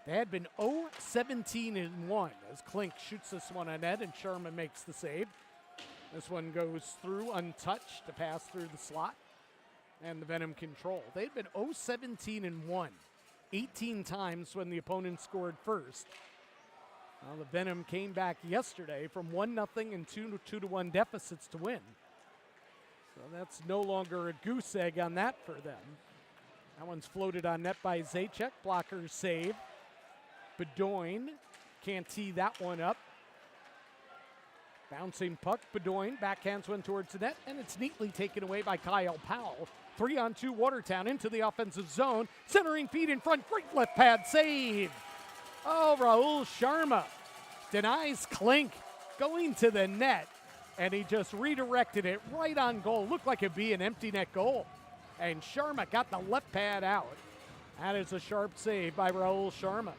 They had been 0-17-1 as Klink shoots this one on net and Sharma makes the save. This one goes through untouched to pass through the slot, and the Venom control. They'd been 0-17-1. 18 times when the opponent scored first. Well, the Venom came back yesterday from 1-0 and 2-1 deficits to win. So that's no longer a goose egg on that for them. That one's floated on net by Zajac. Blocker save. Bedoin can't tee that one up. Bouncing puck, Bedoin backhands one towards the net, and it's neatly taken away by Kyle Powell. 3-on-2 Watertown into the offensive zone. Centering feed in front, great left pad save. Oh, Raul Sharma denies Klink going to the net, and he just redirected it right on goal. Looked like it'd be an empty net goal. And Sharma got the left pad out. That is a sharp save by Raul Sharma.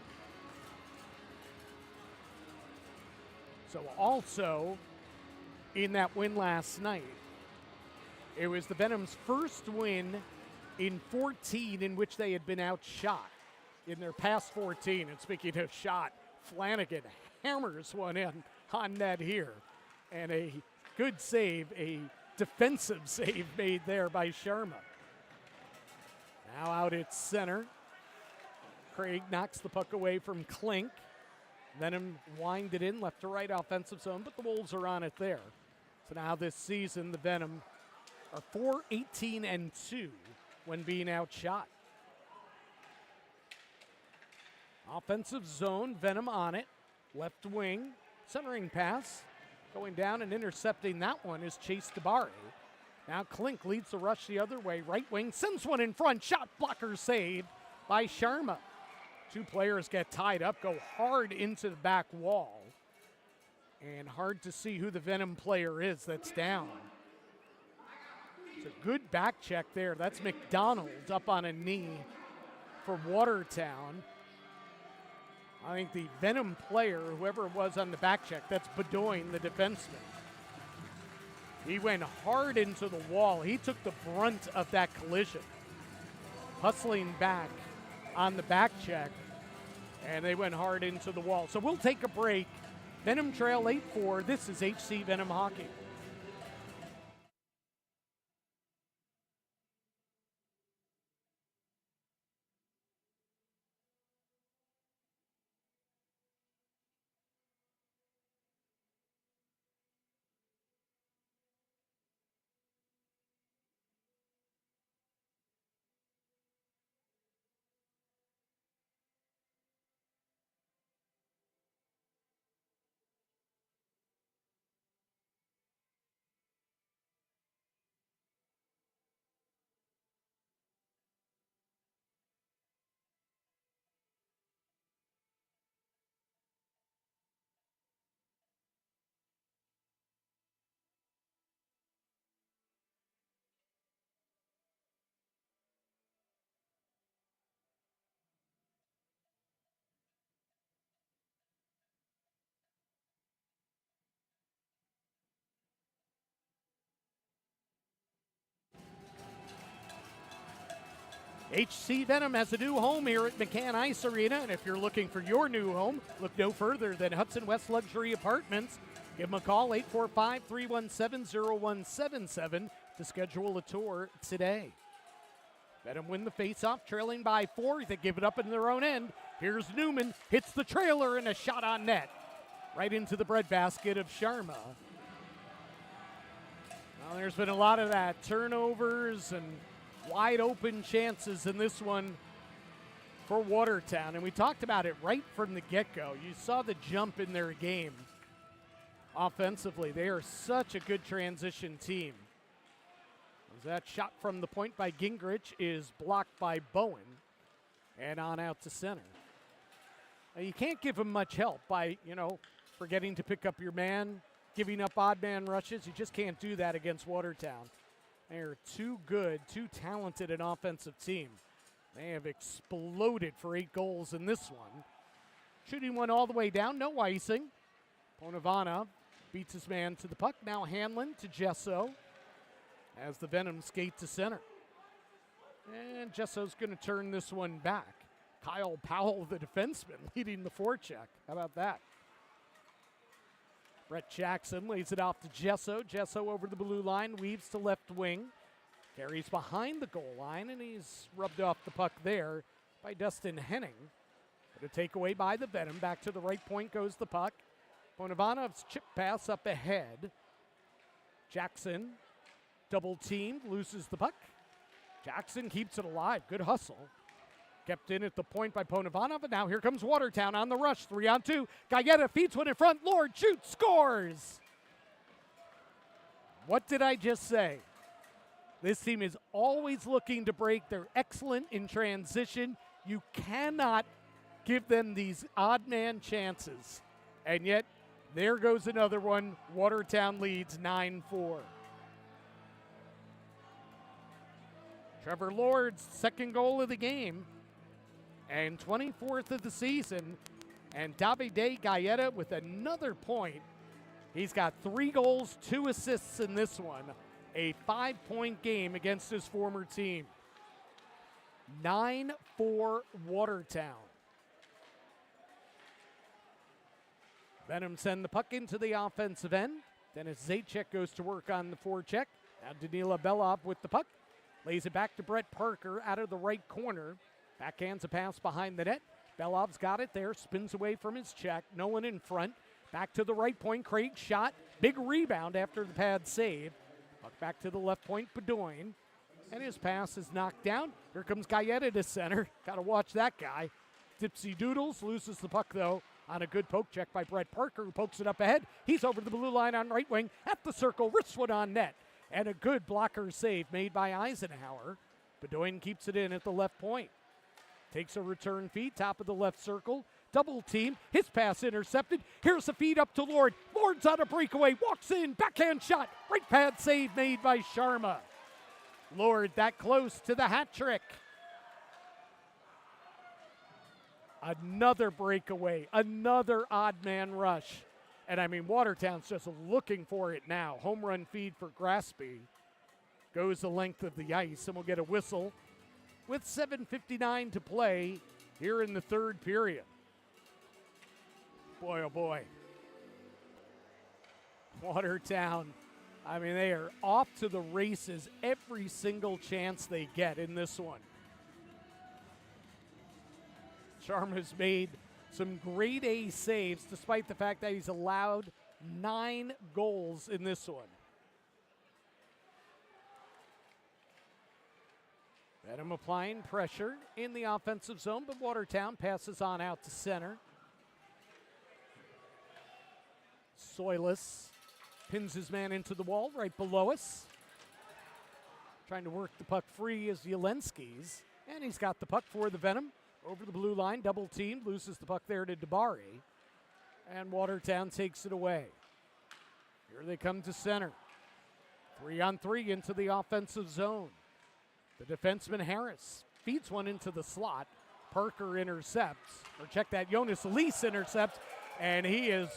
So also in that win last night, it was the Venom's first win in 14 in which they had been outshot in their past 14. And speaking of shot, Flanagan hammers one in on net here. And a good save, a defensive save made there by Sharma. Now out at center. Craig knocks the puck away from Klink. Venom winded in left to right offensive zone, but the Wolves are on it there. So now this season, the Venom are 4-18-2 when being outshot. Offensive zone, Venom on it. Left wing, centering pass. Going down and intercepting that one is Chase Tabari. Now Klink leads the rush the other way. Right wing, sends one in front. Shot blocker saved by Sharma. Two players get tied up, go hard into the back wall. And hard to see who the Venom player is that's down. It's a good back check there. That's McDonald up on a knee for Watertown. I think the Venom player, whoever it was on the back check, that's Bedoin, the defenseman. He went hard into the wall. He took the brunt of that collision. Hustling back on the back check, and they went hard into the wall. So we'll take a break Venom trail 8-4. This is HC Venom Hockey. HC Venom has a new home here at McCann Ice Arena, and if you're looking for your new home, look no further than Hudson West Luxury Apartments. Give them a call, 845-317-0177, to schedule a tour today. Venom win the faceoff, trailing by 4. They give it up in their own end. Here's Newman, hits the trailer, and a shot on net. Right into the breadbasket of Sharma. Well, there's been a lot of that. Turnovers and wide open chances in this one for Watertown. And we talked about it right from the get-go. You saw the jump in their game offensively. They are such a good transition team. As that shot from the point by Gingrich is blocked by Bowen and on out to center. Now, you can't give them much help by, forgetting to pick up your man, giving up odd man rushes. You just can't do that against Watertown. They're too good, too talented an offensive team. They have exploded for 8 goals in this one. Shooting one all the way down, no icing. Ponavana beats his man to the puck. Now Hanlon to Gesso as the Venom skate to center. And Jesso's going to turn this one back. Kyle Powell, the defenseman, leading the forecheck. How about that? Brett Jackson lays it off to Gesso. Gesso over the blue line, weaves to left wing. Carries behind the goal line, and he's rubbed off the puck there by Dustin Henning. But a takeaway by the Venom. Back to the right point goes the puck. Ponavanov's chip pass up ahead. Jackson, double teamed, loses the puck. Jackson keeps it alive. Good hustle. Kept in at the point by Ponavanov, and now here comes Watertown on the rush. 3-on-2. Getta feeds one in front. Lord shoots, scores. What did I just say? This team is always looking to break. They're excellent in transition. You cannot give them these odd man chances. And yet, there goes another one. Watertown leads 9-4. Trevor Lord's second goal of the game and 24th of the season. And Davide Galletta with another point. He's got 3 goals, 2 assists in this one. A 5-point game against his former team. 9-4 Watertown. Venom send the puck into the offensive end. Dennis Zajac goes to work on the forecheck. Now Danila Belov with the puck. Lays it back to Brett Parker out of the right corner. Backhands a pass behind the net. Belov's got it there. Spins away from his check. No one in front. Back to the right point. Craig shot. Big rebound after the pad save. Puck back to the left point. Bedoin. And his pass is knocked down. Here comes Galletta to center. Got to watch that guy. Dipsy Doodles loses the puck, though, on a good poke check by Brett Parker, who pokes it up ahead. He's over the blue line on right wing. At the circle. Wrists one on net. And a good blocker save made by Eisenhower. Bedoin keeps it in at the left point. Takes a return feed, top of the left circle. Double team, his pass intercepted. Here's the feed up to Lord. Lord's on a breakaway, walks in, backhand shot. Right pad save made by Sharma. Lord that close to the hat trick. Another breakaway, another odd man rush. And I mean, Watertown's just looking for it now. Home run feed for Graspy. Goes the length of the ice, and we'll get a whistle with 7:59 to play here in the third period. Boy, oh boy. Watertown, I mean, they are off to the races every single chance they get in this one. Sharma's made some grade A saves despite the fact that he's allowed 9 goals in this one. Venom applying pressure in the offensive zone, but Watertown passes on out to center. Soilus pins his man into the wall right below us. Trying to work the puck free is Yelensky's, and he's got the puck for the Venom. Over the blue line, double teamed, loses the puck there to Dabari, and Watertown takes it away. Here they come to center. 3-on-3 into the offensive zone. The defenseman Harris feeds one into the slot. Parker intercepts, or check that, Jonas Elise intercepts, and he is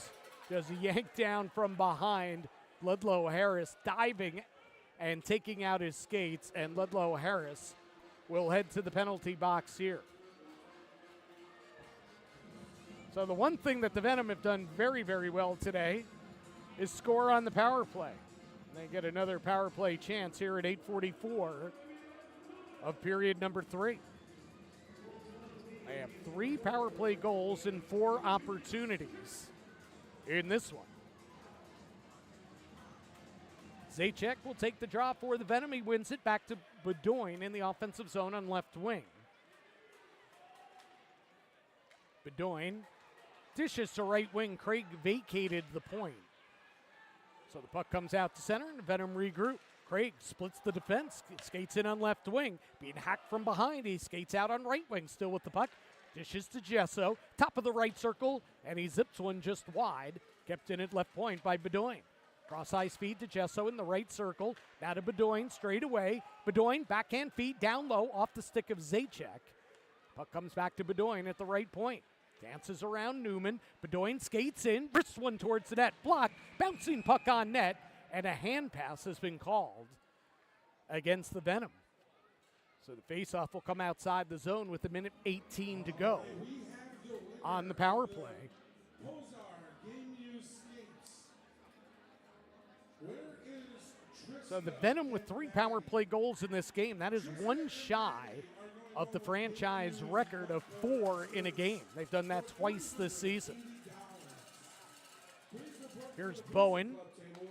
just yanked down from behind. Ludlow Harris diving and taking out his skates, and Ludlow Harris will head to the penalty box here. So the one thing that the Venom have done very, very well today is score on the power play. They get another power play chance here at 8:44 of period number 3. They have 3 power play goals and 4 opportunities in this one. Zajac will take the draw for the Venom. He wins it back to Bedoin in the offensive zone on left wing. Bedoin dishes to right wing. Craig vacated the point. So the puck comes out to center and the Venom regroup. Craig splits the defense, skates in on left wing. Being hacked from behind, he skates out on right wing, still with the puck. Dishes to Gesso, top of the right circle, and he zips one just wide. Kept in at left point by Bedoin. Cross-ice feed to Gesso in the right circle. Now to Bedoin, straight away. Bedoin, backhand feed, down low, off the stick of Zajac. Puck comes back to Bedoin at the right point. Dances around Newman. Bedoin skates in, wrists one towards the net. Blocked, bouncing puck on net, and a hand pass has been called against the Venom. So the faceoff will come outside the zone with 1:18 to go on the power play. So the Venom with 3 power play goals in this game. That is one shy of the franchise record of 4 in a game. They've done that twice this season. Here's Bowen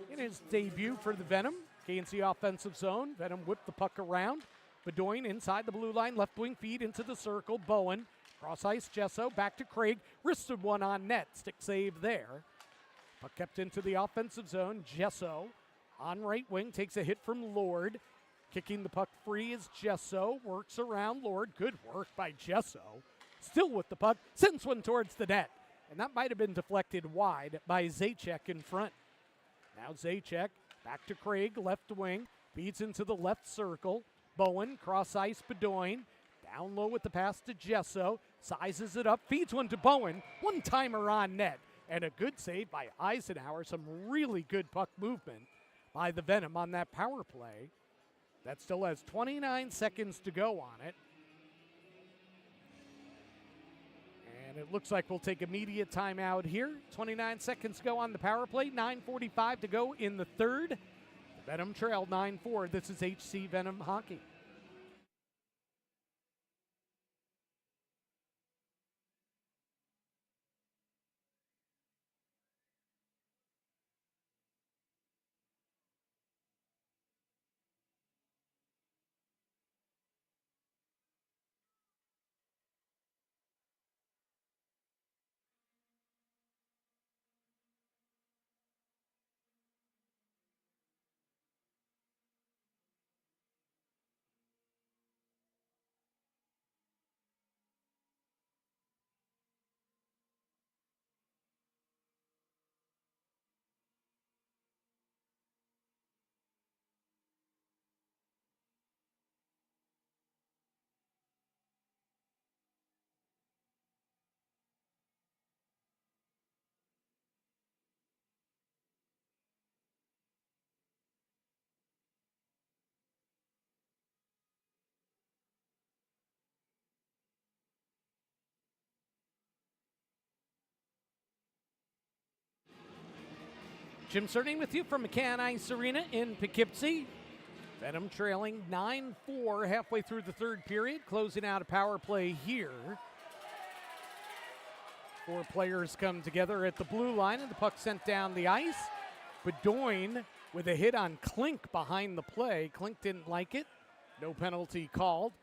in his debut for the Venom. Gains the offensive zone. Venom whipped the puck around. Bedoin inside the blue line, left wing feed into the circle. Bowen, cross ice, Gesso, back to Craig. Wristed one on net, stick save there. Puck kept into the offensive zone. Gesso on right wing, takes a hit from Lord. Kicking the puck free is Gesso, works around Lord. Good work by Gesso. Still with the puck, sends one towards the net. And that might have been deflected wide by Zajac in front. Now Zajac back to Craig, left wing, feeds into the left circle. Bowen, cross ice, Bedoin, down low with the pass to Gesso, sizes it up, feeds one to Bowen, one-timer on net, and a good save by Eisenhower. Some really good puck movement by the Venom on that power play. That still has 29 seconds to go on it. And it looks like we'll take immediate timeout here. 29 seconds to go on the power play, 9:45 to go in the third. Venom trailed 9-4. This is HC Venom Hockey. Jim Cerny with you from McCann Ice Arena in Poughkeepsie. Venom trailing 9-4 halfway through the third period, closing out a power play here. 4 players come together at the blue line, and the puck sent down the ice. Bedoin with a hit on Klink behind the play. Klink didn't like it. No penalty called.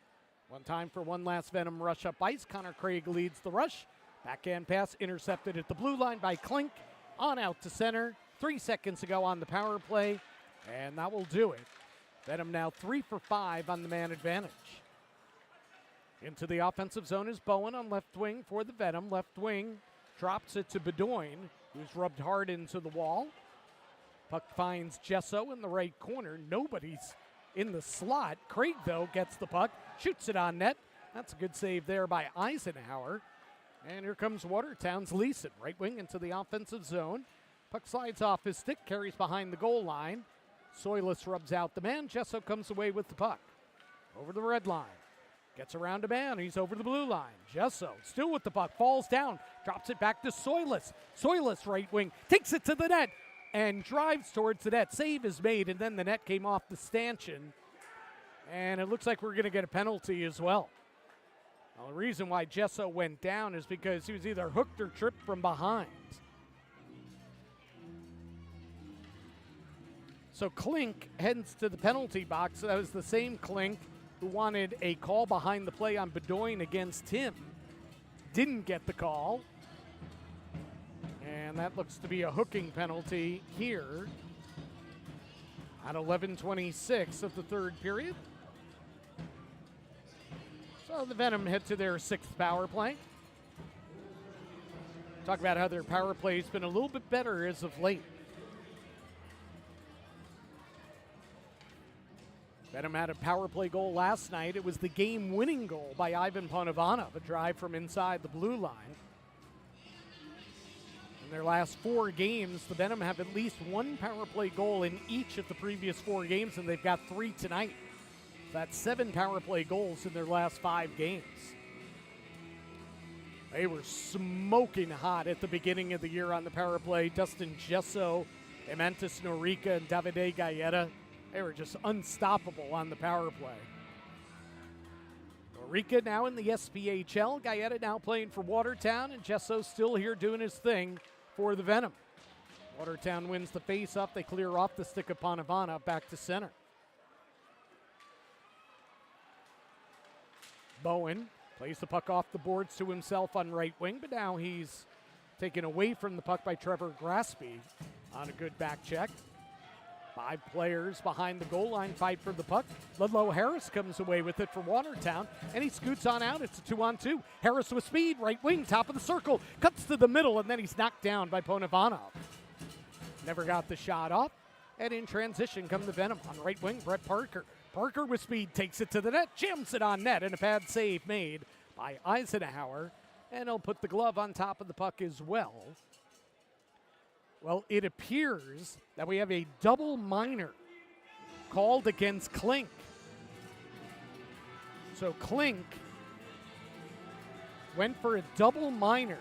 One time for one last Venom rush up ice. Connor Craig leads the rush. Backhand pass intercepted at the blue line by Klink. On out to center. 3 seconds to go on the power play, and that will do it. Venom now 3 for 5 on the man advantage. Into the offensive zone is Bowen on left wing for the Venom. Left wing drops it to Bedoin, who's rubbed hard into the wall. Puck finds Gesso in the right corner. Nobody's in the slot. Craig, though, gets the puck, shoots it on net. That's a good save there by Eisenhower. And here comes Watertown's Leeson, right wing into the offensive zone. Puck slides off his stick, carries behind the goal line. Soilus rubs out the man. Gesso comes away with the puck. Over the red line. Gets around a man. He's over the blue line. Gesso still with the puck. Falls down. Drops it back to Soilus. Soilus right wing. Takes it to the net. And drives towards the net. Save is made. And then the net came off the stanchion. And it looks like we're going to get a penalty as well. Well, the reason why Gesso went down is because he was either hooked or tripped from behind. So Klink heads to the penalty box. That was the same Klink who wanted a call behind the play on Bedoin against him. Didn't get the call. And that looks to be a hooking penalty here at 11:26 of the third period. So the Venom head to their 6th power play. Talk about how their power play has been a little bit better as of late. Venom had a power play goal last night. It was the game-winning goal by Ivan Ponovanov, a drive from inside the blue line. In their last 4 games, the Venom have at least 1 power play goal in each of the previous 4 games, and they've got 3 tonight. That's 7 power play goals in their last 5 games. They were smoking hot at the beginning of the year on the power play. Dustin Gesso, Emantis Norica, and Davide Galletta. They were just unstoppable on the power play. Norica now in the SPHL. Galletta now playing for Watertown, and Gesso still here doing his thing for the Venom. Watertown wins the face-off. They clear off the stick of Ponovanov back to center. Bowen plays the puck off the boards to himself on right wing, but now he's taken away from the puck by Trevor Graspy on a good back check. 5 players behind the goal line fight for the puck. Ludlow Harris comes away with it for Watertown, and he scoots on out. It's a 2-on-2. Harris with speed, right wing, top of the circle, cuts to the middle, and then he's knocked down by Ponovanov. Never got the shot off, and in transition come the Venom on right wing, Brett Parker. Parker with speed takes it to the net, jams it on net, and a bad save made by Eisenhower, and he'll put the glove on top of the puck as well. Well, it appears that we have a double minor called against Klink. So Klink went for a double minor.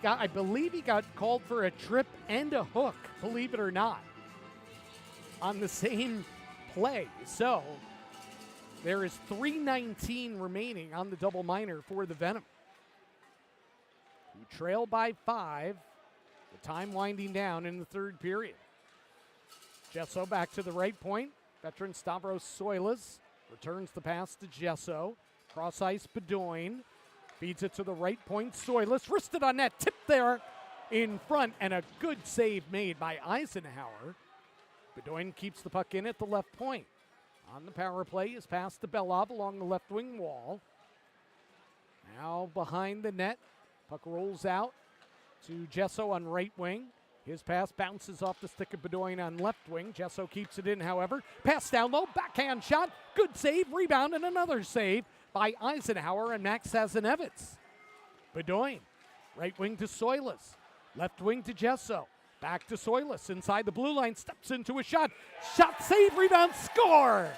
I believe he got called for a trip and a hook, believe it or not, on the same play. So there is 3:19 remaining on the double minor for the Venom, who trail by 5. The time winding down in the third period. Gesso back to the right point. Veteran Stavros Soilus returns the pass to Gesso. Cross ice Bedoin. Feeds it to the right point. Soilus wristed on net. Tipped there in front, and a good save made by Eisenhower. Bedoin keeps the puck in at the left point. On the power play is passed to Belov along the left wing wall. Now behind the net. Puck rolls out to Gesso on right wing. His pass bounces off the stick of Bedoin on left wing. Gesso keeps it in, however. Pass down low, backhand shot. Good save, rebound, and another save by Eisenhower and Max Sazanevitz. Bedoin, right wing to Soilus. Left wing to Gesso. Back to Soilus. Inside the blue line, steps into a shot. Shot, save, rebound, score!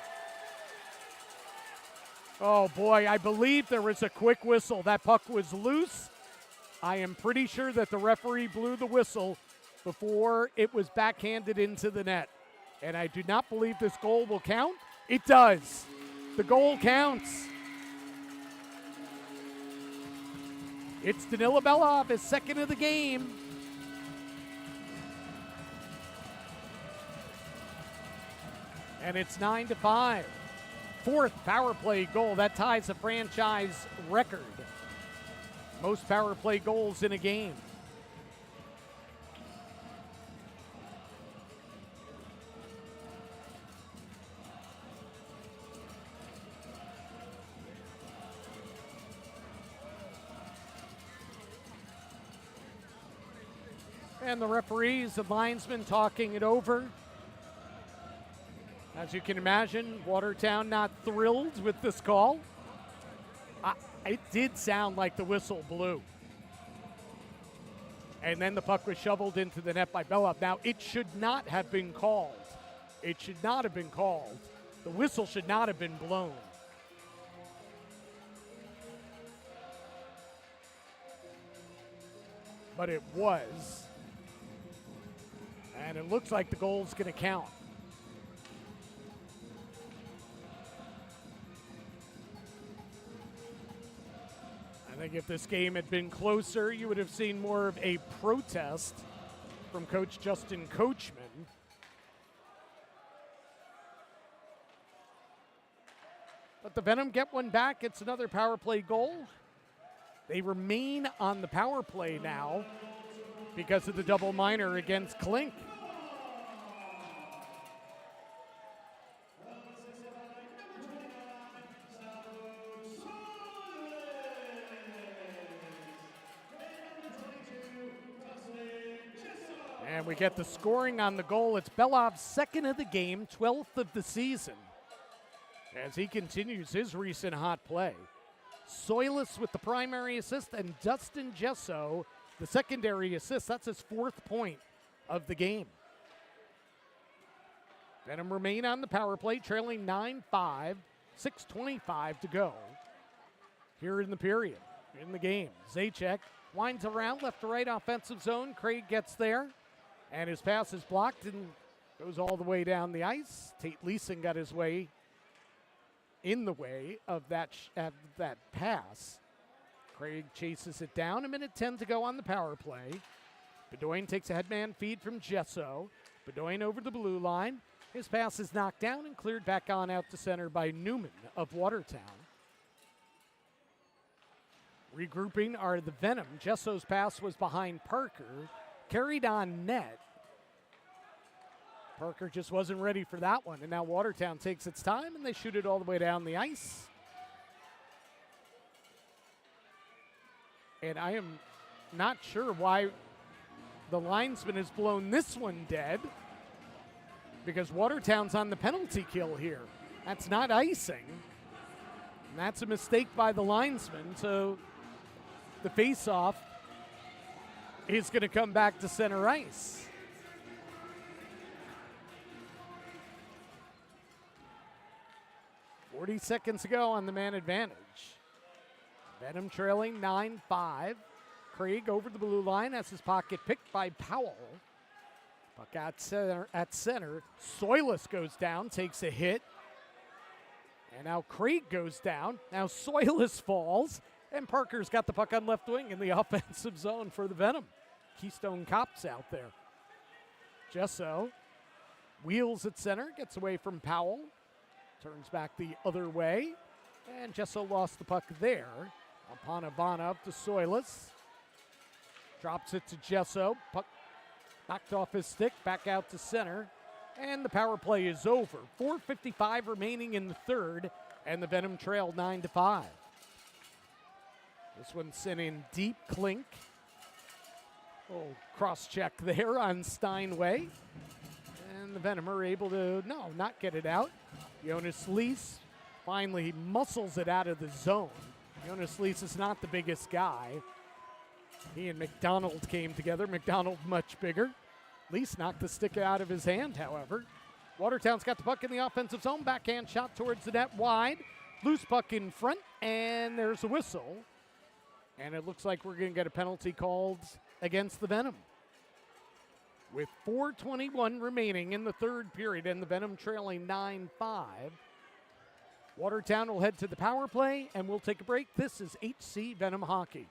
Oh boy, I believe there was a quick whistle. That puck was loose. I am pretty sure that the referee blew the whistle before it was backhanded into the net. And I do not believe this goal will count. It does. The goal counts. It's Danila Belov, his second of the game. And it's 9-5. Fourth power play goal. That ties a franchise record. Most power play goals in a game. And the referees and linesmen talking it over. As you can imagine, Watertown not thrilled with this call. It did sound like the whistle blew. And then the puck was shoveled into the net by Belov. Now, it should not have been called. It should not have been called. The whistle should not have been blown. But it was. And it looks like the goal's going to count. I think if this game had been closer, you would have seen more of a protest from Coach Justin Coachman. But the Venom get one back. It's another power play goal. They remain on the power play now because of the double minor against Klink. And we get the scoring on the goal. It's Belov's second of the game, 12th of the season, as he continues his recent hot play. Soilis with the primary assist, and Dustin Gesso, the secondary assist. That's his fourth point of the game. Venom remain on the power play, trailing 9-5, 6:25 to go here in the period, in the game. Zajac winds around left to right offensive zone. Craig gets there, and his pass is blocked and goes all the way down the ice. Tate Leeson got his way in the way of that pass. Craig chases it down. 1:10 to go on the power play. Bedoin takes a headman feed from Gesso. Bedoin over the blue line. His pass is knocked down and cleared back on out to center by Newman of Watertown. Regrouping are the Venom. Jesso's pass was behind Parker. Carried on net. Parker just wasn't ready for that one, and now Watertown takes its time, and they shoot it all the way down the ice. And I am not sure why the linesman has blown this one dead, because Watertown's on the penalty kill here. That's not icing. And that's a mistake by the linesman, so the face-off is going to come back to center ice. .40 seconds to go on the man advantage. Venom trailing 9-5. Craig over the blue line has his pocket picked by Powell. Puck at center. Soilis goes down, takes a hit. And now Craig goes down. Now Soilis falls. And Parker's got the puck on left wing in the offensive zone for the Venom. Keystone Cops out there. Gesso wheels at center, gets away from Powell. Turns back the other way, and Gesso lost the puck there. Upon Ivana up to Soilis. Drops it to Gesso. Puck knocked off his stick, back out to center, and the power play is over. 4:55 remaining in the third, and the Venom trailed 9-5. This one sent in deep. Klink. Oh, cross-check there on Steinway. And the Venom are able to, not get it out. Jonas Lees finally muscles it out of the zone. Jonas Lees is not the biggest guy. He and McDonald came together. McDonald much bigger. Lees knocked the stick out of his hand, however. Watertown's got the puck in the offensive zone. Backhand shot towards the net wide. Loose puck in front, and there's a whistle. And it looks like we're going to get a penalty called against the Venom. with 4:21 remaining in the third period and the Venom trailing 9-5. Watertown will head to the power play and we'll take a break. This is HC Venom Hockey.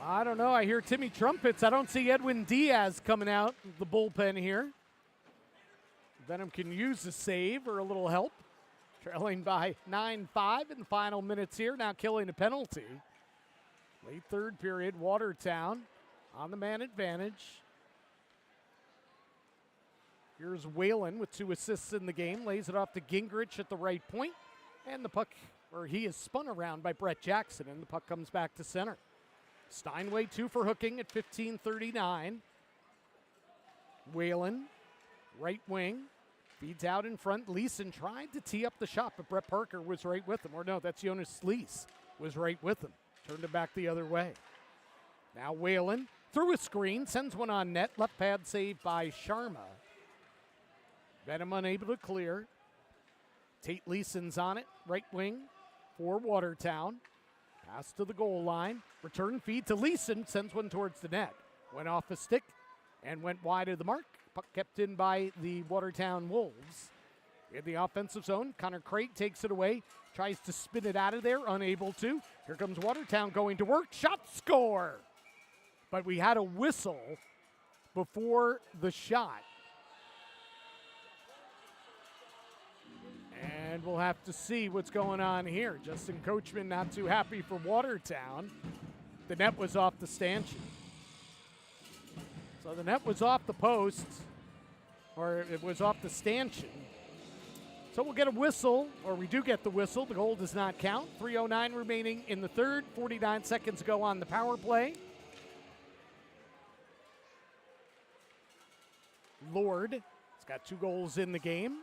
I don't know. I hear Timmy trumpets. I don't see Edwin Diaz coming out of the bullpen here. Venom can use a save or a little help. Trailing by 9-5 in the final minutes here. Now killing a penalty. Late third period, Watertown on the man advantage. Here's Whalen with 2 assists in the game. Lays it off to Gingrich at the right point. And the puck, or he is spun around by Brett Jackson, and the puck comes back to center. Steinway 2 for hooking at 15:39. Whalen, right wing, feeds out in front. Leeson tried to tee up the shot, but Brett Parker was right with him. Or no, that's Jonas Sleece was right with him. Turned it back the other way. Now Whalen through a screen, sends one on net. Left pad saved by Sharma. Venom unable to clear. Tate Leeson's on it, right wing for Watertown. Pass to the goal line. Return feed to Leeson. Sends one towards the net. Went off a stick and went wide of the mark. Puck kept in by the Watertown Wolves. In the offensive zone, Connor Craig takes it away. Tries to spin it out of there. Unable to. Here comes Watertown going to work. Shot, score! But we had a whistle before the shot. And we'll have to see what's going on here. Justin Coachman not too happy for Watertown. The net was off the stanchion. So the net was off the post, or it was off the stanchion. So we'll get a whistle, or we do get the whistle. The goal does not count. 3:09 remaining in the third. 49 seconds to go on the power play. Lord has got 2 goals in the game.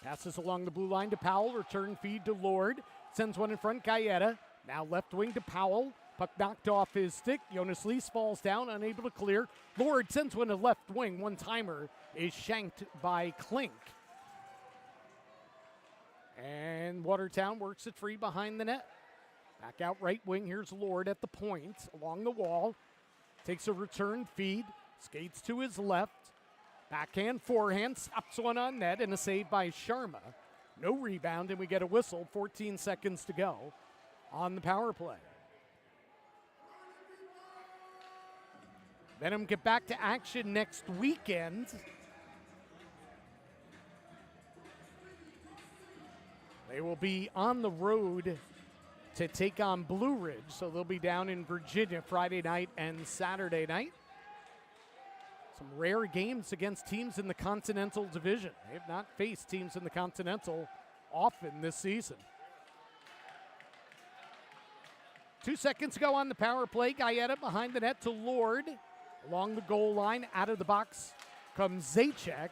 Passes along the blue line to Powell. Return feed to Lord. Sends one in front, Getta. Now left wing to Powell. Puck knocked off his stick. Jonas Lees falls down, unable to clear. Lord sends one to left wing. One-timer is shanked by Klink. And Watertown works it free behind the net. Back out right wing. Here's Lord at the point. Along the wall. Takes a return feed. Skates to his left. Backhand, forehand, stops one on net, and a save by Sharma. No rebound, and we get a whistle. 14 seconds to go on the power play. Venom get back to action next weekend. They will be on the road to take on Blue Ridge, so they'll be down in Virginia Friday night and Saturday night. Some rare games against teams in the Continental Division. They have not faced teams in the Continental often this season. 2 seconds to go on the power play. Getta behind the net to Lord. Along the goal line, out of the box comes Zajac.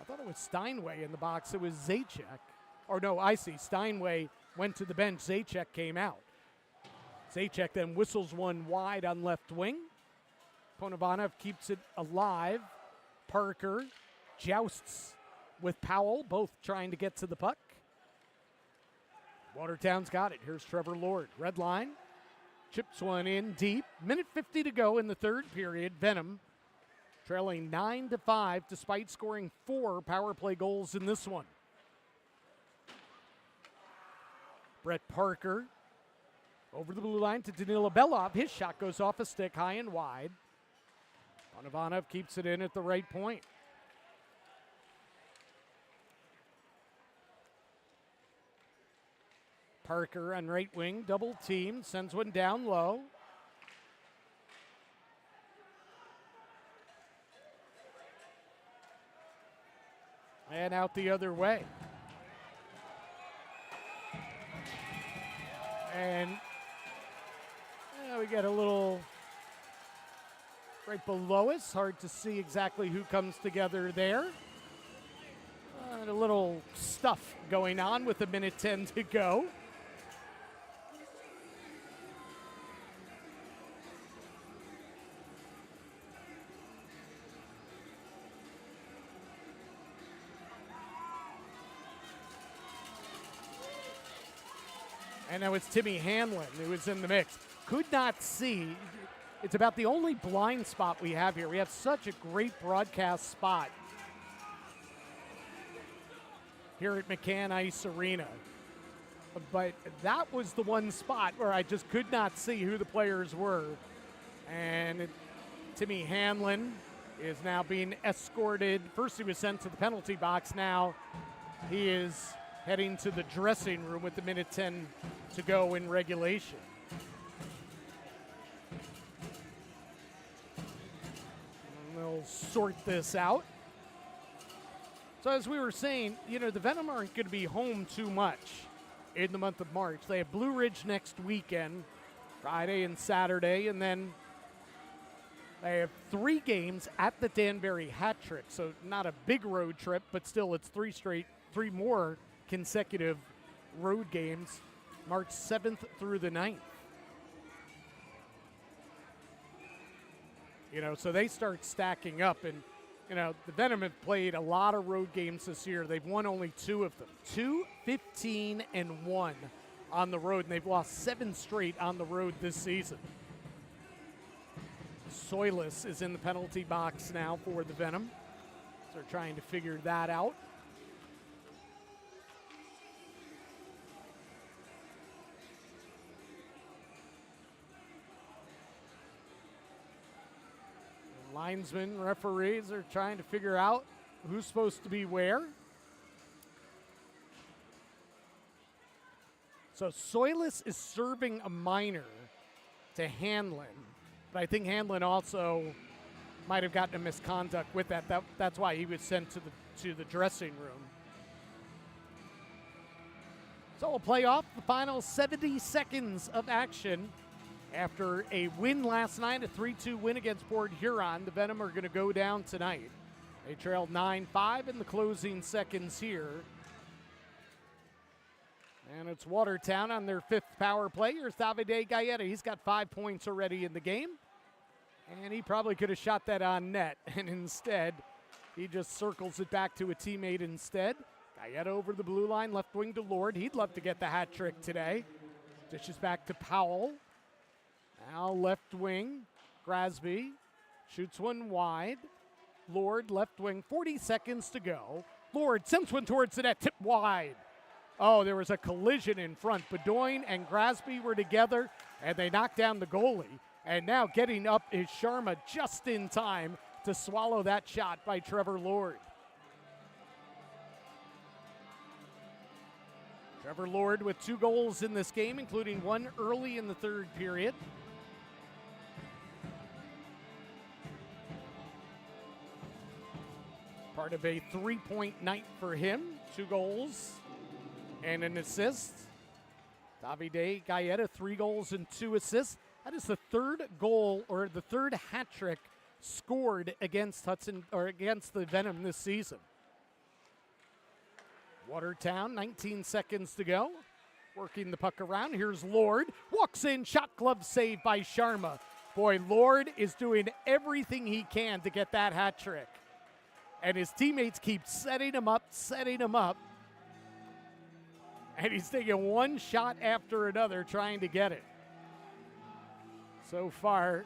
I thought it was Steinway in the box. It was Zajac. Or no, I see. Steinway went to the bench. Zajac came out. Zajac then whistles one wide on left wing. Ponovanov keeps it alive. Parker jousts with Powell, both trying to get to the puck. Watertown's got it. Here's Trevor Lord. Red line. Chips one in deep. Minute 50 to go in the third period. Venom trailing 9-5 despite scoring 4 power play goals in this one. Brett Parker over the blue line to Danila Belov. His shot goes off a stick high and wide. Ponovanov keeps it in at the right point. Parker on right wing, double team, sends one down low. And out the other way. And we get a little right below us. Hard to see exactly who comes together there. And a little stuff going on with a minute 10 to go. And now it's Timmy Hanlon who is in the mix. Could not see. It's about the only blind spot we have here. We have such a great broadcast spot here at McCann Ice Arena. But that was the one spot where I just could not see who the players were. And Timmy Hanlon is now being escorted. First he was sent to the penalty box. Now he is heading to the dressing room with the minute 10 to go in regulation. And they'll sort this out. So as we were saying, the Venom aren't going to be home too much in the month of March. They have Blue Ridge next weekend, Friday and Saturday, and then they have 3 games at the Danbury Hat Trick. So not a big road trip, but still it's 3 more consecutive road games, March 7th through the 9th. So they start stacking up, and the Venom have played a lot of road games this year. They've won only 2 of them. 2-15-1 on the road, and they've lost 7 straight on the road this season. Soilus is in the penalty box now for the Venom. So they're trying to figure that out. Linesmen, referees are trying to figure out who's supposed to be where. So Soilus is serving a minor to Hanlon, but I think Hanlon also might have gotten a misconduct with that. That's why he was sent to the dressing room. So we'll play off the final 70 seconds of action. After a win last night, a 3-2 win against Port Huron, the Venom are going to go down tonight. They trailed 9-5 in the closing seconds here. And it's Watertown on their 5th power play. Here's Davide Getta. He's got 5 points already in the game. And he probably could have shot that on net. And instead, he just circles it back to a teammate instead. Getta over the blue line, left wing to Lord. He'd love to get the hat trick today. Dishes back to Powell. Now left wing, Grasby shoots one wide. Lord, left wing, 40 seconds to go. Lord sends one towards the net, tip wide. Oh, there was a collision in front. Bedoin and Grasby were together, and they knocked down the goalie. And now getting up is Sharma just in time to swallow that shot by Trevor Lord. Trevor Lord with 2 goals in this game, including one early in the 3rd period. Part of a 3-point night for him. 2 goals and an assist. Davide Galletta, 3 goals and 2 assists. That is the 3rd goal or the 3rd hat trick scored against the Venom this season. Watertown, 19 seconds to go. Working the puck around. Here's Lord. Walks in, shot glove save by Sharma. Boy, Lord is doing everything he can to get that hat trick. And his teammates keep setting him up. And he's taking one shot after another trying to get it. So far,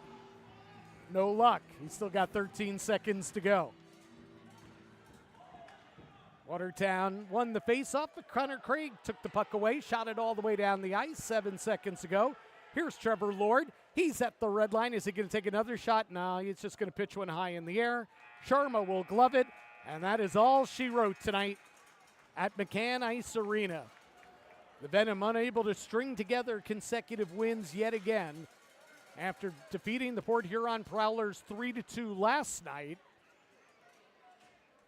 no luck. He's still got 13 seconds to go. Watertown won the faceoff, but Connor Craig took the puck away, shot it all the way down the ice, 7 seconds to go. Here's Trevor Lord. He's at the red line. Is he going to take another shot? No, he's just going to pitch one high in the air. Sharma will glove it, and that is all she wrote tonight at McCann Ice Arena. The Venom unable to string together consecutive wins yet again after defeating the Port Huron Prowlers 3-2 last night.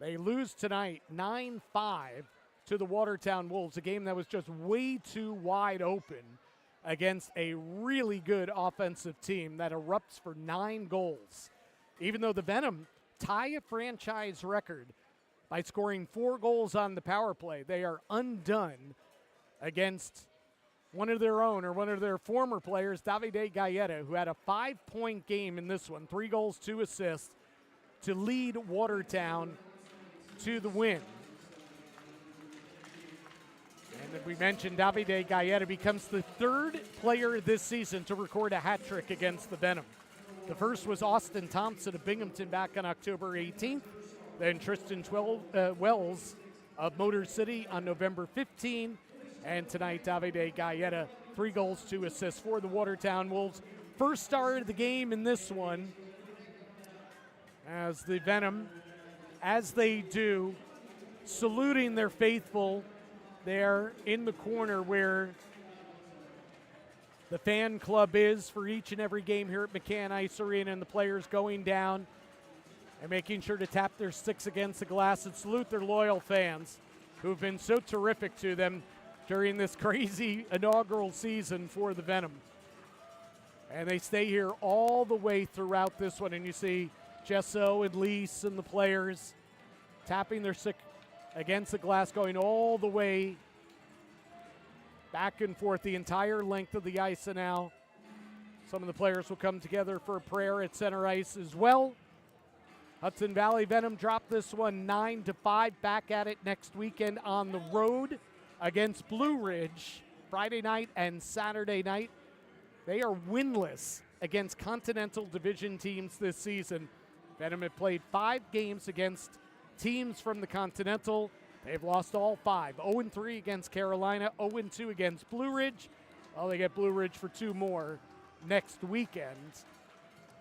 They lose tonight 9-5 to the Watertown Wolves, a game that was just way too wide open against a really good offensive team that erupts for 9 goals. Even though the Venom tie a franchise record by scoring 4 goals on the power play, they are undone against one of their own, or one of their former players, Davide Getta, who had a 5-point game in this one, 3 goals, 2 assists, to lead Watertown to the win. And as we mentioned, Davide Getta becomes the 3rd player this season to record a hat trick against the Venom. The first was Austin Thompson of Binghamton back on October 18th. Then Tristan Wells of Motor City on November 15th. And tonight, Davide Getta, 3 goals, 2 assists for the Watertown Wolves. First star of the game in this one, as the Venom, as they do, saluting their faithful there in the corner where the fan club is for each and every game here at McCann Ice Arena, and the players going down and making sure to tap their sticks against the glass and salute their loyal fans who've been so terrific to them during this crazy inaugural season for the Venom. And they stay here all the way throughout this one, and you see Gesso and Lease and the players tapping their stick against the glass, going all the way back and forth the entire length of the ice. And now some of the players will come together for a prayer at center ice as well. Hudson Valley Venom dropped this one 9-5. Back at it next weekend on the road against Blue Ridge, Friday night and Saturday night. They are winless against Continental Division teams this season. Venom have played 5 games against teams from the Continental. They've lost all 5. 0-3 against Carolina, 0-2 against Blue Ridge. Well, they get Blue Ridge for 2 more next weekend.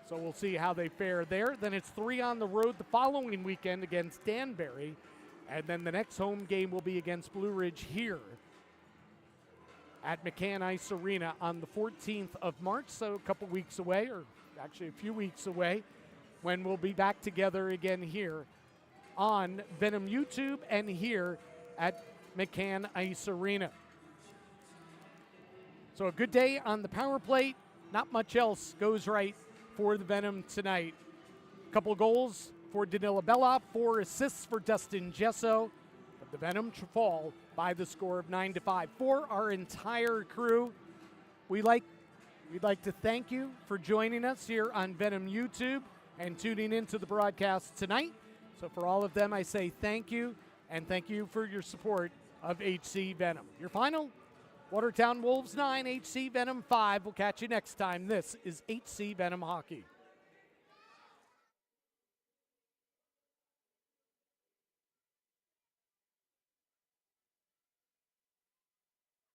So we'll see how they fare there. Then it's 3 on the road the following weekend against Danbury. And then the next home game will be against Blue Ridge here at McCann Ice Arena on the 14th of March, so a couple weeks away, or actually a few weeks away, when we'll be back together again here on Venom YouTube and here at McCann Ice Arena. So a good day on the power plate. Not much else goes right for the Venom tonight. A couple goals for Danila Bella, 4 assists for Dustin Gesso, but the Venom fall by the score of 9-5. For our entire crew, we'd like to thank you for joining us here on Venom YouTube and tuning into the broadcast tonight. So for all of them, I say thank you, and thank you for your support of HC Venom. Your final, Watertown Wolves 9, HC Venom 5. We'll catch you next time. This is HC Venom Hockey.